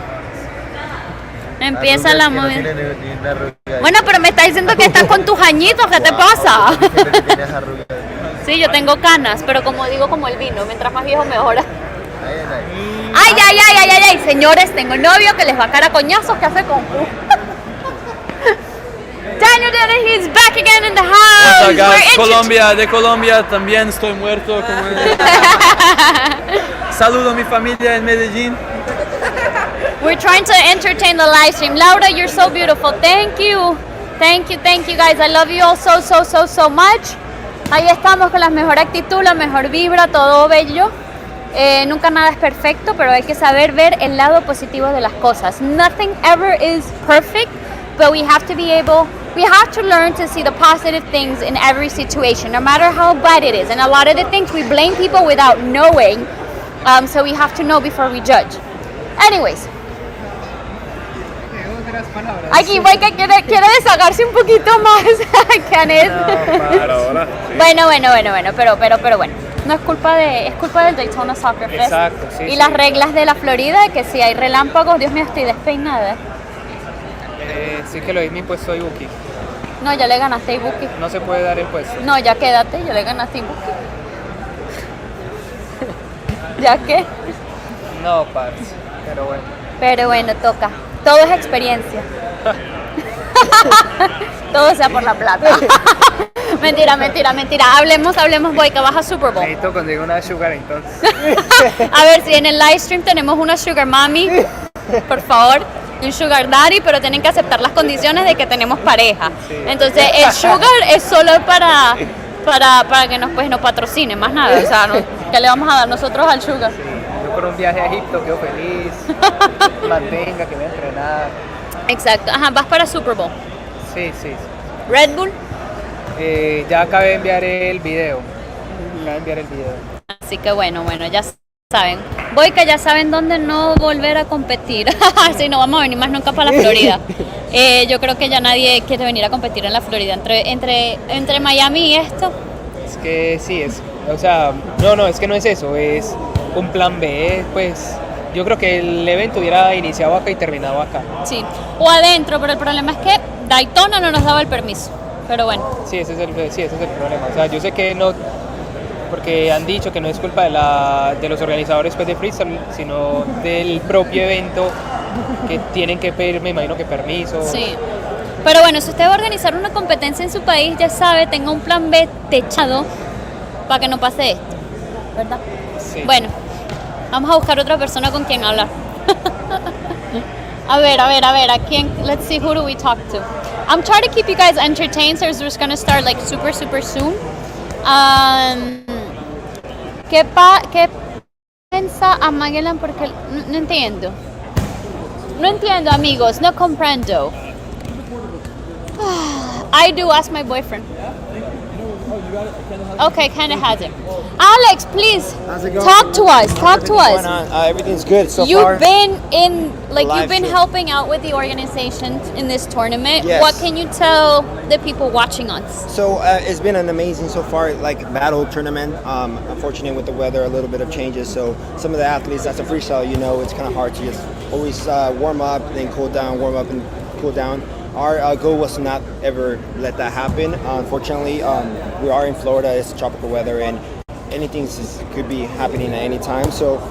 Empieza la movida. Bueno, pero me está diciendo que estás con tus añitos, ¿qué te pasa? Sí, yo tengo canas, pero como digo, como el vino, mientras más viejo mejora. Ay, señores, tengo novio que les va a cara a coñazos que hace con Daniel Dennis, he's back again in the house. What's up, guys? De Colombia también estoy muerto. Saludo a mi familia en Medellín. We're trying to entertain the live stream. Laura, you're so beautiful. Thank you, guys. I love you all so much. Ahí estamos con la mejor actitud, la mejor vibra, todo bello. Nunca nada es perfecto, pero hay que saber ver el lado positivo de las cosas. Nothing ever is perfect, but we have to learn to see the positive things in every situation, no matter how bad it is. And a lot of the things we blame people without knowing, so we have to know before we judge. Anyways. Aquí voy que quiere desahogarse un poquito más, Kenneth. Bueno, pero bueno. No es culpa del Daytona Soccer Fest. Exacto, sí. Y las reglas de la Florida, que si hay relámpagos, Dios mío, estoy despeinada. Sí que lo di mi puesto a Ibuki. No, ya le ganaste a Ibuki. No se puede dar el puesto. No, ya quédate, ya le ganaste a Ibuki. ¿Ya qué? No, parce, pero bueno. Pero bueno, toca. Todo es experiencia. Todo sea por la plata. Mentira. Hablemos, boy, que vas a Super Bowl. Necesito conseguir una sugar entonces. A ver si en el live stream tenemos una sugar mommy, por favor, un sugar daddy, pero tienen que aceptar las condiciones de que tenemos pareja. Entonces el sugar es solo para que nos patrocine, más nada. O sea, ¿qué le vamos a dar nosotros al sugar? Yo por un viaje a Egipto quedo feliz. Mantenga, que voy a entrenar. Exacto. Ajá, vas para Super Bowl. Sí. Red Bull. Ya acabé de enviar el video. Así que bueno, ya saben. Voy que ya saben dónde no volver a competir. Si no vamos a venir más nunca para la Florida. Yo creo que ya nadie quiere venir a competir en la Florida. Entre Miami y esto. Es que sí, o sea, no, es que no es eso, es un plan B, pues yo creo que el evento hubiera iniciado acá y terminado acá. Sí, o adentro, pero el problema es que Daytona no nos daba el permiso. Pero bueno. Sí, ese es el problema. O sea, yo sé que no, porque han dicho que no es culpa de los organizadores pues, de Freestyle, sino del propio evento que tienen que pedir, me imagino que permiso. Sí. Pero bueno, si usted va a organizar una competencia en su país, ya sabe, tenga un plan B techado para que no pase esto, ¿verdad? Sí. Bueno, vamos a buscar otra persona con quien hablar. A ver, ¿a quién? Let's see, who do we talk to? I'm trying to keep you guys entertained, so we're just going to start like super soon. ¿Qué piensa a Magellan? Porque no entiendo. No entiendo, amigos, no comprendo. I do, ask my boyfriend. Okay, kind of has it. Alex, please talk to us. Everything's good so far. You've been helping out with the organization in this tournament. Yes. What can you tell the people watching us? So it's been an amazing so far, battle tournament. Unfortunate with the weather, a little bit of changes. So some of the athletes, that's a freestyle, it's kind of hard to just always warm up, then cool down, warm up and cool down. Our goal was to not ever let that happen. Unfortunately, we are in Florida. It's tropical weather, and anything could be happening at any time. So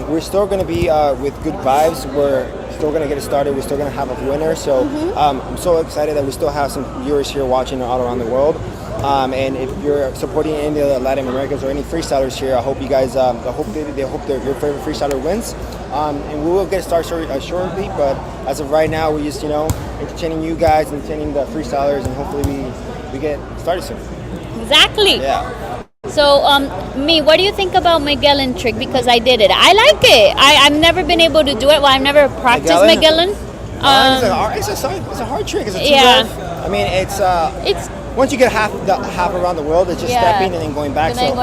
we're still going to be with good vibes. We're still going to get it started. We're still going to have a winner. So I'm so excited that we still have some viewers here watching all around the world. And if you're supporting any of the Latin Americans or any freestylers here, I hope you guys, I hope that your favorite freestyler wins. And we will get started shortly, but as of right now, we're just, entertaining you guys, entertaining the freestylers, and hopefully we get started soon. Exactly. Yeah. So, what do you think about Magellan trick? Because I did it. I like it. I've never been able to do it. Well, I've never practiced Magellan. It's a hard trick. It's a two-drive. I mean, it's once you get half around the world, it's just stepping and then going back. But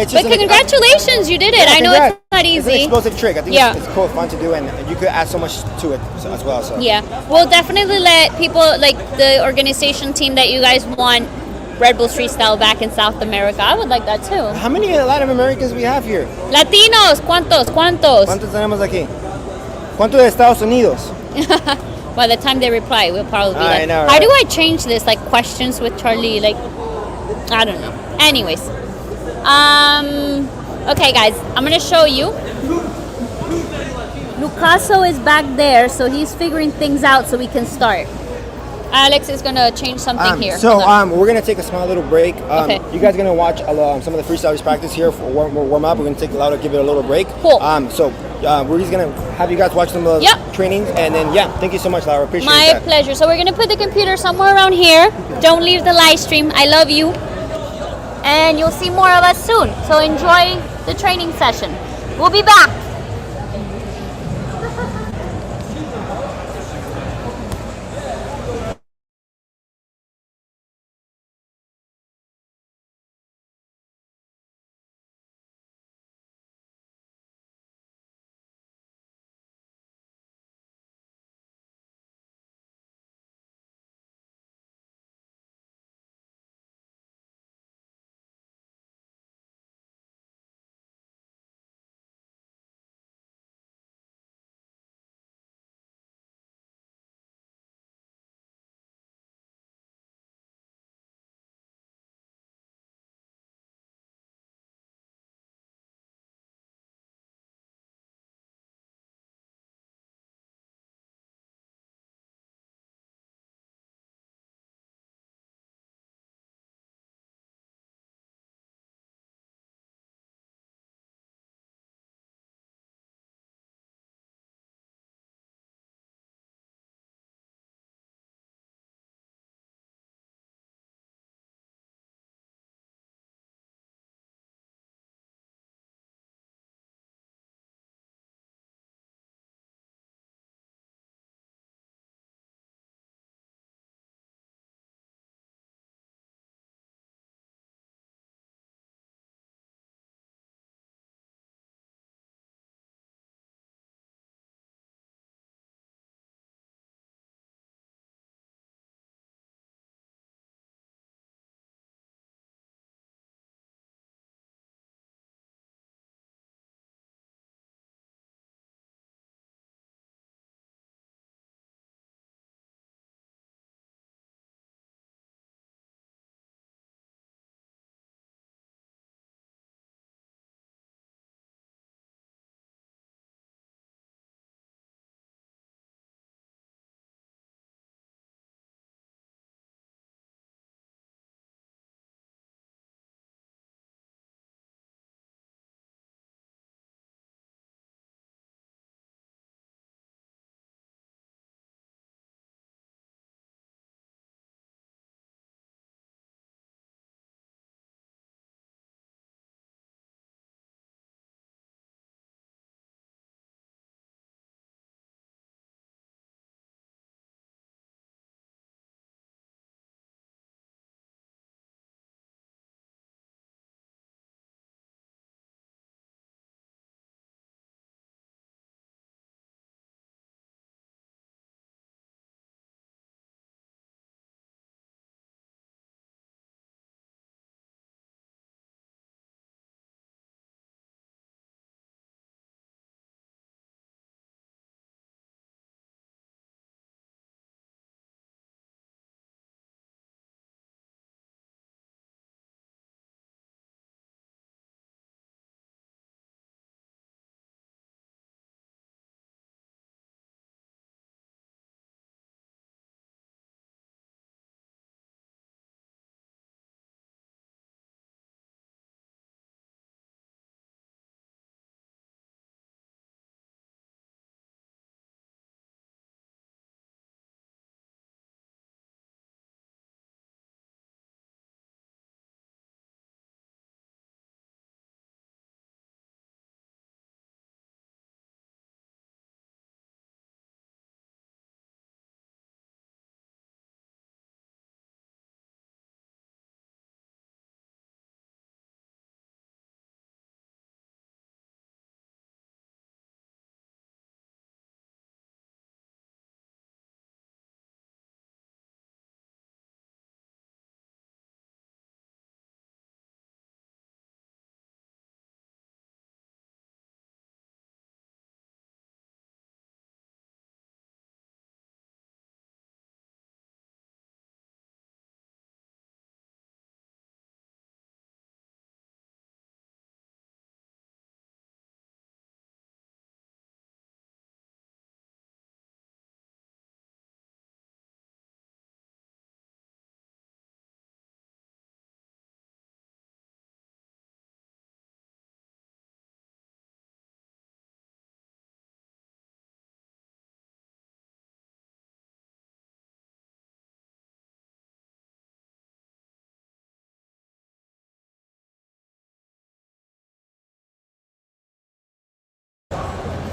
congratulations, you did it. I know it's not easy. It's an explosive trick. I think it's cool, fun to do, and you could add so much to it as well. So. Yeah, we'll definitely let people, like the organization team that you guys want Red Bull Freestyle back in South America. I would like that too. How many Latin Americans we have here? Latinos, ¿cuántos? ¿Cuántos tenemos aquí? ¿Cuántos de Estados Unidos? By the time they reply, we'll probably be like, know, how do I change this? Like questions with Charlie, I don't know. Anyways, okay guys, I'm gonna show you. Lucaso is back there, so he's figuring things out so we can start. Alex is gonna change something here. So we're gonna take a small little break. Okay. You guys are gonna watch some of the freestylers practice here for warm up. We're gonna give it a little break. Cool. So we're just gonna have you guys watch some of the trainings, and then thank you so much, Laura. Appreciate My pleasure. So we're gonna put the computer somewhere around here. Don't leave the live stream. I love you, and you'll see more of us soon. So enjoy the training session. We'll be back.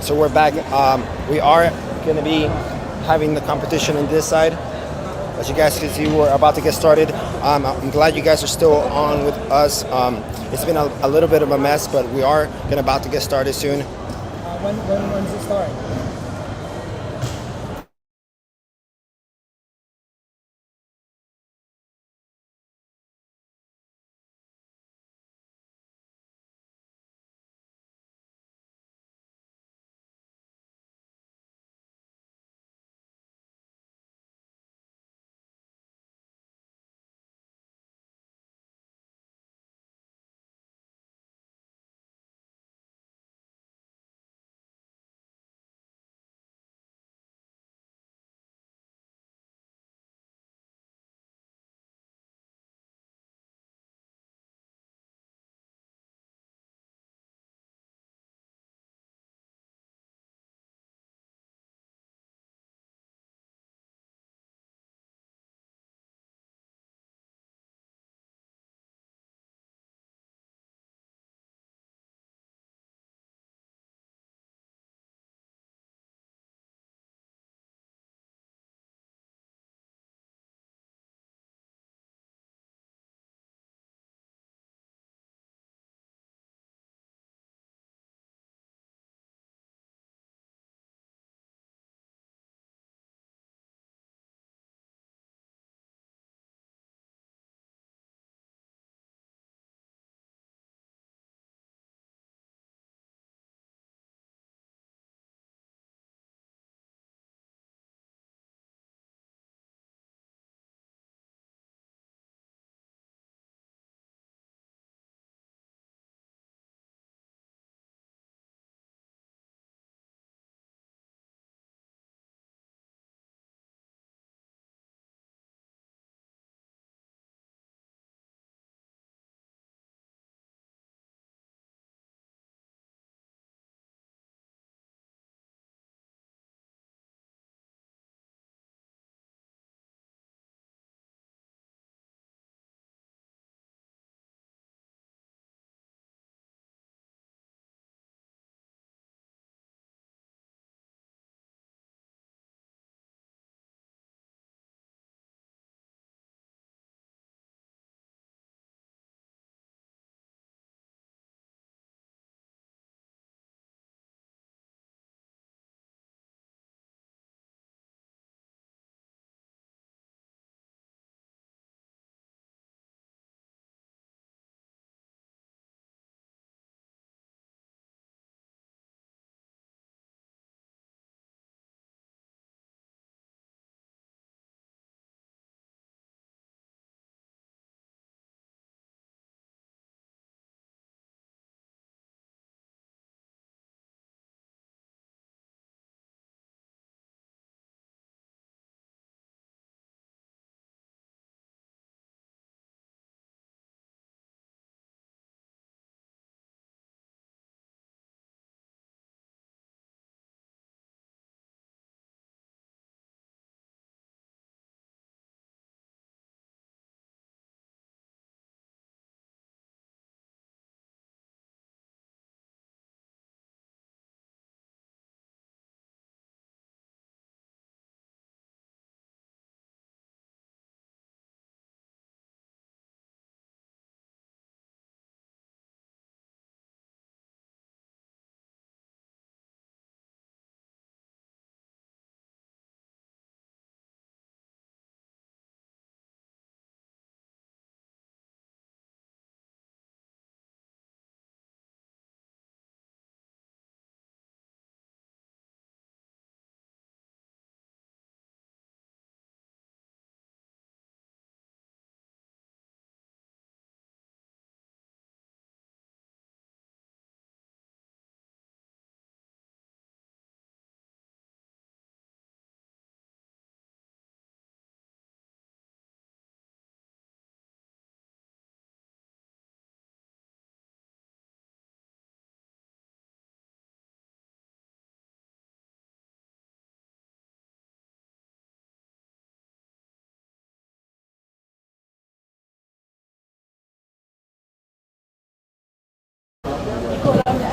So we're back. We are going to be having the competition on this side. As you guys can see, we're about to get started. I'm glad you guys are still on with us. It's been a little bit of a mess, but we are about to get started soon. When's it start?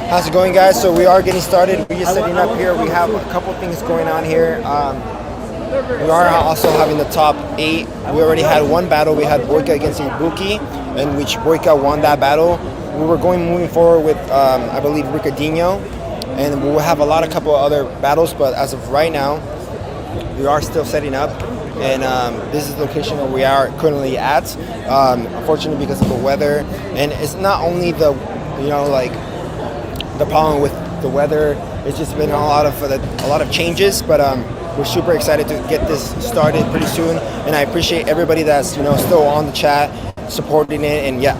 How's it going, guys? So we are getting started. We're just setting up here. We have a couple things going on here. We are also having the top 8. We already had one battle. We had Boyka against Ibuki, in which Boyka won that battle. We were moving forward with, I believe, Ricardinho, and we'll have a couple of other battles. But as of right now, we are still setting up, and this is the location where we are currently at. Unfortunately, because of the weather, and it's not only the problem with the weather. It's just been a lot of changes, but we're super excited to get this started pretty soon. And I appreciate everybody that's still on the chat, supporting it, and yeah.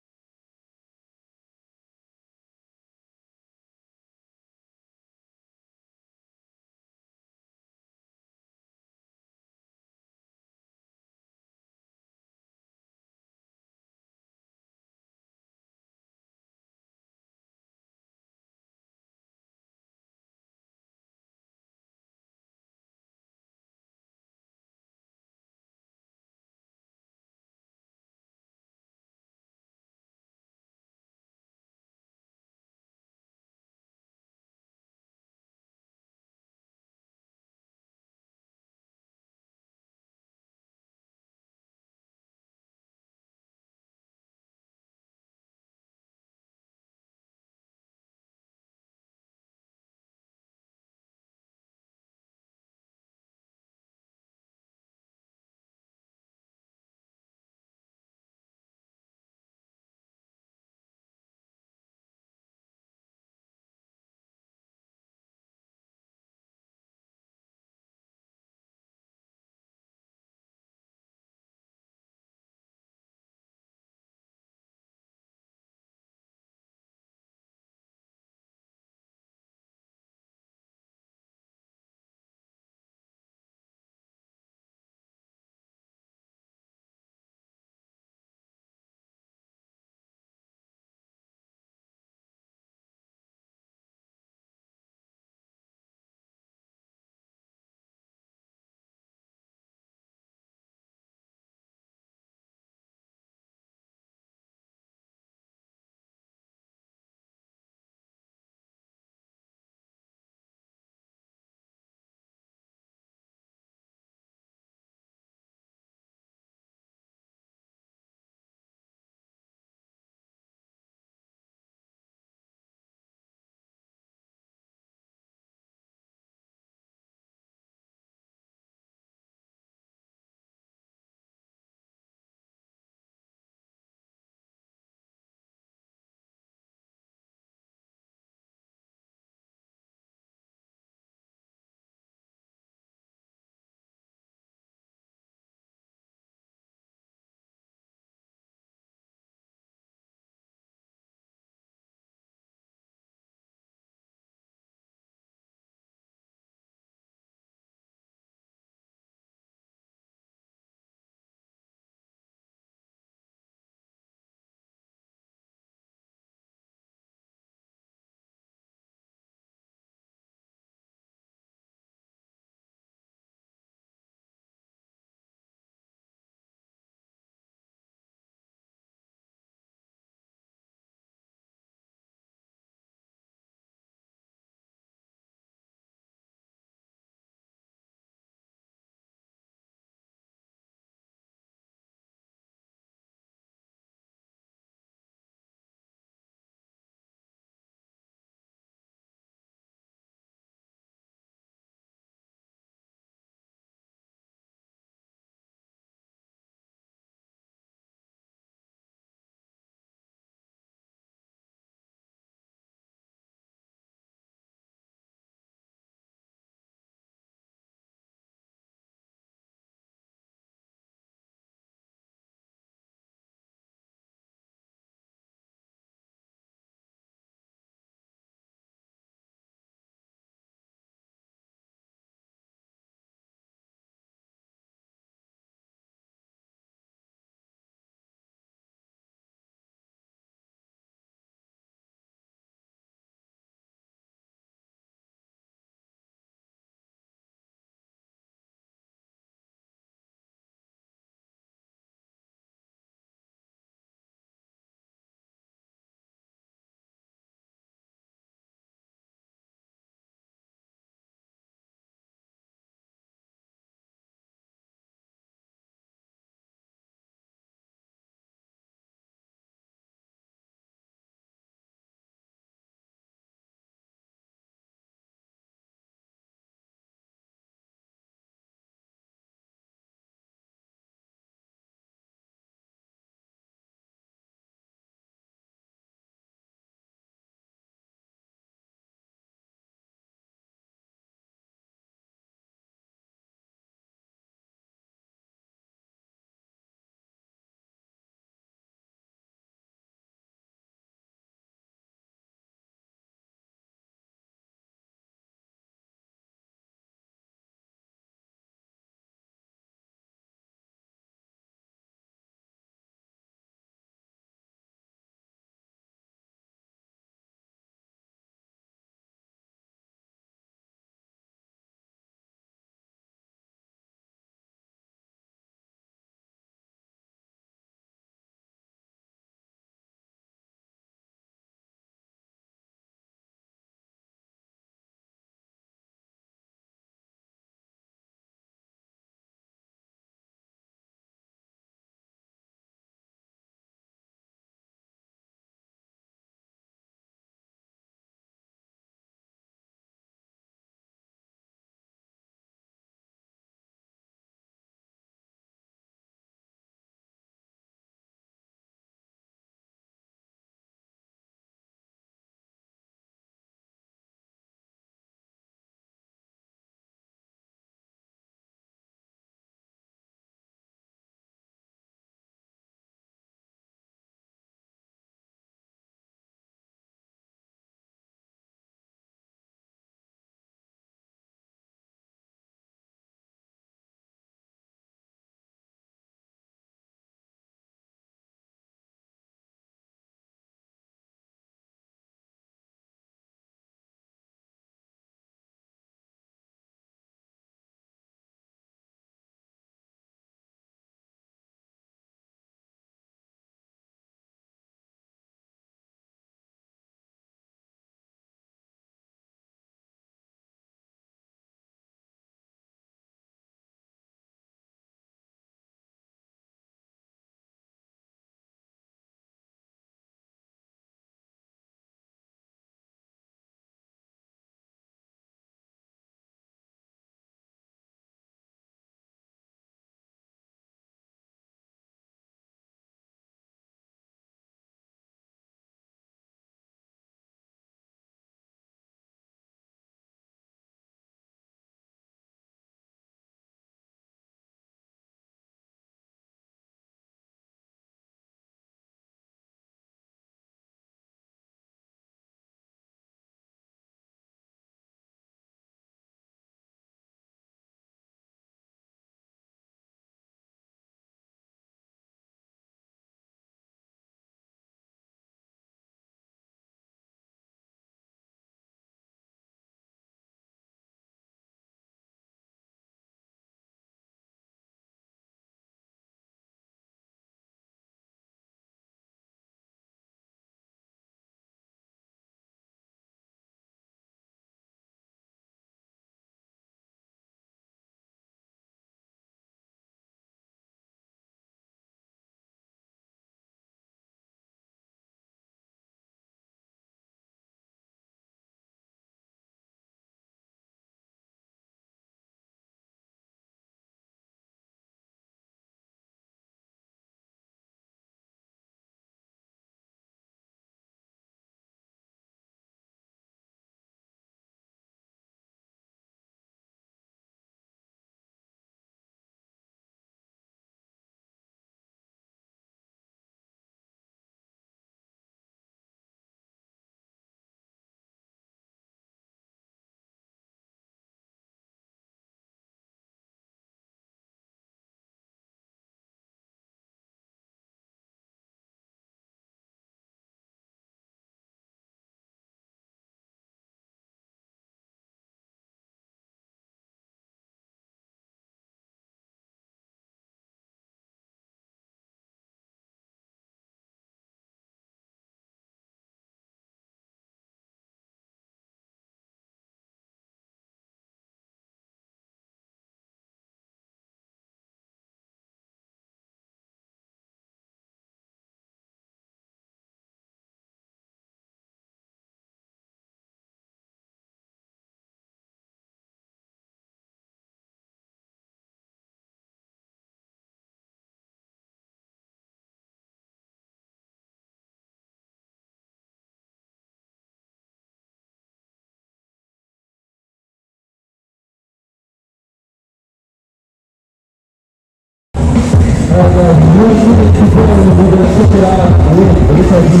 we're moving to play, we're going to check it out with Ricardo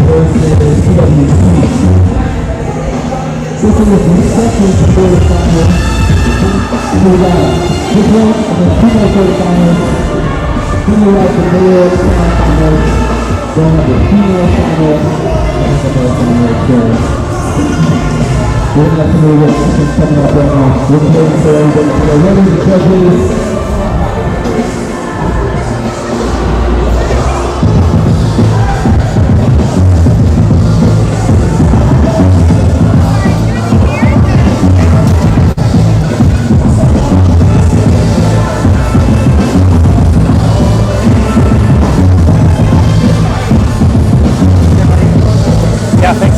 versus CWC. This is the second quarterfinal. We got this one and then two more quarterfinals. Then we got the male semifinals, then the female finals, and the male finals. So we're going to have some really good questions coming up right now. We're playing for everybody today. Ladies and judges. Yeah, thanks.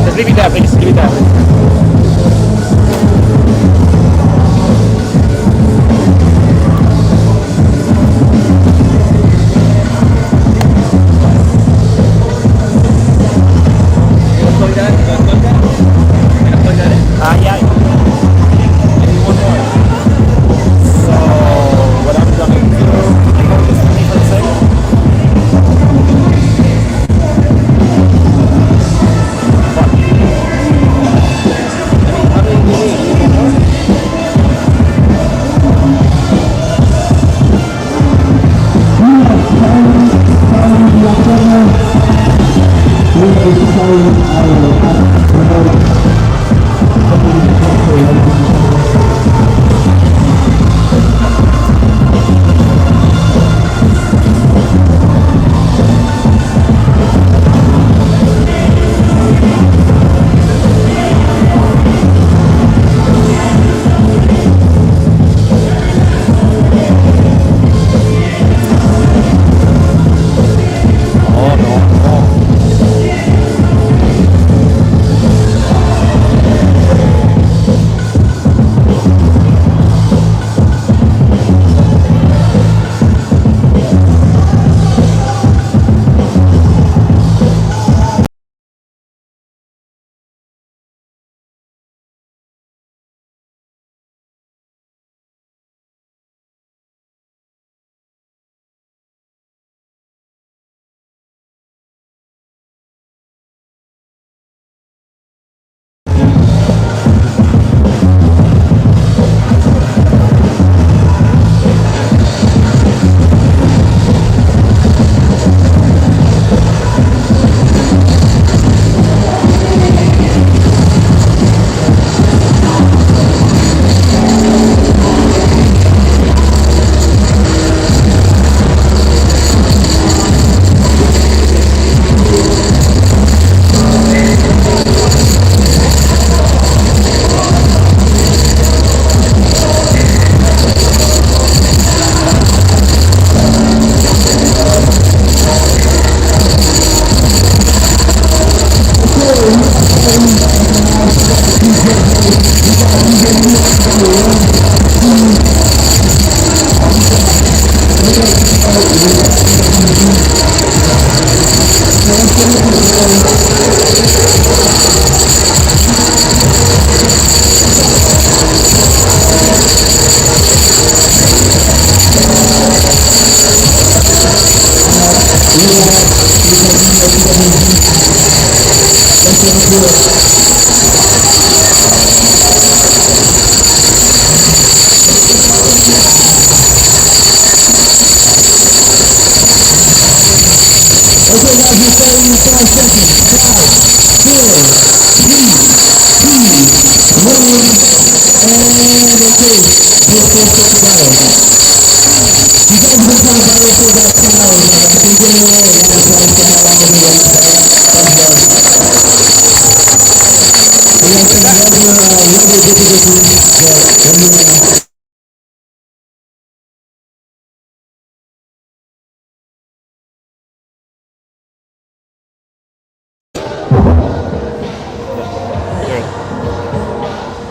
Just leave it there, please. Leave it there, please. Yeah. Maybe one more. So, what I'm gonna do, hold this for me for a second.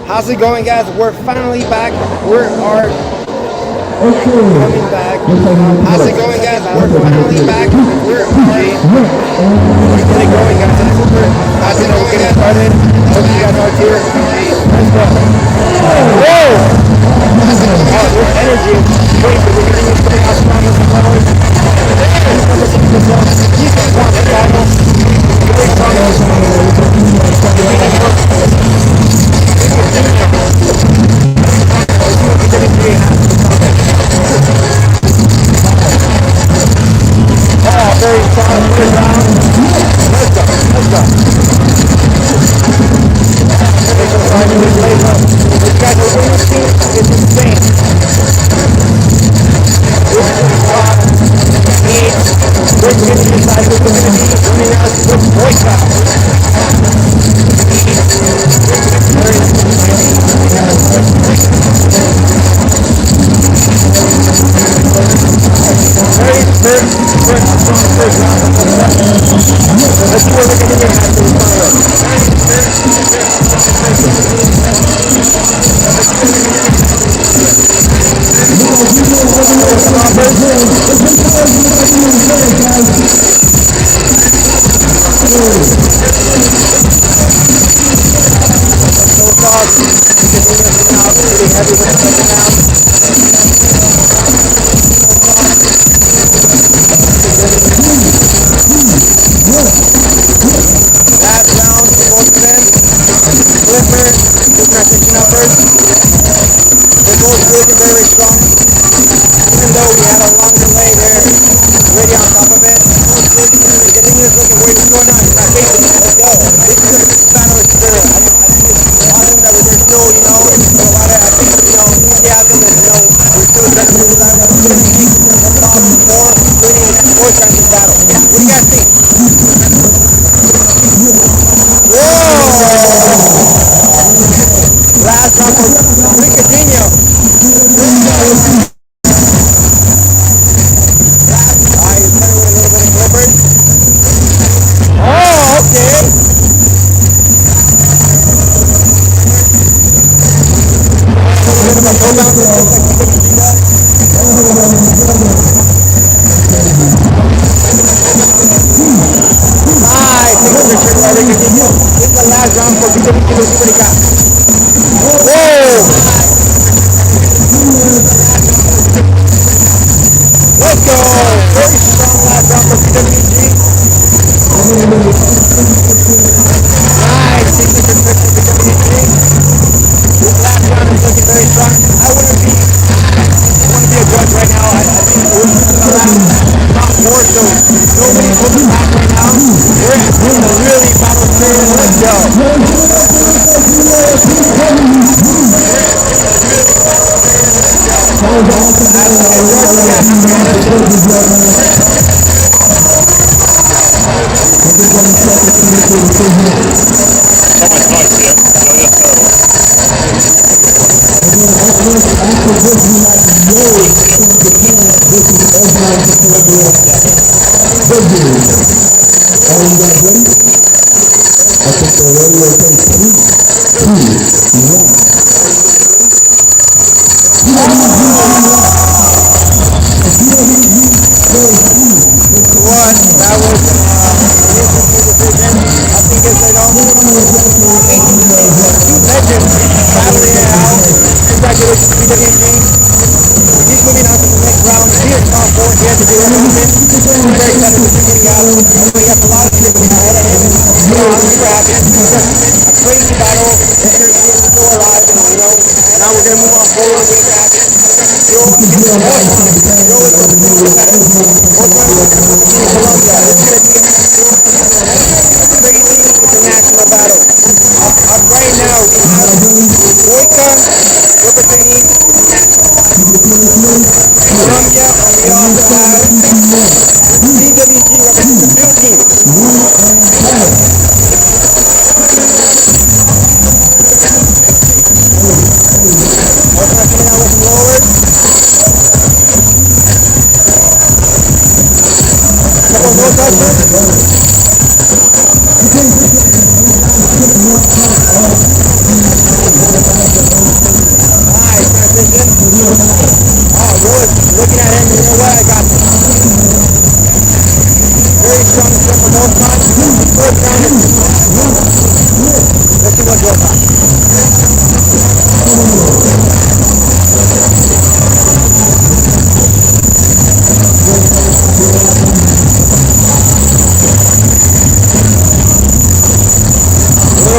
How's it going, guys? We're finally back. We are coming back. How's it going, guys? We're finally back. We're really going, guys. I'm super happy that we're getting started. Hope you guys are here. Let's go. Whoa! Oh, there's energy.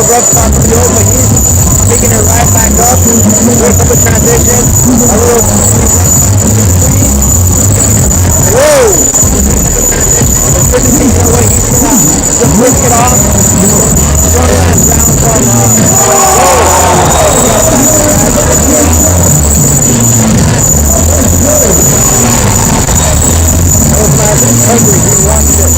rough start from Joe, but he's taking it right back up. Good couple transitions. A little. Whoa! It's good to see the way he's gonna just risk it off. Short last round from hungry. He wants it.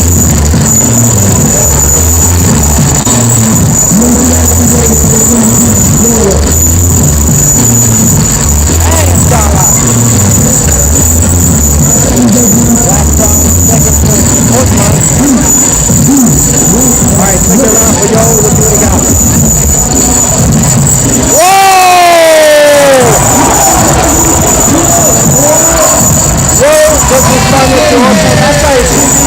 And it's gone out. Last round, second for Osman. Alright, second round for Yo. Let's see what he got. Whoa! Yo just responded to Osman. That's why it's easy.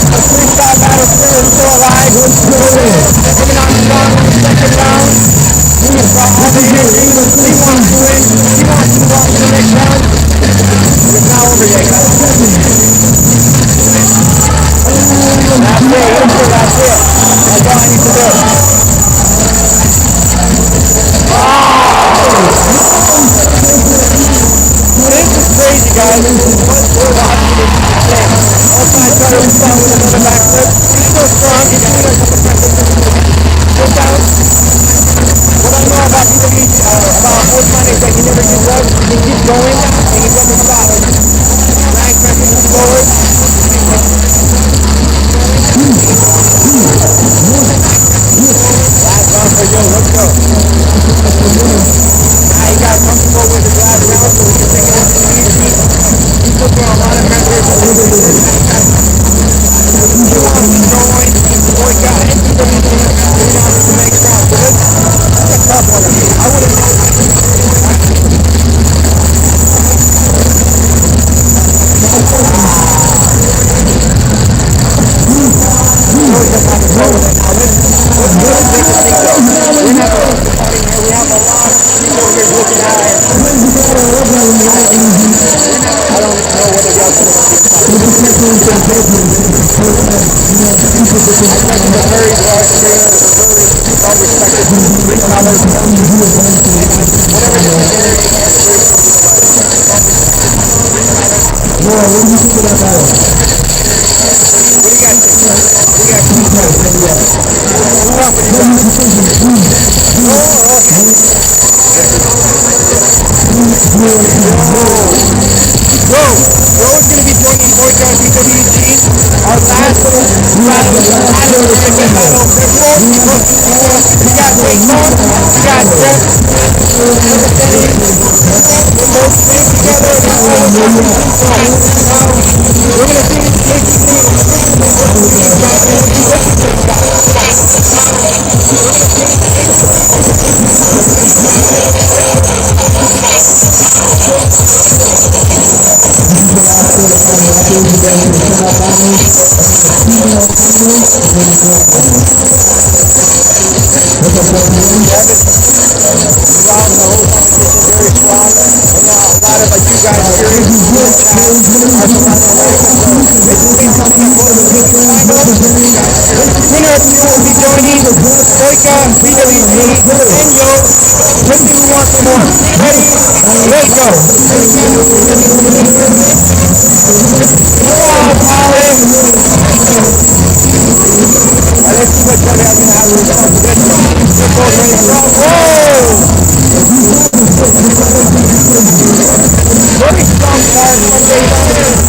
The freestyle battle still alive. Taking on strong in the second round. He's got all the energy. He wants to win. He wants to move on to the next round. But it's not over yet, guys. That's it. That's it. That's all I need to do. This is crazy, guys. We're watching this thing. Also, I try to respond with another backflip. He's still strong. He's doing a couple transitions. Still down. What I know about Osman is that he never gives up. He keeps going and he doesn't stop. Rank transitions forward. Last round for Yo. Let's go. Now he got comfortable with his last round, so he's taking it easy. He's still doing a lot of transitions. He wants to join Boyka and PWG moving on to the next round. So that's a tough one. I wouldn't know. Joey doesn't have to go with it now. Let's take this thing though. We're not going to party here. We have a lot of people here looking at it. I don't know whether the outcome is going to be I think he's a very well trained, very well respected freestyler. Whatever decision he makes, what do you think of that battle? What do you guys think? What do you guys think? Who won for you guys? Oh, okay. Joe is going to be joining Boyka and PWG. Our last little battle is the battle. There's four people. We got Dayton, we got Jeff, we're both playing together. We're going to see strong, the whole competition very strong. I know a lot of you guys here in the chat are from Latin America, so this is going to be something that goes to the final. Winner of two will be joining Boyka, PWG, and Yo. Let's see who wants some more. Ready? Let's go. Come on, Colin. Let's see what Johnny has going to have to respond to this one. This goes very strong. Whoa! Very strong start from Dayton.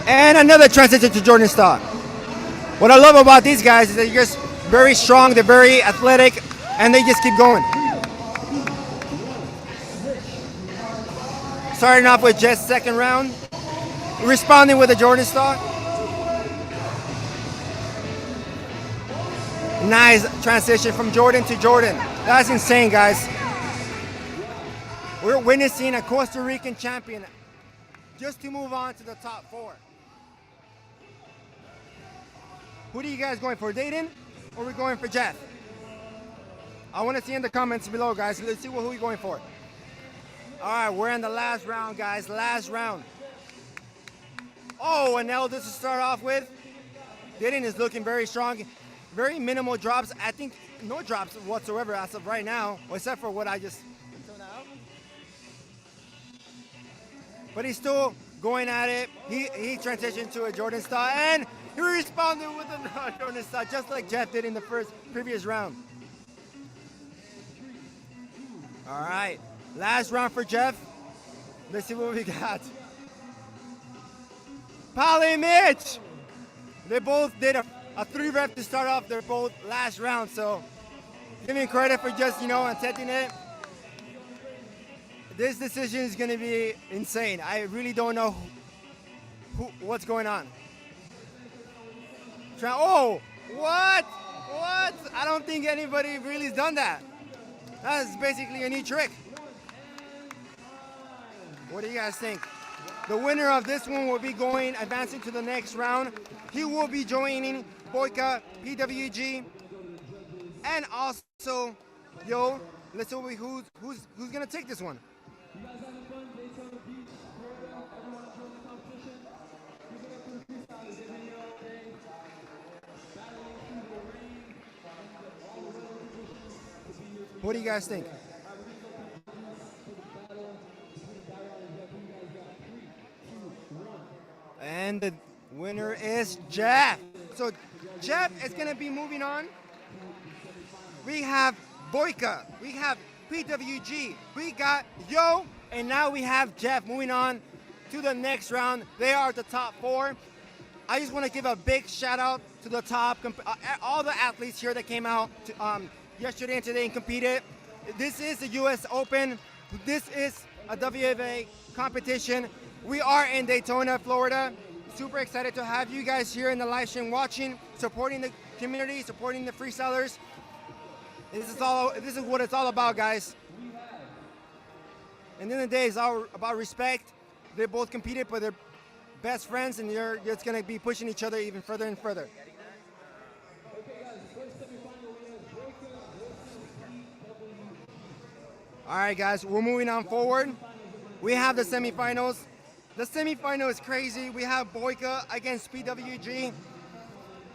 And another transition to Jordan style. What I love about these guys is that they're just very strong, they're very athletic, and they just keep going. Starting off with Jeff's second round. Responding with a Jordan style. Nice transition from Jordan to Jordan. That's insane, guys. We're witnessing a Costa Rican champion just to move on to the top 4. Who do you guys going for, Dayton, or are we going for Jeff? I want to see in the comments below, guys. Let's see who we're going for. All right, we're in the last round, guys. Last round. Oh, and Eldis to start off with. Dayton is looking very strong. Very minimal drops. I think no drops whatsoever as of right now, except for what I just turned out. But he's still going at it. He transitioned to a Jordan style, and he responded with a Jordan style, just like Jeff did in the previous round. All right, last round for Jeff. Let's see what we got. Pali and Mitch. They both did a 3-rep to start off their both last round, so give me credit for just, attempting it. This decision is going to be insane. I really don't know what's going on. Oh, what? What? I don't think anybody really has done that. That's basically a new trick. What do you guys think? The winner of this one will be advancing to the next round. He will be joining Boyka, PWG, and also, let's see who's gonna take this one. What do you guys think? And the winner is Jeff. So Jeff is going to be moving on. We have Boyka, we have PWG, we got Yo, and now we have Jeff moving on to the next round. They are the top 4. I just want to give a big shout out to the top, all the athletes here that came out yesterday and today and competed. This is the US Open. This is a WFA competition. We are in Daytona, Florida. Super excited to have you guys here in the live stream watching, supporting the community, supporting the freestylers. This is what it's all about, guys. And then the day is all about respect. They both competed, but they're best friends, and they're just gonna be pushing each other even further and further. All right, guys, we're moving on forward. We have the semifinals. The semifinal is crazy. We have Boyka against PWG.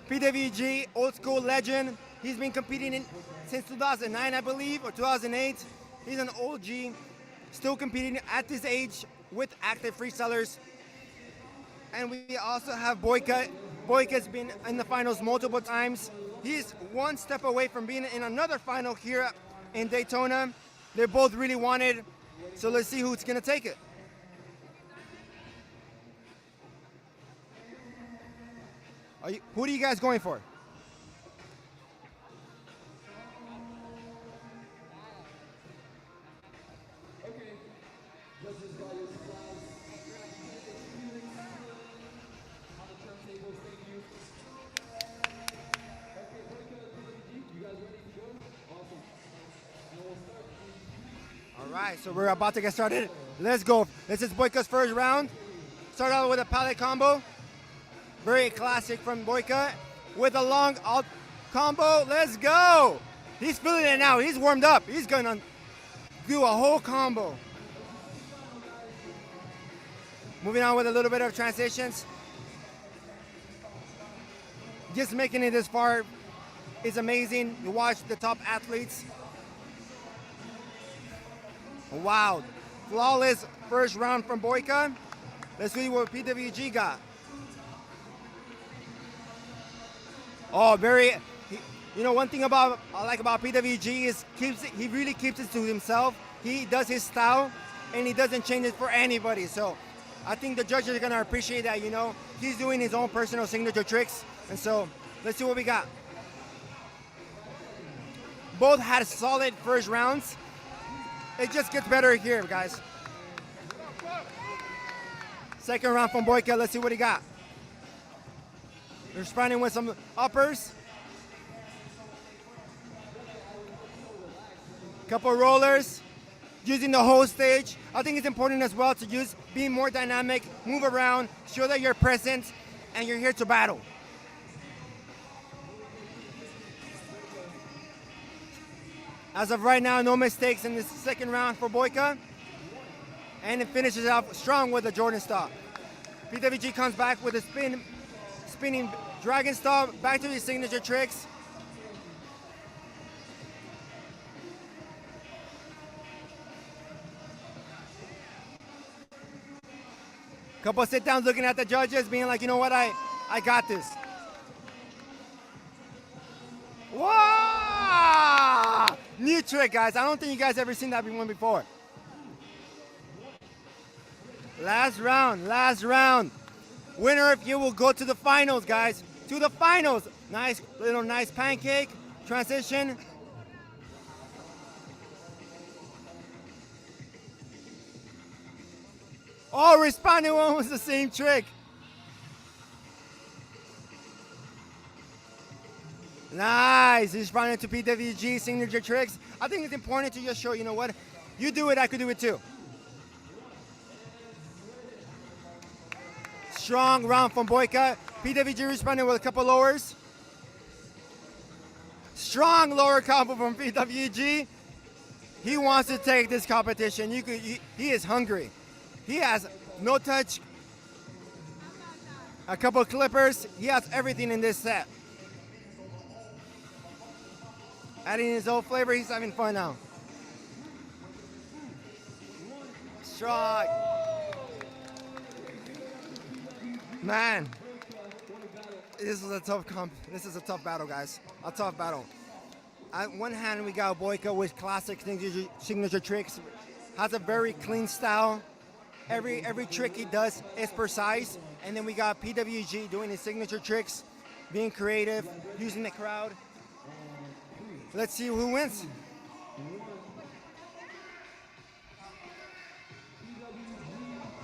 PWG, old school legend. He's been competing since 2009, I believe, or 2008. He's an OG, still competing at this age with active freestylers. And we also have Boyka. Boyka's been in the finals multiple times. He's one step away from being in another final here in Daytona. They both really wanted, so let's see who's gonna take it. Who are you guys going for? All right, so we're about to get started. Let's go. This is Boyka's first round. Start out with a palette combo. Very classic from Boyka with a long out combo. Let's go. He's feeling it now. He's warmed up. He's gonna do a whole combo. Moving on with a little bit of transitions. Just making it this far is amazing. You watch the top athletes. Wow. Flawless first round from Boyka. Let's see what PWG got. Oh, one thing I like about PWG is he really keeps it to himself. He does his style, and he doesn't change it for anybody. So I think the judges are gonna appreciate that. You know, he's doing his own personal signature tricks, and so let's see what we got. Both had solid first rounds. It just gets better here, guys. Second round from Boyka. Let's see what he got. Responding with some uppers. Couple rollers. Using the whole stage. I think it's important as well to be more dynamic, move around, show that you're present, and you're here to battle. As of right now, no mistakes in this second round for Boyka. And it finishes off strong with a Jordan stop. PWG comes back with a spinning dragon stop, back to his signature tricks. Couple sit downs looking at the judges, being like, you know what, I got this. Wow! New trick, guys. I don't think you guys ever seen that one before. Last round. Winner of you will go to the finals, guys. To the finals. Nice pancake. Transition. Oh, responding one was the same trick. Nice. Responding to PWG signature tricks. I think it's important to just show, you know what? You do it, I could do it too. Strong round from Boyka. PWG responding with a couple lowers. Strong lower combo from PWG. He wants to take this competition. He is hungry. He has no touch, a couple clippers. He has everything in this set. Adding his own flavor, he's having fun now. Strong. Man, this is a tough battle, guys. A tough battle. On one hand, we got Boyka with classic signature tricks. Has a very clean style. Every trick he does is precise. And then we got PWG doing his signature tricks, being creative, using the crowd. Let's see who wins.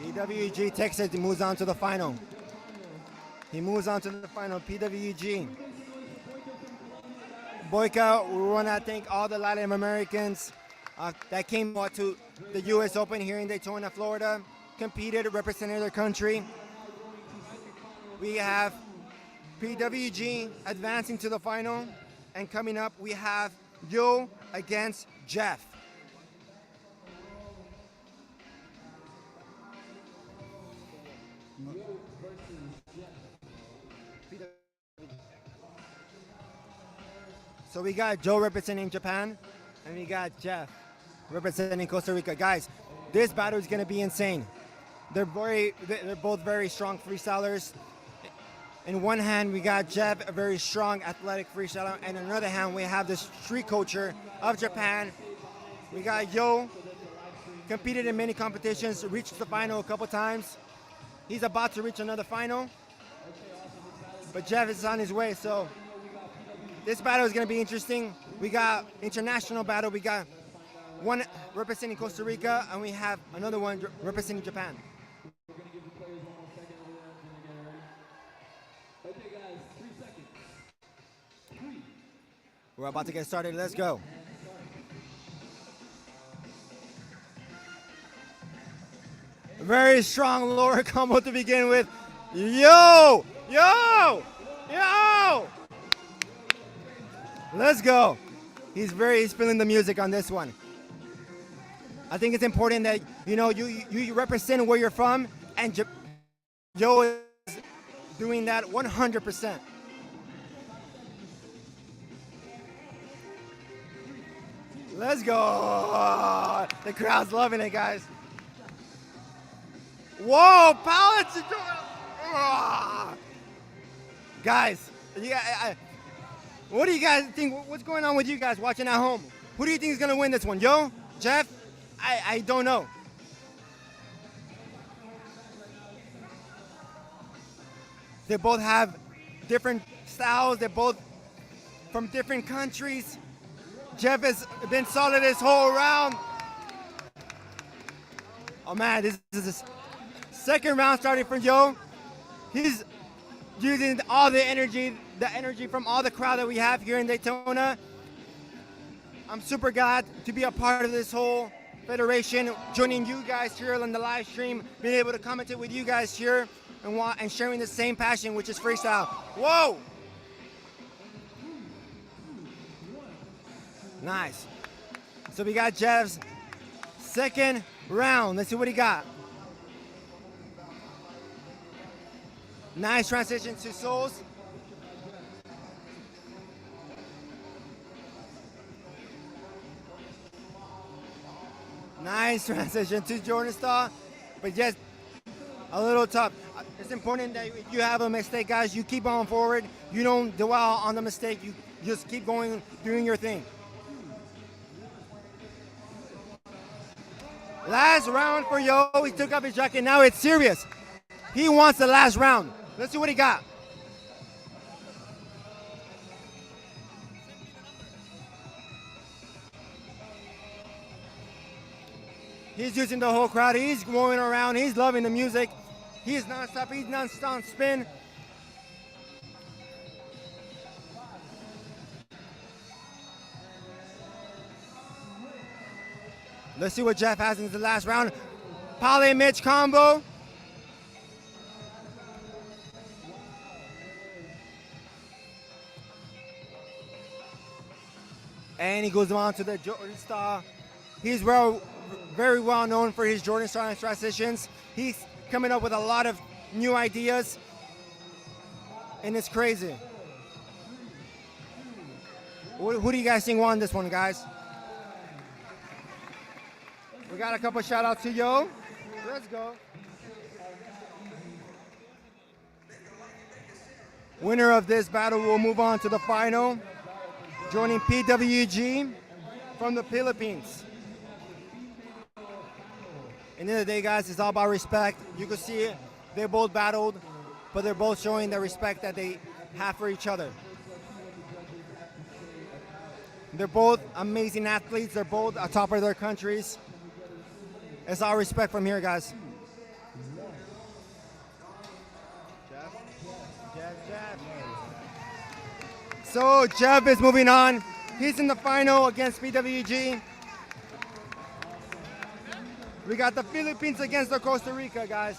PWG takes it, he moves on to the final. PWG. Boyka, we want to thank all the Latin Americans that came out to the US Open here in Daytona, Florida, competed, represented their country. We have PWG advancing to the final, and coming up we have Yo against Jeff. So we got Joe representing Japan, and we got Jeff representing Costa Rica. Guys, this battle is going to be insane. They're both very strong freestylers. In one hand, we got Jeff, a very strong athletic freestyler, and on the other hand, we have the street culture of Japan. We got Yo, competed in many competitions, reached the final a couple times. He's about to reach another final, but Jeff is on his way, so this battle is going to be interesting. We got international battle. We got one representing Costa Rica, and we have another one representing Japan. We're about to get started. Let's go. Very strong lower combo to begin with. Yo! Yo! Yo! Let's go. He's feeling the music on this one. I think it's important that you represent where you're from, and Joe is doing that 100%. Let's go. The crowd's loving it, guys. Whoa, pallets! Guys, what do you guys think? What's going on with you guys watching at home? Who do you think is going to win this one? Yo? Jeff? I don't know. They both have different styles. They're both from different countries. Jeff has been solid this whole round. Oh man, this is the second round starting for Joe. He's using all the energy from all the crowd that we have here in Daytona. I'm super glad to be a part of this whole federation, joining you guys here on the live stream, being able to commentate with you guys here and sharing the same passion, which is freestyle. Whoa! Nice. So we got Jeff's second round. Let's see what he got. Nice transition to Souls. Nice transition to Jordan Star, but just a little tough. It's important that if you have a mistake, guys, you keep on forward. You don't dwell on the mistake. You just keep going, doing your thing. Last round for Yo. He took off his jacket. Now it's serious. He wants the last round. Let's see what he got. He's using the whole crowd. He's going around. He's loving the music. He's non-stop. He's non-stop spin. Let's see what Jeff has in the last round. Poly Mitch combo. And he goes on to the Jordan Star. He's very well known for his Jordan Star transitions. He's coming up with a lot of new ideas, and it's crazy. Who do you guys think won this one, guys? We got a couple shout outs to Yo. Let's go. Winner of this battle will move on to the final, joining PWG from the Philippines. At the end of the day, guys, it's all about respect. You can see it. They both battled, but they're both showing the respect that they have for each other. They're both amazing athletes. They're both on top of their countries. It's all respect from here, guys. Jeff. So Jeff is moving on. He's in the final against PWG. We got the Philippines against the Costa Rica, guys.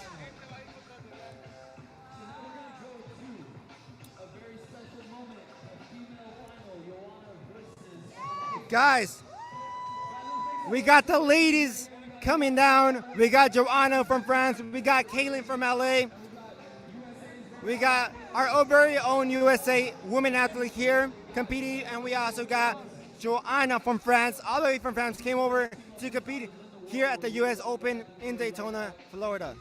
Guys, we got the ladies coming down. We got Joanna from France. We got Kaylin from LA. We got our very own USA women athlete here competing, and we also got Joanna from France, all the way from France, came over to compete here at the US Open in Daytona, Florida.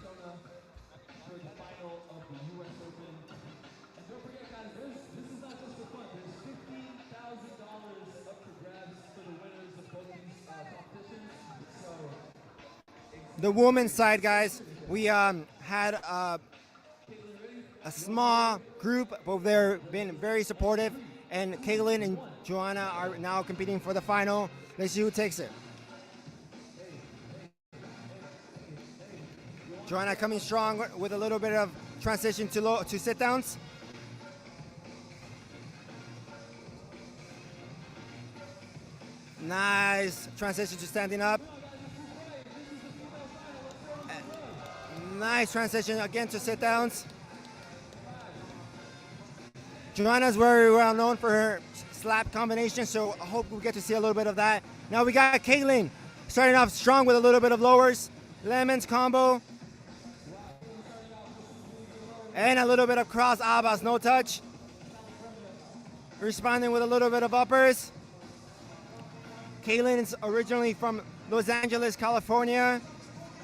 The women's side, guys, we had a small group, but they've been very supportive, and Kaylin and Joanna are now competing for the final. Let's see who takes it. Joanna coming strong with a little bit of transition to sit-downs. Nice transition to standing up. Nice transition again to sit-downs. Joanna's very well known for her slap combination, so I hope we get to see a little bit of that. Now we got Kaylin starting off strong with a little bit of lowers. Lemons combo. And a little bit of cross abas, no touch. Responding with a little bit of uppers. Kaylin is originally from Los Angeles, California.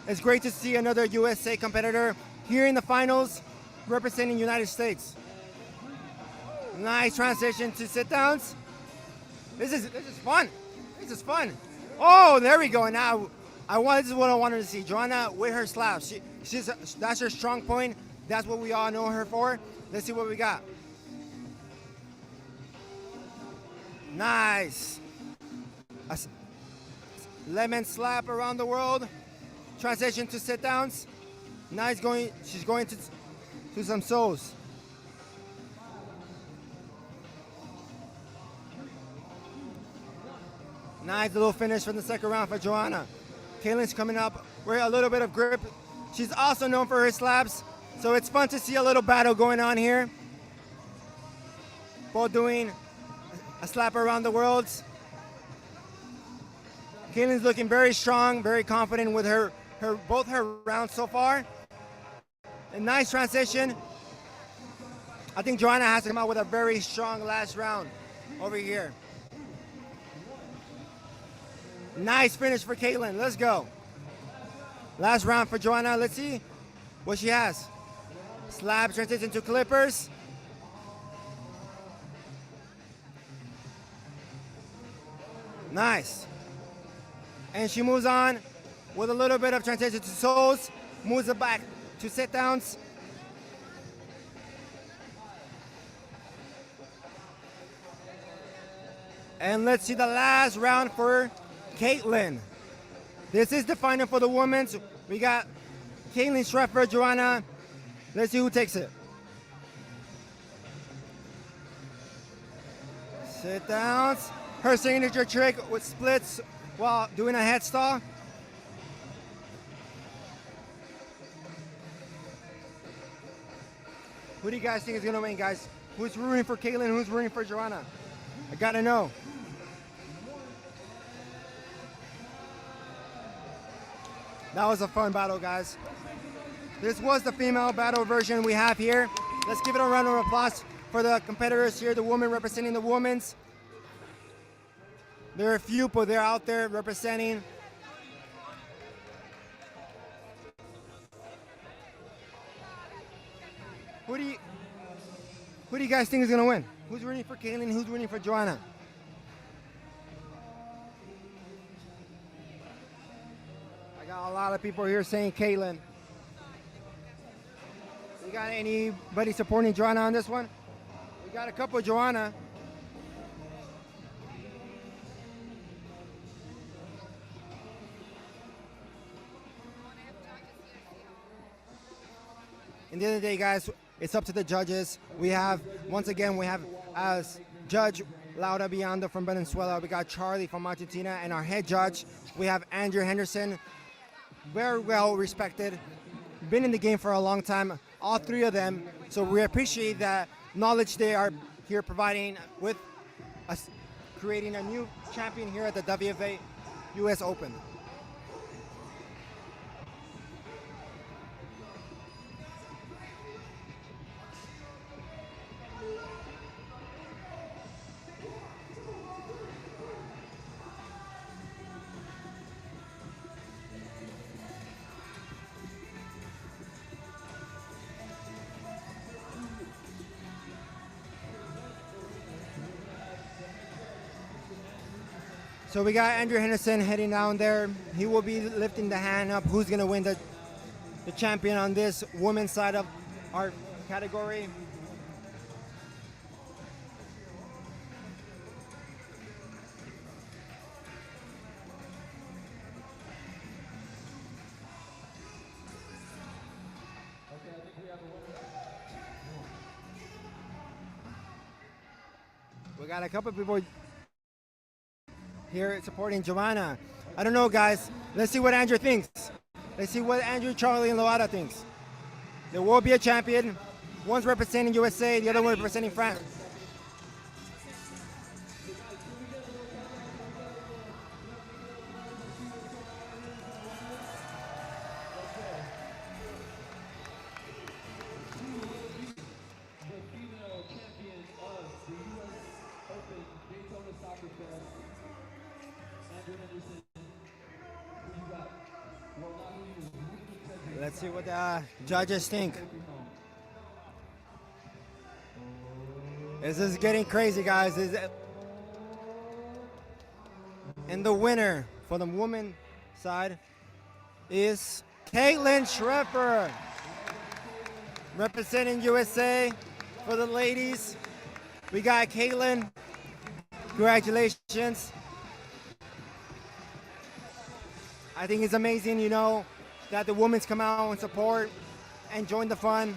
It's great to see another USA competitor here in the finals representing United States. Nice transition to sit-downs. This is fun. This is fun. Oh, there we go. Now, this is what I wanted to see. Joanna with her slaps. That's her strong point. That's what we all know her for. Let's see what we got. Nice. Lemon slap around the world. Transition to sit downs. Nice going. She's going to some souls. Nice little finish from the second round for Joanna. Caitlin's coming up with a little bit of grip. She's also known for her slaps, so it's fun to see a little battle going on here. Both doing a slap around the world. Caitlin's looking very strong, very confident with both her rounds so far. A nice transition. I think Joanna has to come out with a very strong last round over here. Nice finish for Caitlin. Let's go. Last round for Joanna. Let's see what she has. Slab transition to clippers. Nice. And she moves on with a little bit of transition to souls. Moves it back to sit downs. And let's see the last round for Caitlin. This is the final for the women's. We got Caitlin Schreffer, Joanna. Let's see who takes it. Sit downs. Her signature trick with splits while doing a headstall. Who do you guys think is gonna win, guys? Who's rooting for Caitlin? Who's rooting for Joanna? I gotta know. That was a fun battle, guys. This was the female battle version we have here. Let's give it a round of applause for the competitors here, the women representing the women's. There are a few, but they're out there representing. Who do you guys think is gonna win? Who's rooting for Caitlin? Who's rooting for Joanna? I got a lot of people here saying Caitlin. You got anybody supporting Joanna on this one? We got a couple Joanna. In the end of the day, guys, it's up to the judges. We have as Judge Laura Biondo from Venezuela, we got Charlie from Argentina, and our head judge, we have Andrew Henderson, very well respected, been in the game for a long time, all three of them. So we appreciate that knowledge they are here providing with us, creating a new champion here at the WFFA US Open. So we got Andrew Henderson heading down there. He will be lifting the hand up. Who's gonna win the champion on this women's side of our category? We got a couple people here supporting Joanna. I don't know, guys. Let's see what Andrew thinks. Let's see what Andrew, Charlie, and Loada thinks. There will be a champion. One's representing USA, the other one representing France. Let's see what the judges think. This is getting crazy, guys. And the winner for the woman side is Caitlin Schreffer, representing USA. For the ladies, we got Caitlin. Congratulations. I think it's amazing, you know, that the women's come out and support and join the fun.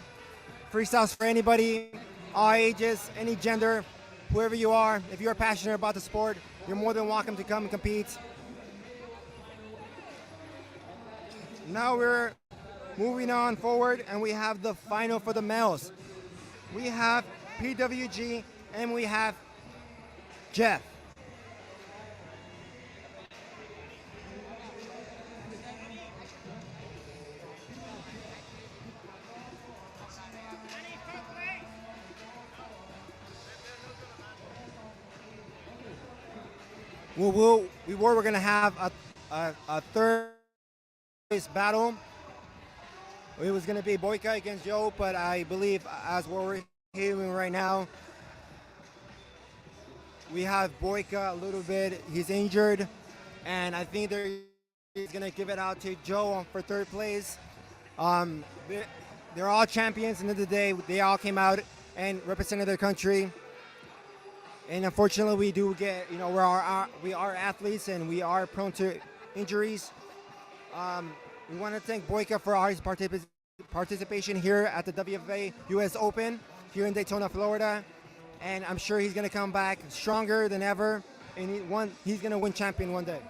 Freestyles for anybody, all ages, any gender, whoever you are. If you're passionate about the sport, you're more than welcome to come and compete. Now we're moving on forward, and we have the final for the males. We have PWG and we have Jeff. We're going to have a third place battle. It was going to be Boyka against Joe, but I believe, as what we're hearing right now, we have Boyka a little bit. He's injured, and I think he's going to give it out to Joe for third place. They're all champions. At the end of the day, they all came out and represented their country. And unfortunately, we do get, you know, we are athletes and we are prone to injuries. We want to thank Boyka for his participation here at the WFFA US Open here in Daytona, Florida. And I'm sure he's going to come back stronger than ever. And he's going to win champion one day.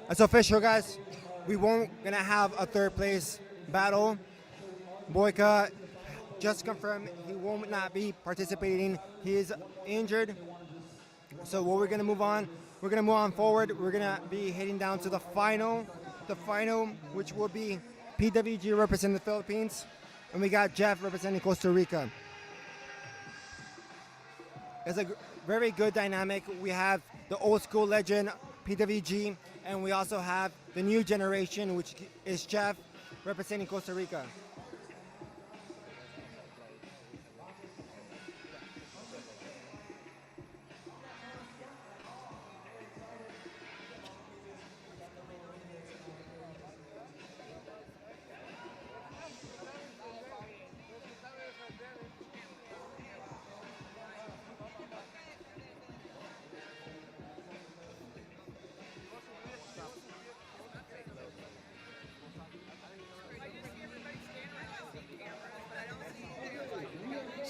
It's official, guys. We won't gonna have a third place battle. Boyka just confirmed he will not be participating. He is injured. So what we're gonna move on. We're gonna move on forward. We're gonna be heading down to the final. The final, which will be PWG representing the Philippines, and we got Jeff representing Costa Rica. It's a very good dynamic. We have the old school legend PWG, and we also have the new generation, which is Jeff representing Costa Rica.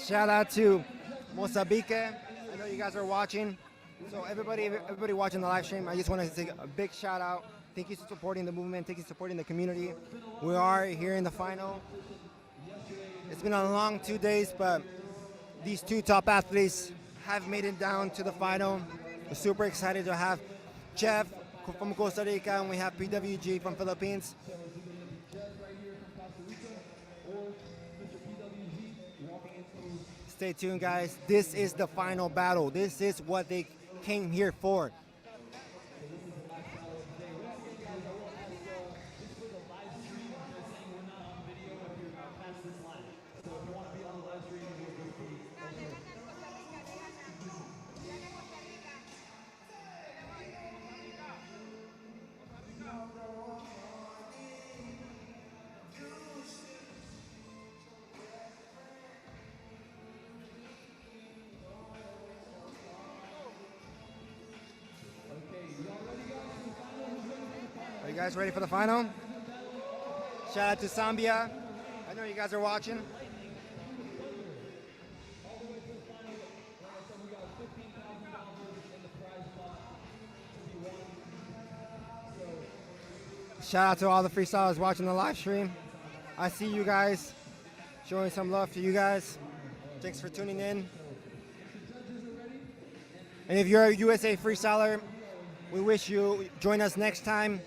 Shout out to Mozambique. I know you guys are watching. So everybody watching the live stream, I just want to say a big shout out. Thank you for supporting the movement. Thank you for supporting the community. We are here in the final. It's been a long 2 days, but these two top athletes have made it down to the final. We're super excited to have Jeff from Costa Rica, and we have PWG from Philippines. Stay tuned, guys. This is the final battle. This is what they came here for. Are you guys ready for the final? Shout out to Zambia. I know you guys are watching. Shout out to all the freestylers watching the live stream. I see you guys. showing some love to you guys. Thanks for tuning in. And if you're a USA freestyler, we wish you join us next time.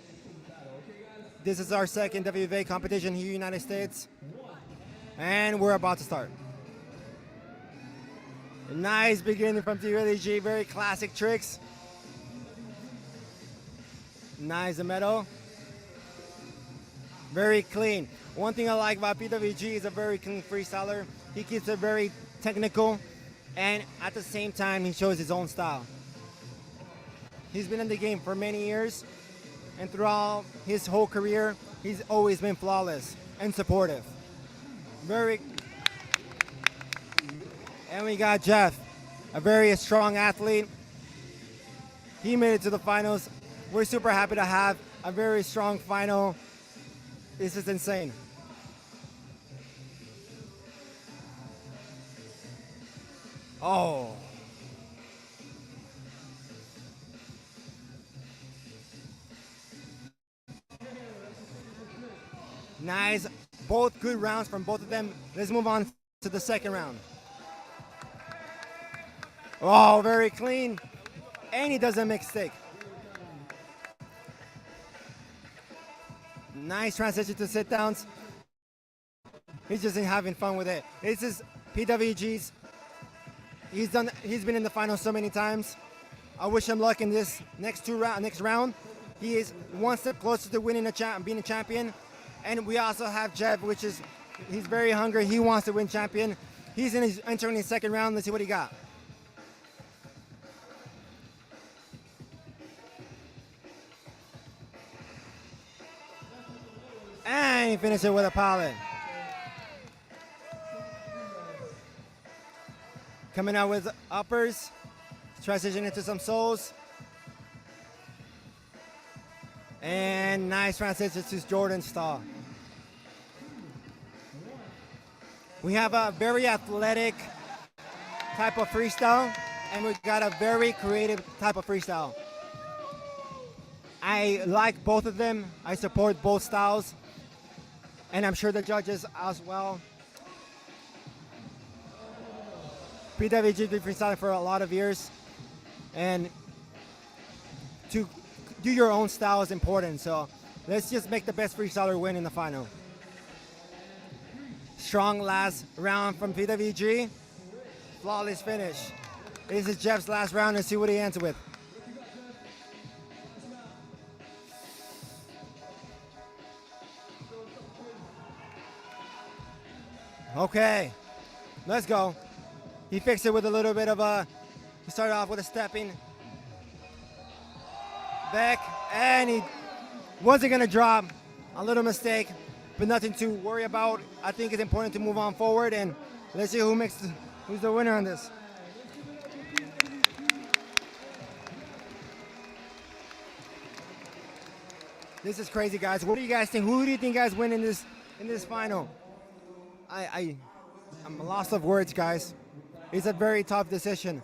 This is our second WFA competition here in the United States. And we're about to start. A nice beginning from TWG, very classic tricks. Nice medal. Very clean. One thing I like about PWG is a very clean freestyler. He keeps it very technical, and at the same time, he shows his own style. He's been in the game for many years, and throughout his whole career, he's always been flawless and supportive. And we got Jeff, a very strong athlete. He made it to the finals. We're super happy to have a very strong final. This is insane. Oh. Nice. Both good rounds from both of them. Let's move on to the second round. Oh, very clean. And he doesn't make mistake. Nice transition to sit downs. He's just having fun with it. This is PWG's. He's been in the finals so many times. I wish him luck in this next round. He is one step closer to winning being a champion. And we also have Jeb, he's very hungry. He wants to win champion. He's entering his second round. Let's see what he got. And he finished it with a pilot. Coming out with uppers, transition into some soles. And nice transition to Jordan style. We have a very athletic type of freestyle, and we've got a very creative type of freestyle. I like both of them. I support both styles, and I'm sure the judges as well. PWG has been freestyling for a lot of years, and to do your own style is important, so let's just make the best freestyler win in the final. Strong last round from PWG. Flawless finish. This is Jeff's last round. Let's see what he ends with. Okay, let's go. He fixed it with a little bit of he started off with a stepping back, and he wasn't gonna drop. A little mistake, but nothing to worry about. I think it's important to move on forward, and let's see who's the winner on this. This is crazy, guys. What do you guys think? Who do you think guys win in this final? I'm lost of words, guys. It's a very tough decision.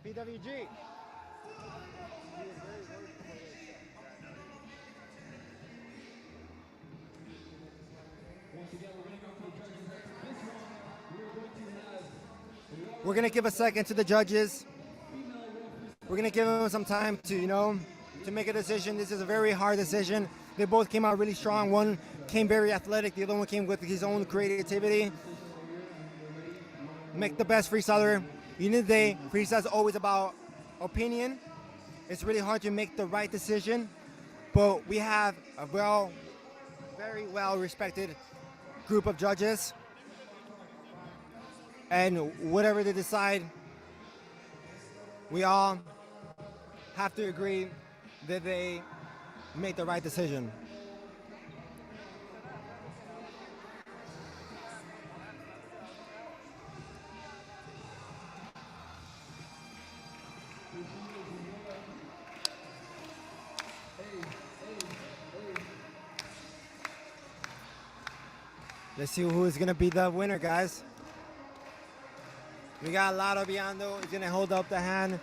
PWG. We're gonna give a second to the judges. We're gonna give them some time to, to make a decision. This is a very hard decision. They both came out really strong. One came very athletic. The other one came with his own creativity. Make the best freestyler. At the end of the day, freestyle is always about opinion. It's really hard to make the right decision, but we have a very well-respected group of judges, and whatever they decide, we all have to agree that they made the right decision. Let's see who's gonna be the winner, guys. We got Lado Biondo. He's gonna hold up the hand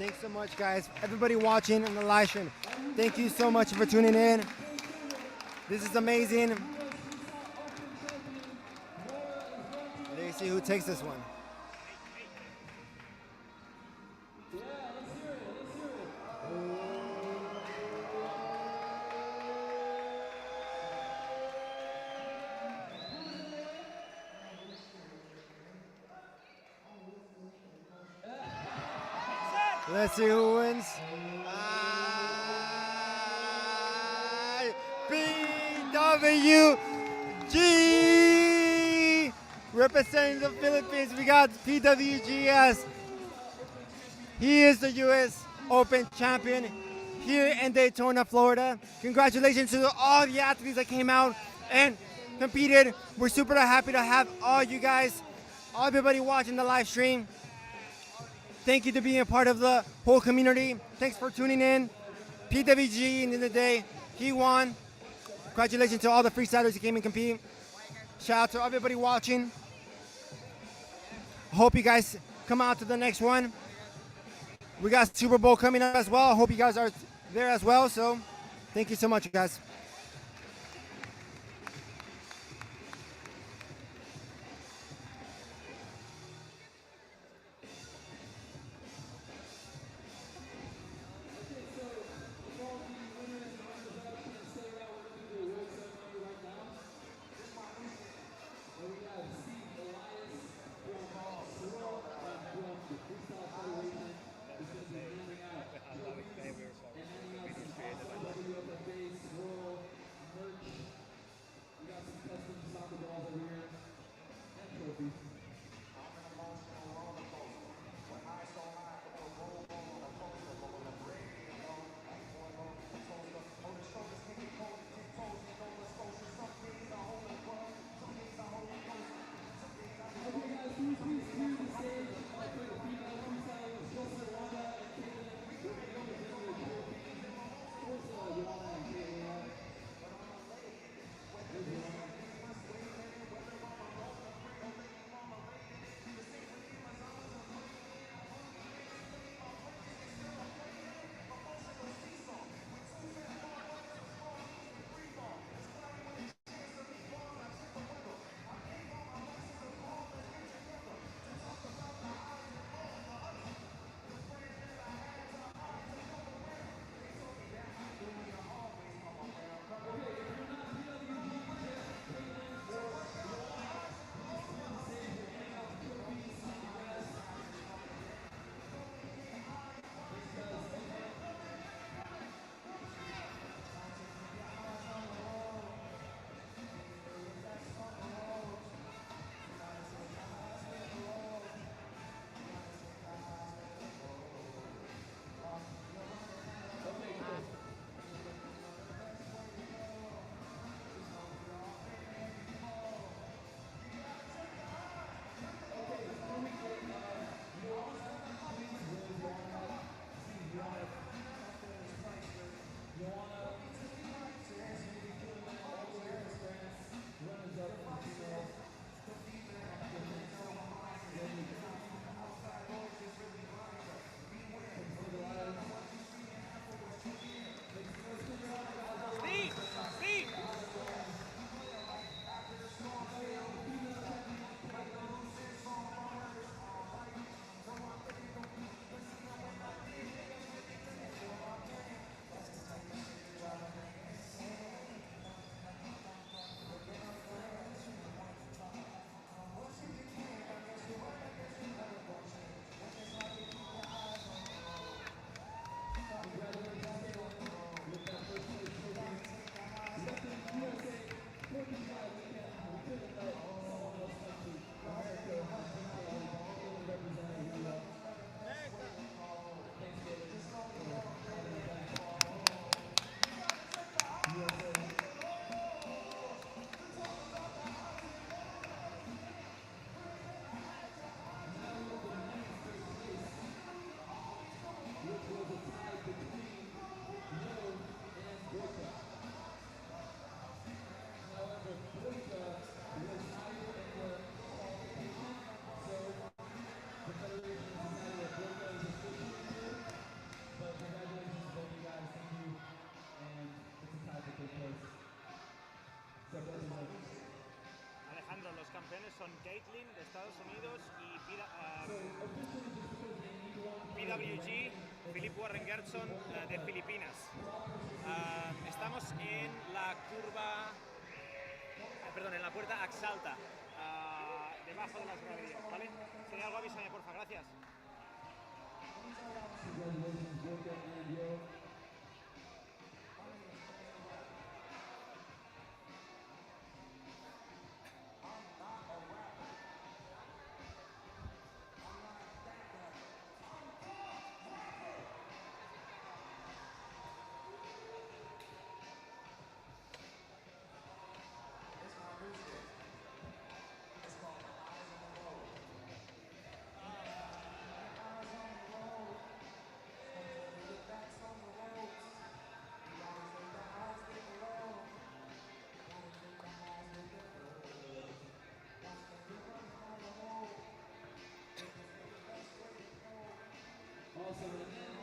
Thanks so much, guys. Everybody watching in the live stream, thank you so much for tuning in. This is amazing. Let's see who takes this one. Let's see who wins. PWG! Representing the Philippines, we got PWGS. He is the US Open champion here in Daytona, Florida. Congratulations to all the athletes that came out and competed. We're super happy to have all you guys, everybody watching the live stream. Thank you to being a part of the whole community. Thanks for tuning in. PWG, in the end of the day, he won. Congratulations to all the freestylers who came and compete. Shout out to everybody watching. Hope you guys come out to the next one. We got Super Bowl coming up as well. Hope you guys are there as well. So thank you so much, guys. WFFA son Caitlin de Estados Unidos y PWG, Philip Warren Gerson de Filipinas. Estamos en la curva, perdón, en la puerta Axalta, debajo de las graderías, ¿vale? Si hay algo avísame, porfa, gracias. Also, and then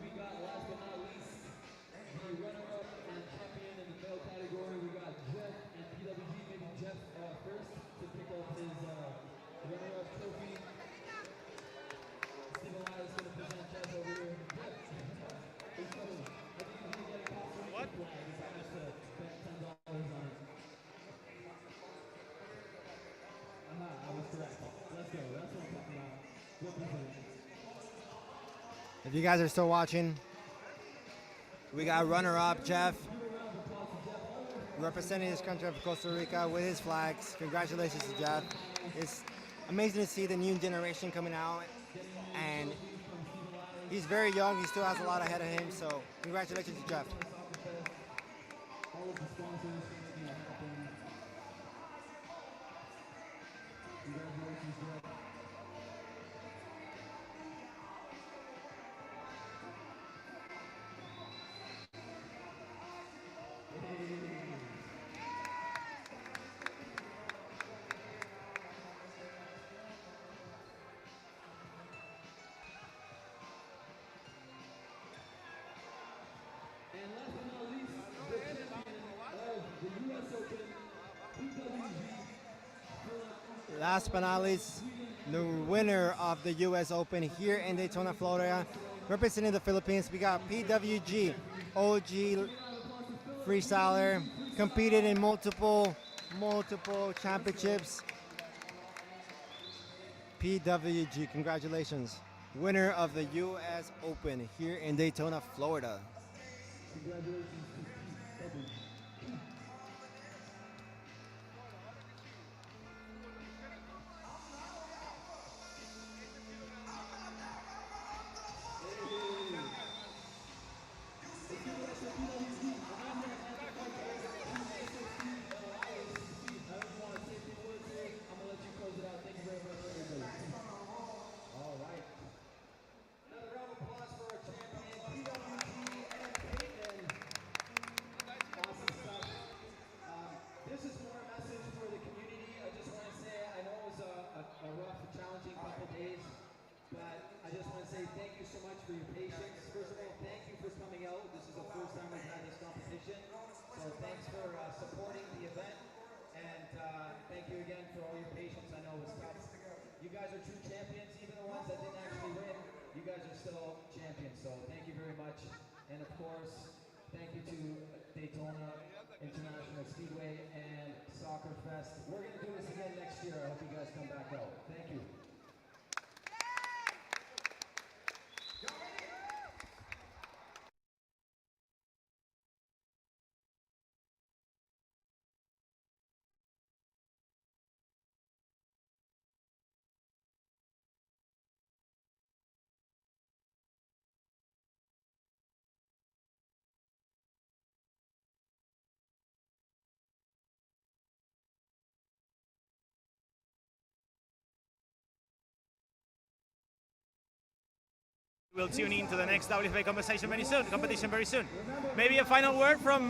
we got, last but not least, the runner-up and champion in the male category. We got Jeff and PWG. Maybe Jeff first to pick up his runner-up trophy. Stephen Lyle is going to present Jeff over here. Jeff, I think you're going to get a call from what? Flag. It's almost spent $10 on it. I was correct. Let's go. That's what I'm talking about. Represent. If you guys are still watching, we got runner-up Jeff representing his country of Costa Rica with his flags. Congratulations to Jeff. It's amazing to see the new generation coming out, and he's very young. He still has a lot ahead of him, so congratulations to Jeff. All of the sponsors making it happen. Congratulations, Jeff. And last but not least, the champion of the US Open, PWG. Last but not least, the winner of the US Open here in Daytona, Florida, representing the Philippines, we got PWG, OG freestyler, competed in multiple championships. PWG, congratulations. Winner of the US Open here in Daytona, Florida. Congratulations to PWG. All right. Another round of applause for our champion, PWG and Peyton. Awesome stuff. This is more a message for the community. I just want to say, I know it was a rough, challenging couple days, but I just want to say thank you so much for your patience. First of all, thank you for coming out. This is the first time we've had this competition, so thanks for supporting the event. And thank you again for all your patience. I know it was tough. You guys are true champions, even the ones that didn't actually win. You guys are still champions, so thank you very much. And of course, thank you to Daytona International Speedway and Soccer Fest. We're going to do this again next year. I hope you guys come back out. Thank you. We'll tune in to the next WFA competition very soon. Maybe a final word from